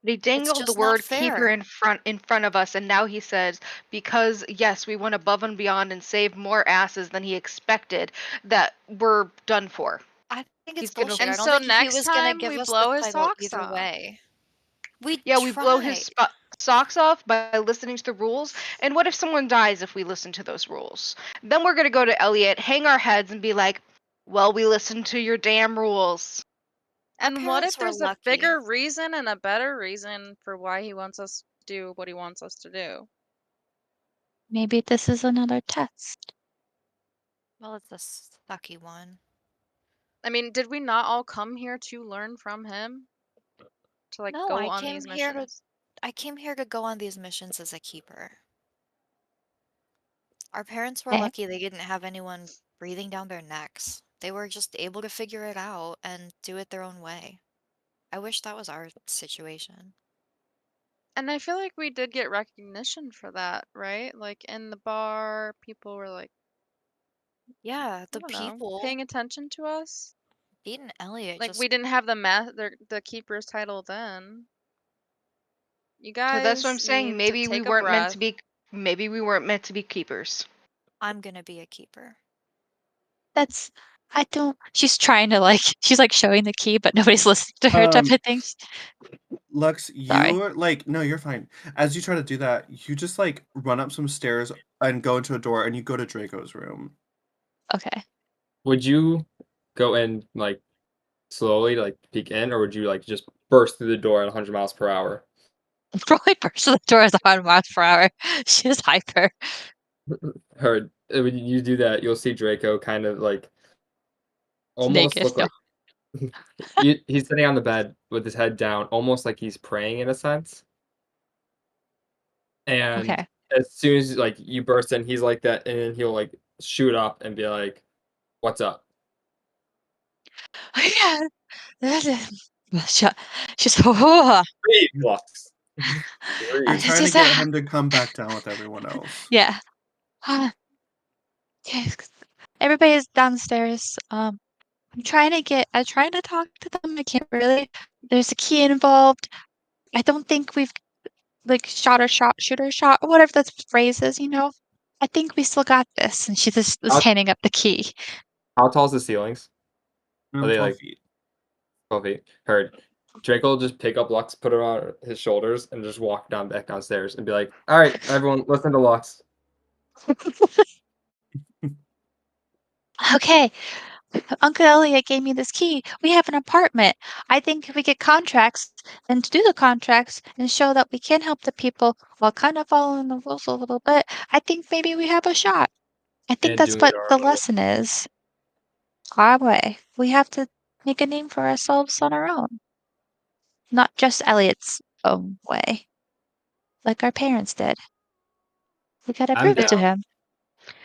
Speaker 4: They
Speaker 5: It's
Speaker 4: dangled the
Speaker 5: just not
Speaker 4: word keeper
Speaker 5: fair.
Speaker 4: in front of us, and now he says, because yes, we went above and beyond and saved more asses than he expected, that we're done for.
Speaker 5: I think it's
Speaker 4: He's gonna.
Speaker 5: bullshit. I
Speaker 6: And
Speaker 5: don't
Speaker 6: so
Speaker 5: think he
Speaker 6: next
Speaker 5: was gonna
Speaker 6: time
Speaker 5: give
Speaker 6: we
Speaker 5: us the
Speaker 6: blow his
Speaker 5: title
Speaker 6: socks
Speaker 5: either
Speaker 6: off.
Speaker 5: way. We
Speaker 4: Yeah, we blow his
Speaker 5: tried.
Speaker 4: socks off by listening to the rules. And what if someone dies if we listen to those rules? Then we're gonna go to Elliot, hang our heads, and be like, "Well, we listened to your damn rules."
Speaker 5: Our
Speaker 6: And what if
Speaker 5: parents were
Speaker 6: there's a
Speaker 5: lucky.
Speaker 6: bigger reason and a better reason for why he wants us to do what he wants us to do?
Speaker 3: Maybe this is another test.
Speaker 5: Well, it's a sucky one.
Speaker 6: I mean, did we not all come here to learn from him? To like
Speaker 5: No,
Speaker 6: go on these missions?
Speaker 5: I came here to go on these missions as a keeper. Our parents were
Speaker 3: Okay.
Speaker 5: lucky they didn't have anyone breathing down their necks. They were just able to figure it out and do it their own way. I wish that was our situation.
Speaker 6: And I feel like we did get recognition for that, right? Like in the bar, people were like,
Speaker 5: Yeah,
Speaker 6: I
Speaker 5: the
Speaker 6: don't know,
Speaker 5: people,
Speaker 6: paying attention to us.
Speaker 5: Deet and Elliot
Speaker 6: Like
Speaker 5: just
Speaker 6: we didn't have the keeper's title then. You
Speaker 4: So that's what I'm
Speaker 6: guys
Speaker 4: saying.
Speaker 6: need to
Speaker 4: Maybe we
Speaker 6: take a
Speaker 4: weren't meant to
Speaker 6: breath.
Speaker 4: be. Maybe we weren't meant to be keepers.
Speaker 5: I'm gonna be a keeper.
Speaker 3: That's I don't she's trying to like she's like showing the key, but nobody's listening to her type
Speaker 1: Um,
Speaker 3: of thing.
Speaker 1: Lux,
Speaker 3: Sorry.
Speaker 1: you're like, no, you're fine. As you try to do that, you just like run up some stairs and go into a door and you go to Draco's room.
Speaker 3: Okay.
Speaker 2: Would you go in like slowly to like peek in, or would you like just burst through the door at 100 miles per hour?
Speaker 3: Probably burst the door is 100 miles per hour. She's hyper.
Speaker 2: Or when you do that, you'll see Draco kind of like almost
Speaker 3: Naked.
Speaker 2: look
Speaker 3: No.
Speaker 2: like he's sitting on the bed with his head down, almost like he's praying in a sense. And
Speaker 3: Okay.
Speaker 2: as soon as like you burst in, he's like that, and then he'll like shoot up and be like, "What's up?"
Speaker 3: Yeah. She's oh,
Speaker 2: Breathe, Lux.
Speaker 1: You're
Speaker 2: Breathe.
Speaker 1: trying to get him to come back down with everyone else.
Speaker 3: yeah. Okay. Everybody's downstairs. I'm trying to talk to them. I can't really. There's a key involved. I don't think we've like shooter shot, or whatever that phrase is, you know. I think we still got this. And she just was
Speaker 2: How,
Speaker 3: handing up the key.
Speaker 2: how tall is the ceilings? Are they
Speaker 1: 12
Speaker 2: like
Speaker 1: feet.
Speaker 2: 12 feet? Heard. Draco will just pick up Lux, put her on his shoulders, and just walk back downstairs and be like, "All right, everyone, listen to Lux."
Speaker 3: Okay, Uncle Elliot gave me this key. We have an apartment. I think if we get contracts and to do the contracts and show that we can help the people while kind of following the rules a little bit, I think maybe we have a shot. I think
Speaker 2: And
Speaker 3: that's
Speaker 2: doing it
Speaker 3: what
Speaker 2: our
Speaker 3: the
Speaker 2: way.
Speaker 3: lesson is. Our way. We have to make a name for ourselves on our own, not just Elliot's own way, like our parents did. We gotta
Speaker 2: I'm
Speaker 3: prove it to
Speaker 2: down.
Speaker 3: him.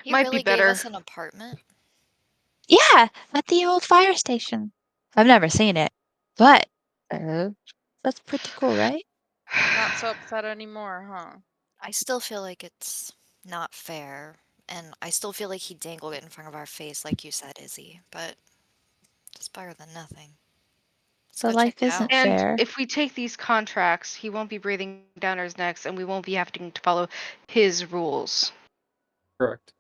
Speaker 5: He
Speaker 4: Might be
Speaker 5: really gave
Speaker 4: better.
Speaker 5: us an apartment.
Speaker 3: Yeah, at the old fire station. I've never seen it, but uh, that's pretty cool, right?
Speaker 6: Not so upset anymore, huh?
Speaker 5: I still feel like it's not fair, and I still feel like he dangled it in front of our face, like you said, Izzy. But it's better than nothing. Let's
Speaker 3: So
Speaker 5: go check
Speaker 3: life
Speaker 5: it
Speaker 3: isn't
Speaker 5: out.
Speaker 4: And
Speaker 3: fair.
Speaker 4: if we take these contracts, he won't be breathing down our necks, and we won't be having to follow his rules.
Speaker 2: Correct.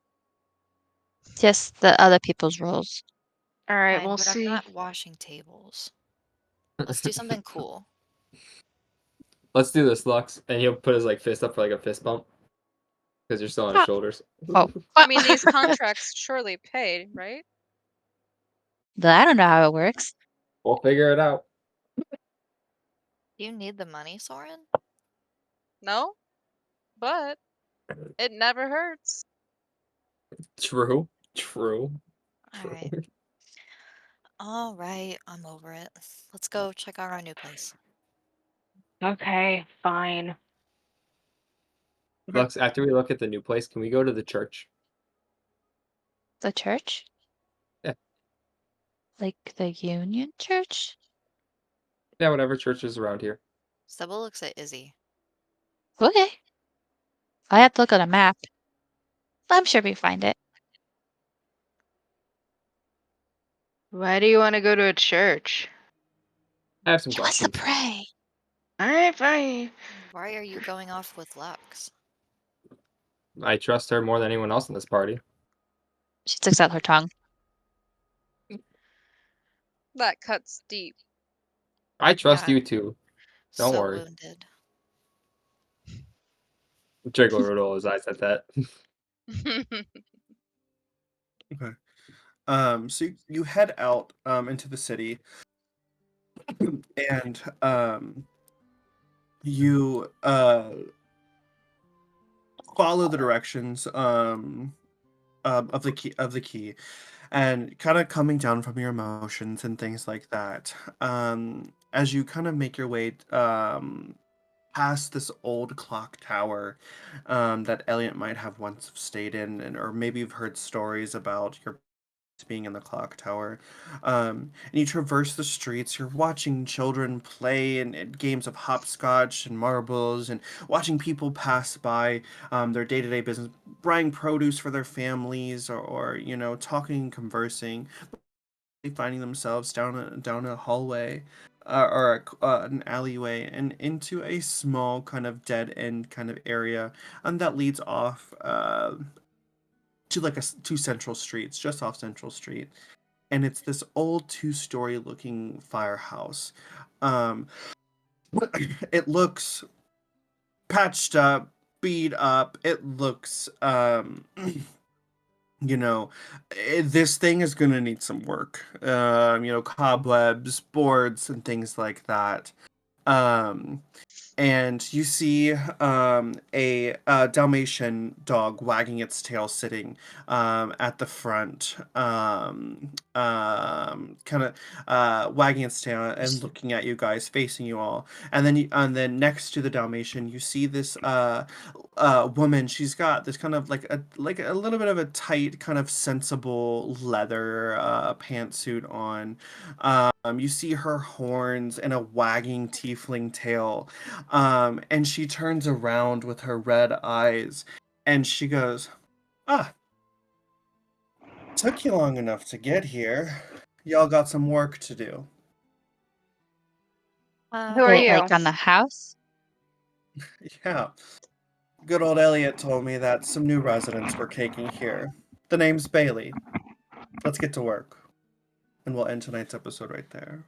Speaker 3: Just the other people's rules.
Speaker 4: All right,
Speaker 5: Fine,
Speaker 4: we'll
Speaker 5: but I'm
Speaker 4: see.
Speaker 5: not washing tables. Let's do something cool.
Speaker 2: Let's do this, Lux. And he'll put his like fist up for like a fist bump because you're still on his
Speaker 3: Ah,
Speaker 2: shoulders.
Speaker 3: oh,
Speaker 6: I mean, these contracts surely paid, right?
Speaker 3: I don't know how it works.
Speaker 2: We'll figure it out.
Speaker 5: Do you need the money, Soren?
Speaker 6: No, but it never hurts.
Speaker 2: True. True.
Speaker 5: All right.
Speaker 2: True.
Speaker 5: All right, I'm over it. Let's go check out our new place.
Speaker 7: Okay, fine.
Speaker 2: Lux, after we look at the new place, can we go to the church?
Speaker 3: The church?
Speaker 2: Yeah.
Speaker 3: Like the Union Church?
Speaker 2: Yeah, whatever church is around here.
Speaker 5: Sybil looks at Izzy.
Speaker 3: Okay. I have to look at a map. I'm sure we find it.
Speaker 4: Why do you want to go to a church?
Speaker 2: I have some
Speaker 3: She wants to
Speaker 2: questions.
Speaker 3: pray.
Speaker 4: All right, fine.
Speaker 5: Why are you going off with Lux?
Speaker 2: I trust her more than anyone else in this party.
Speaker 3: She sticks out her tongue.
Speaker 6: That cuts deep.
Speaker 2: I trust
Speaker 5: Yeah.
Speaker 2: you too. Don't
Speaker 5: So
Speaker 2: worry.
Speaker 5: wounded.
Speaker 2: Draco rolled all his eyes at that.
Speaker 1: Okay. So you head out into the city, and you follow the directions of the key, and kind of coming down from your emotions and things like that. As you kind of make your way past this old clock tower that Elliot might have once stayed in, or maybe you've heard stories about your being in the clock tower. And you traverse the streets, you're watching children play in games of hopscotch and marbles, and watching people pass by their day-to-day business, buying produce for their families, or talking and conversing, finding themselves down a hallway or an alleyway and into a small kind of dead end kind of area that leads off to like two central streets, just off Central Street. And it's this old two-story looking firehouse. Um, it looks patched up, beat up. It looks, this thing is gonna need some work. Cobwebs, boards, and things like that. Um, and you see a Dalmatian dog wagging its tail, sitting at the front, kind of wagging its tail and looking at you guys, facing you all. And then next to the Dalmatian, you see this woman. She's got this kind of like a little bit of a tight, kind of sensible leather pantsuit on. You see her horns and a wagging tiefling tail. And she turns around with her red eyes and she goes, "Ah, took you long enough to get here. Y'all got some work to do."
Speaker 4: Who are you?
Speaker 3: Like on the house?
Speaker 1: Yeah. Good old Eliot told me that some new residents were caking here. The name's Baili. Let's get to work. And we'll end tonight's episode right there.